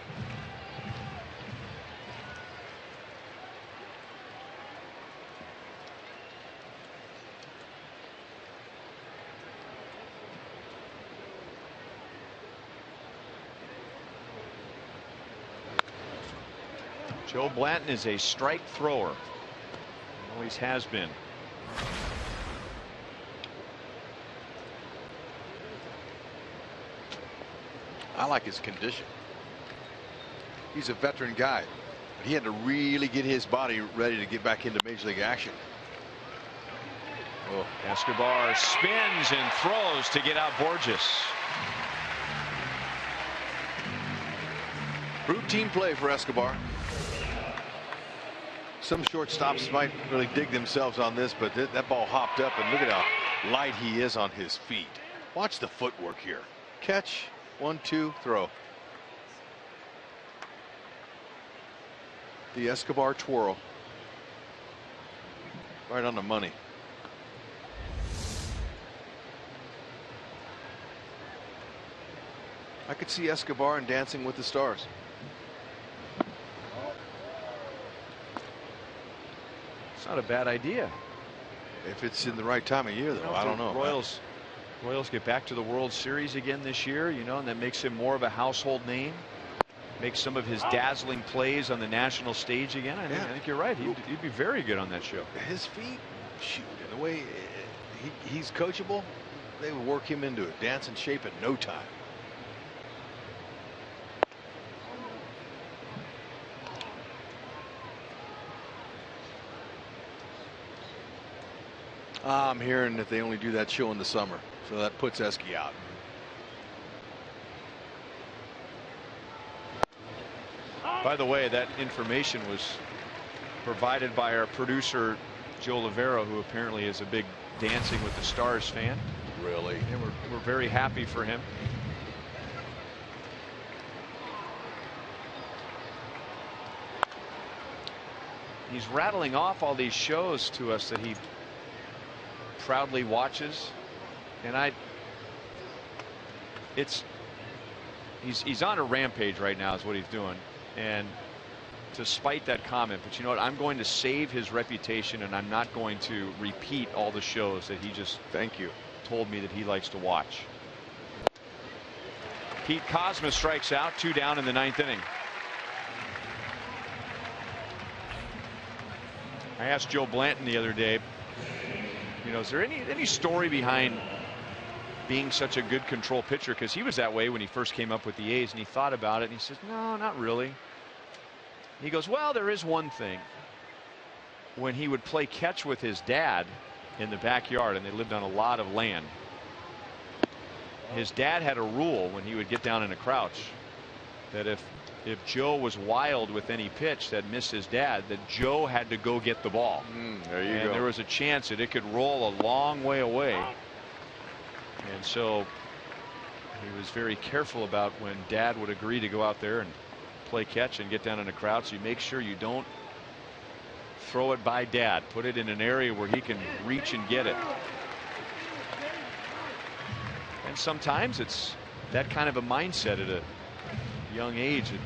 Joe Blanton is a strike thrower. Always has been. I like his condition. He's a veteran guy, but he had to really get his body ready to get back into major league action. Oh, Escobar spins and throws to get out Borges. Routine play for Escobar. Some shortstops might really dig themselves on this, but that ball hopped up, and look at how light he is on his feet. Watch the footwork here. Catch, 1-2, throw. The Escobar twirl. Right on the money. I could see Escobar in Dancing with the Stars. It's not a bad idea. If it's in the right time of year, though, I don't know. Royals get back to the World Series again this year, you know, and that makes him more of a household name. Makes some of his dazzling plays on the national stage again. I think you're right. He'd be very good on that show. His feet, shoot, and the way he's coachable, they would work him into it. Dance in shape in no time. I'm hearing that they only do that show in the summer, so that puts Esky out. By the way, that information was provided by our producer Joe Lavero, who apparently is a big Dancing with the Stars fan. Really? And we're very happy for him. He's rattling off all these shows to us that he proudly watches, and he's on a rampage right now is what he's doing, and to spite that comment, but you know what, I'm going to save his reputation, and I'm not going to repeat all the shows that he just told me that he likes to watch. Pete Kozma strikes out, 2 down in the 9th inning. I asked Joe Blanton the other day, you know, is there any story behind being such a good control pitcher? Because he was that way when he first came up with the A's, and he thought about it, and he says, no, not really. He goes, well, there is one thing. When he would play catch with his dad in the backyard, and they lived on a lot of land, his dad had a rule when he would get down in a crouch that if Joe was wild with any pitch that missed his dad, that Joe had to go get the ball. There you go. And there was a chance that it could roll a long way away. And so he was very careful about when Dad would agree to go out there and play catch and get down in a crowd. So you make sure you don't throw it by Dad. Put it in an area where he can reach and get it. And sometimes it's that kind of a mindset at a young age. It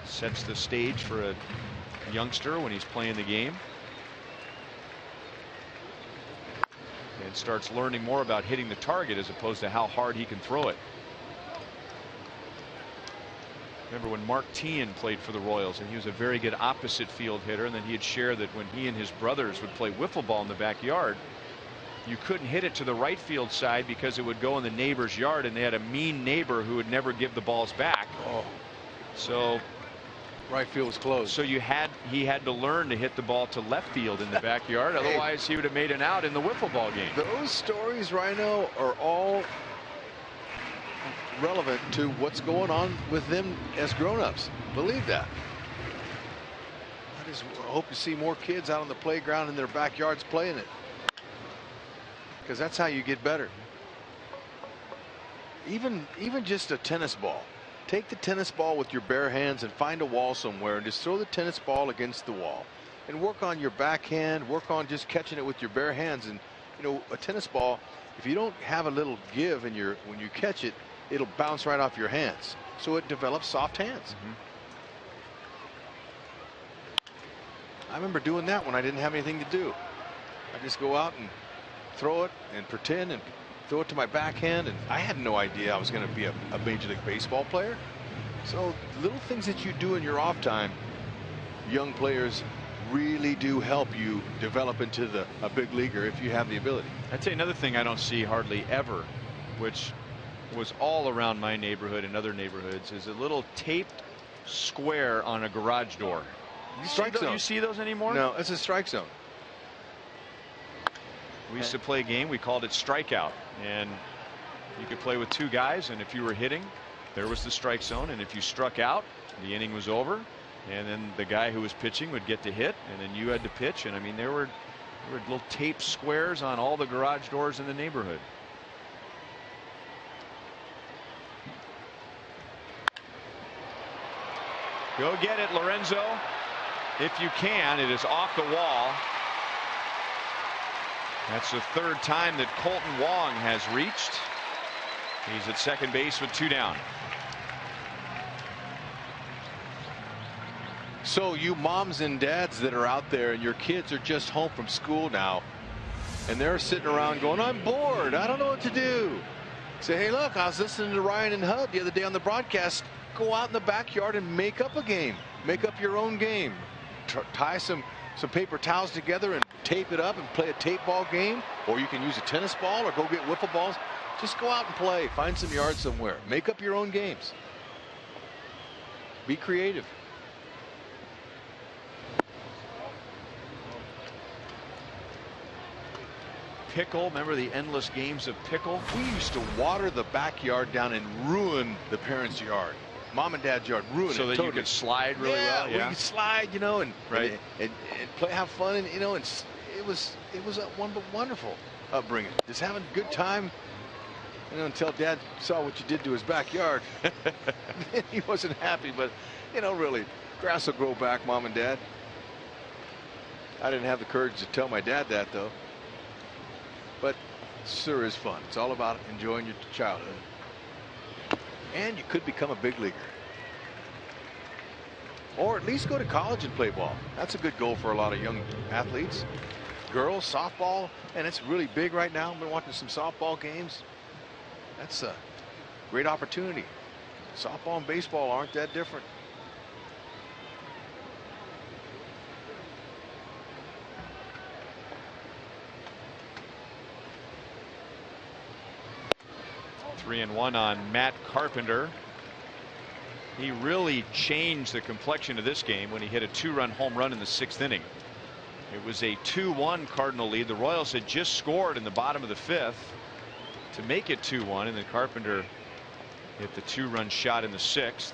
sets the stage for a youngster when he's playing the game, and starts learning more about hitting the target as opposed to how hard he can throw it. Remember when Mark Teahan played for the Royals, and he was a very good opposite field hitter, and then he had shared that when he and his brothers would play wiffle ball in the backyard, you couldn't hit it to the right field side because it would go in the neighbor's yard, and they had a mean neighbor who would never give the balls back. So right field was closed. So he had to learn to hit the ball to left field in the backyard. Otherwise, he would have made an out in the wiffle ball game. Those stories, Rhino, are all relevant to what's going on with them as grown-ups. Believe that. I just hope to see more kids out on the playground in their backyards playing it, because that's how you get better. Even just a tennis ball. Take the tennis ball with your bare hands and find a wall somewhere and just throw the tennis ball against the wall and work on your backhand, work on just catching it with your bare hands. And you know, a tennis ball, if you don't have a little give in when you catch it, it'll bounce right off your hands. So it develops soft hands. I remember doing that when I didn't have anything to do. I just go out and throw it and pretend and throw it to my backhand, and I had no idea I was going to be a Major League Baseball player. So little things that you do in your off time, young players, really do help you develop into a big leaguer if you have the ability. I'd say another thing I don't see hardly ever, which was all around my neighborhood and other neighborhoods, is a little taped square on a garage door. You see those anymore? No, it's a strike zone. We used to play a game, we called it strikeout, and you could play with 2 guys, and if you were hitting, there was the strike zone, and if you struck out, the inning was over, and then the guy who was pitching would get to hit, and then you had to pitch. And I mean, there were little tape squares on all the garage doors in the neighborhood. Go get it, Lorenzo. If you can. It is off the wall. That's the third time that Colton Wong has reached. He's at second base with 2 down. So you moms and dads that are out there and your kids are just home from school now and they're sitting around going, I'm bored, I don't know what to do. Say, hey, look, I was listening to Ryan and Hud the other day on the broadcast. Go out in the backyard and make up a game. Make up your own game. Tie some paper towels together and tape it up and play a tape ball game. Or you can use a tennis ball or go get wiffle balls. Just go out and play. Find some yard somewhere. Make up your own games. Be creative. Pickle, remember the endless games of pickle? We used to water the backyard down and ruin the parents' yard. Mom and dad's yard, ruin so it. that totally. You could slide really well. Yeah, we could slide, you know, and right, and play, have fun, and you know, and it was a wonderful upbringing. Just having a good time, you know, until Dad saw what you did to his backyard. He wasn't happy, but you know, really, grass will grow back, Mom and Dad. I didn't have the courage to tell my dad that though. But sure is fun. It's all about enjoying your childhood. And you could become a big leaguer. Or at least go to college and play ball. That's a good goal for a lot of young athletes. Girls, softball, and it's really big right now. I've been watching some softball games. That's a great opportunity. Softball and baseball aren't that different. Three and one on Matt Carpenter. He really changed the complexion of this game when he hit a 2-run home run in the 6th inning. It was a 2-1 Cardinal lead. The Royals had just scored in the bottom of the 5th to make it 2-1, and then Carpenter hit the 2-run shot in the 6th.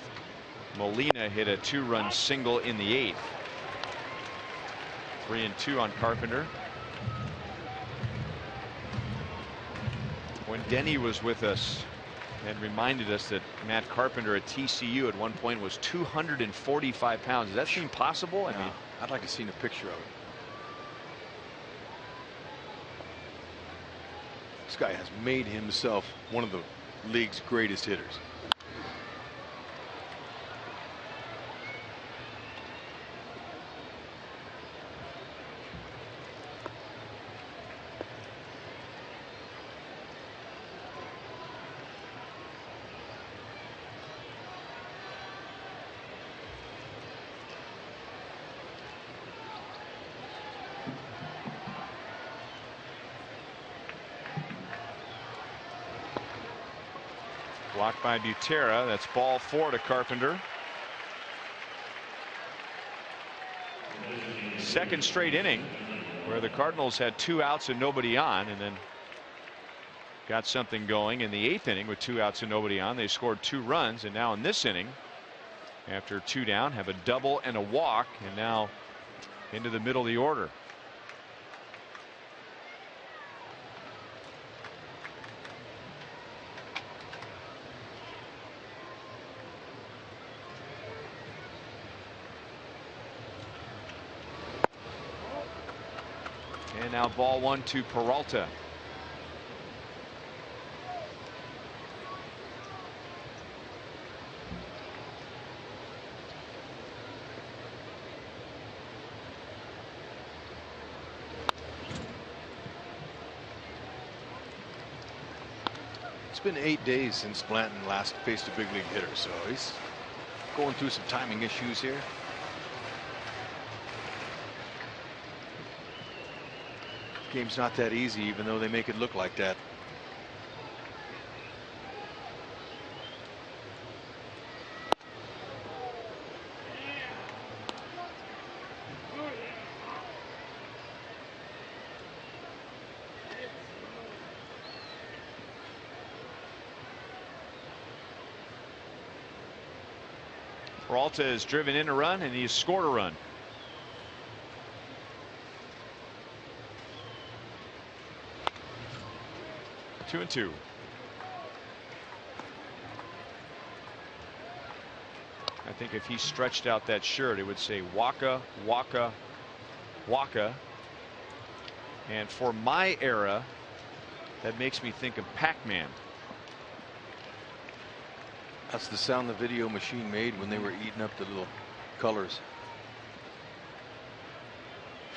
Molina hit a 2-run single in the 8th. 3-2 on Carpenter. When Denny was with us and reminded us that Matt Carpenter at TCU at one point was 245 pounds. Does that seem possible? I mean, I'd like to see a picture of it. This guy has made himself one of the league's greatest hitters. Blocked by Butera. That's ball 4 to Carpenter. Second straight inning where the Cardinals had 2 outs and nobody on, and then got something going in the 8th inning with 2 outs and nobody on. They scored 2 runs, and now in this inning, after 2 down, have a double and a walk, and now into the middle of the order. And now ball 1 to Peralta. It's been 8 days since Blanton last faced a big league hitter, so he's going through some timing issues here. Game's not that easy, even though they make it look like that. Peralta has driven in a run and he's scored a run. Two and two. I think if he stretched out that shirt, it would say Waka, Waka, Waka. And for my era, that makes me think of Pac-Man. That's the sound the video machine made when they were eating up the little colors.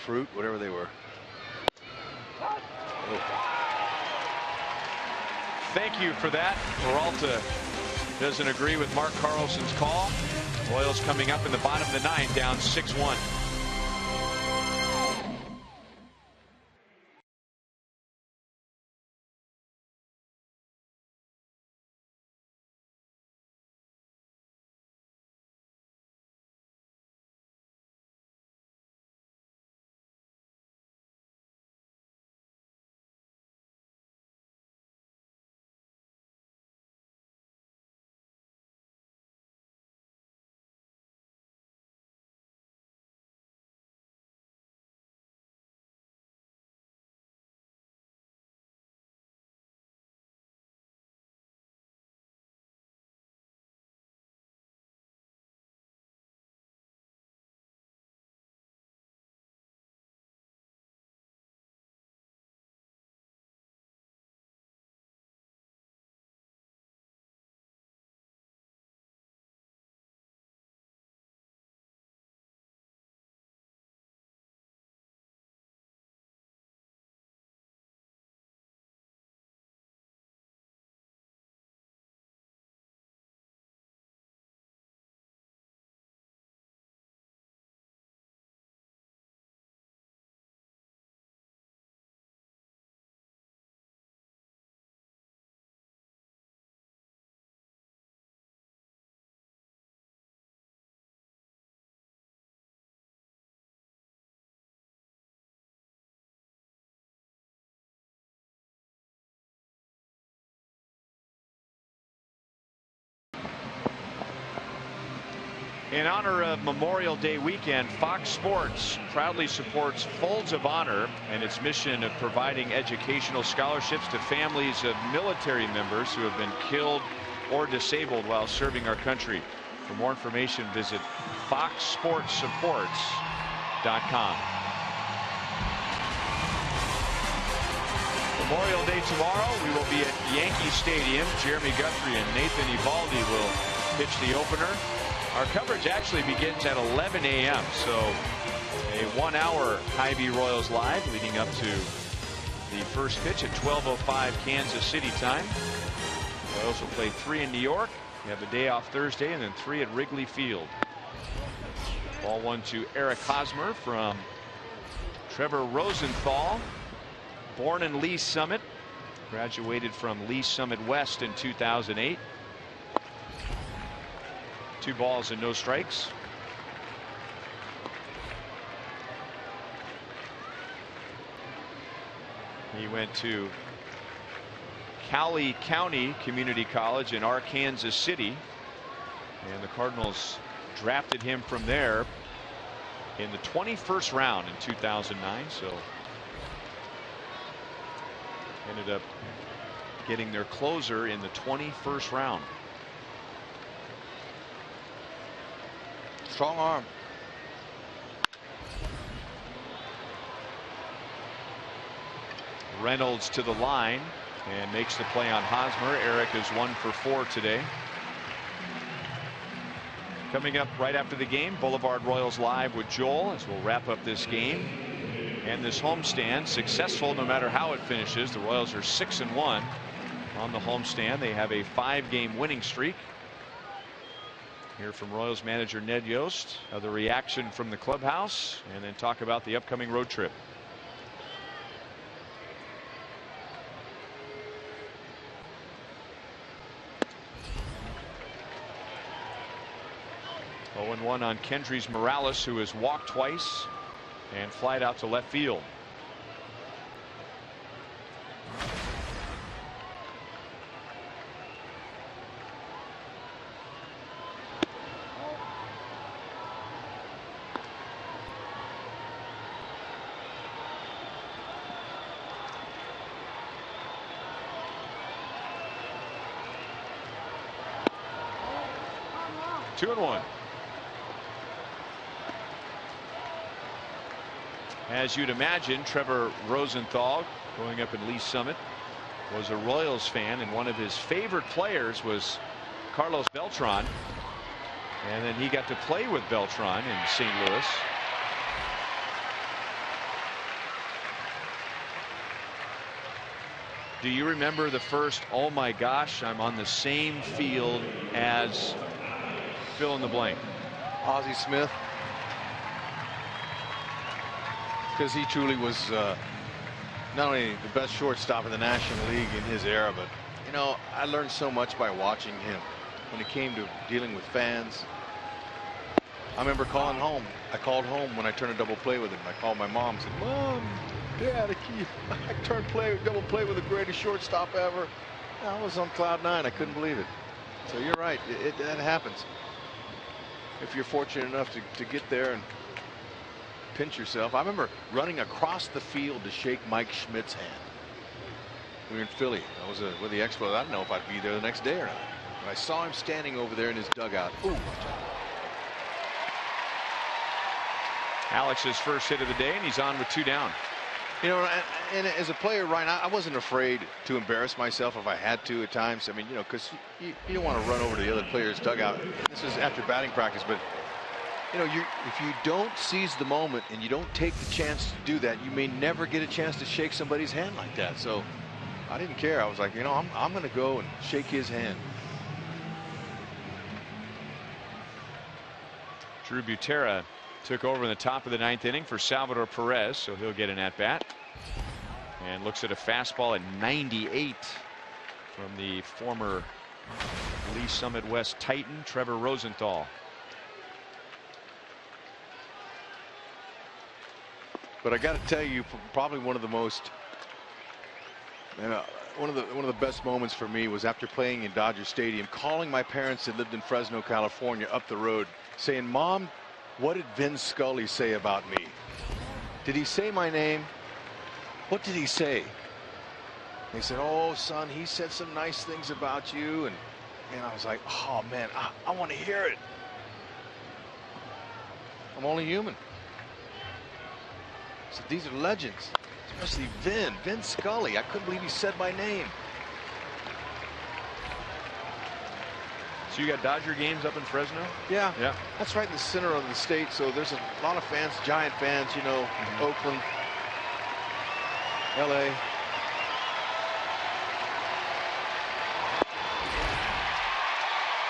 Fruit, whatever they were. Oh. Thank you for that. Peralta doesn't agree with Mark Carlson's call. Royals coming up in the bottom of the ninth, down 6-1. In honor of Memorial Day weekend, Fox Sports proudly supports Folds of Honor and its mission of providing educational scholarships to families of military members who have been killed or disabled while serving our country. For more information, visit foxsportsupports.com. Memorial Day tomorrow, we will be at Yankee Stadium. Jeremy Guthrie and Nathan Eovaldi will pitch the opener. Our coverage actually begins at 11 a.m. So a 1-hour Hy-Vee Royals live leading up to the first pitch at 12:05 Kansas City time. Royals will play 3 in New York. We have a day off Thursday and then 3 at Wrigley Field. Ball 1 to Eric Hosmer from Trevor Rosenthal. Born in Lee Summit. Graduated from Lee Summit West in 2008. 2 balls and no strikes. He went to Cowley County Community College in Arkansas City, and the Cardinals drafted him from there in the 21st round in 2009. So ended up getting their closer in the 21st round. Strong arm. Reynolds to the line and makes the play on Hosmer. Eric is 1 for 4 today. Coming up right after the game, Boulevard Royals live with Joel as we'll wrap up this game and this homestand. Successful no matter how it finishes. The Royals are 6-1 on the homestand. They have a 5-game winning streak. Hear from Royals manager Ned Yost, the reaction from the clubhouse, and then talk about the upcoming road trip. Oh, 0-1 on Kendrys Morales, who has walked twice and flied out to left field. 2-1. As you'd imagine, Trevor Rosenthal, growing up in Lee Summit, was a Royals fan, and one of his favorite players was Carlos Beltran. And then he got to play with Beltran in St. Louis. Do you remember the first, oh my gosh, I'm on the same field as fill in the blank? Ozzie Smith. Because he truly was not only the best shortstop in the National League in his era, but, you know, I learned so much by watching him when it came to dealing with fans. I remember calling home. I called home when I turned a double play with him. I called my mom and said, Mom, Dad, I turned double play with the greatest shortstop ever. I was on cloud nine. I couldn't believe it. So you're right. That happens. If you're fortunate enough to get there and pinch yourself. I remember running across the field to shake Mike Schmidt's hand. We were in Philly. I was with the Expos. I didn't know if I'd be there the next day or not. But I saw him standing over there in his dugout. Ooh, watch out. Alex's first hit of the day, and he's on with 2 down. You know, and as a player, Ryan, I wasn't afraid to embarrass myself if I had to at times. I mean, you know, because you don't want to run over to the other player's dugout. This is after batting practice, but you know, if you don't seize the moment and you don't take the chance to do that, you may never get a chance to shake somebody's hand like that. So I didn't care. I was like, you know, I'm going to go and shake his hand. Drew Butera took over in the top of the 9th inning for Salvador Perez, so he'll get an at-bat. And looks at a fastball at 98 from the former Lee Summit West Titan, Trevor Rosenthal. But I got to tell you, probably one of the most, one of the best moments for me was after playing in Dodger Stadium, calling my parents that lived in Fresno, California, up the road, saying, Mom, what did Vin Scully say about me? Did he say my name? What did he say? They said, oh, son, he said some nice things about you. And I was like, oh, man, I want to hear it. I'm only human. So these are legends, especially Vin Scully. I couldn't believe he said my name. So you got Dodger games up in Fresno? Yeah. Yeah. That's right in the center of the state. So there's a lot of fans, Giant fans, you know, Oakland, LA.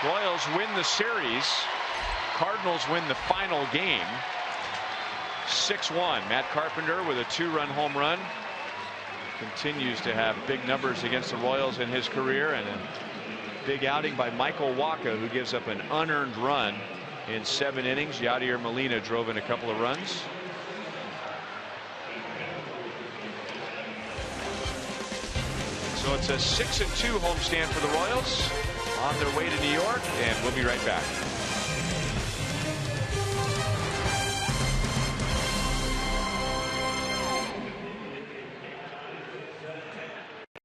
Royals win the series. Cardinals win the final game. 6-1. Matt Carpenter with a 2-run home run. Continues to have big numbers against the Royals in his career, and a big outing by Michael Wacha, who gives up an unearned run in 7 innings. Yadier Molina drove in a couple of runs. So it's a 6-2 homestand for the Royals on their way to New York, and we'll be right back.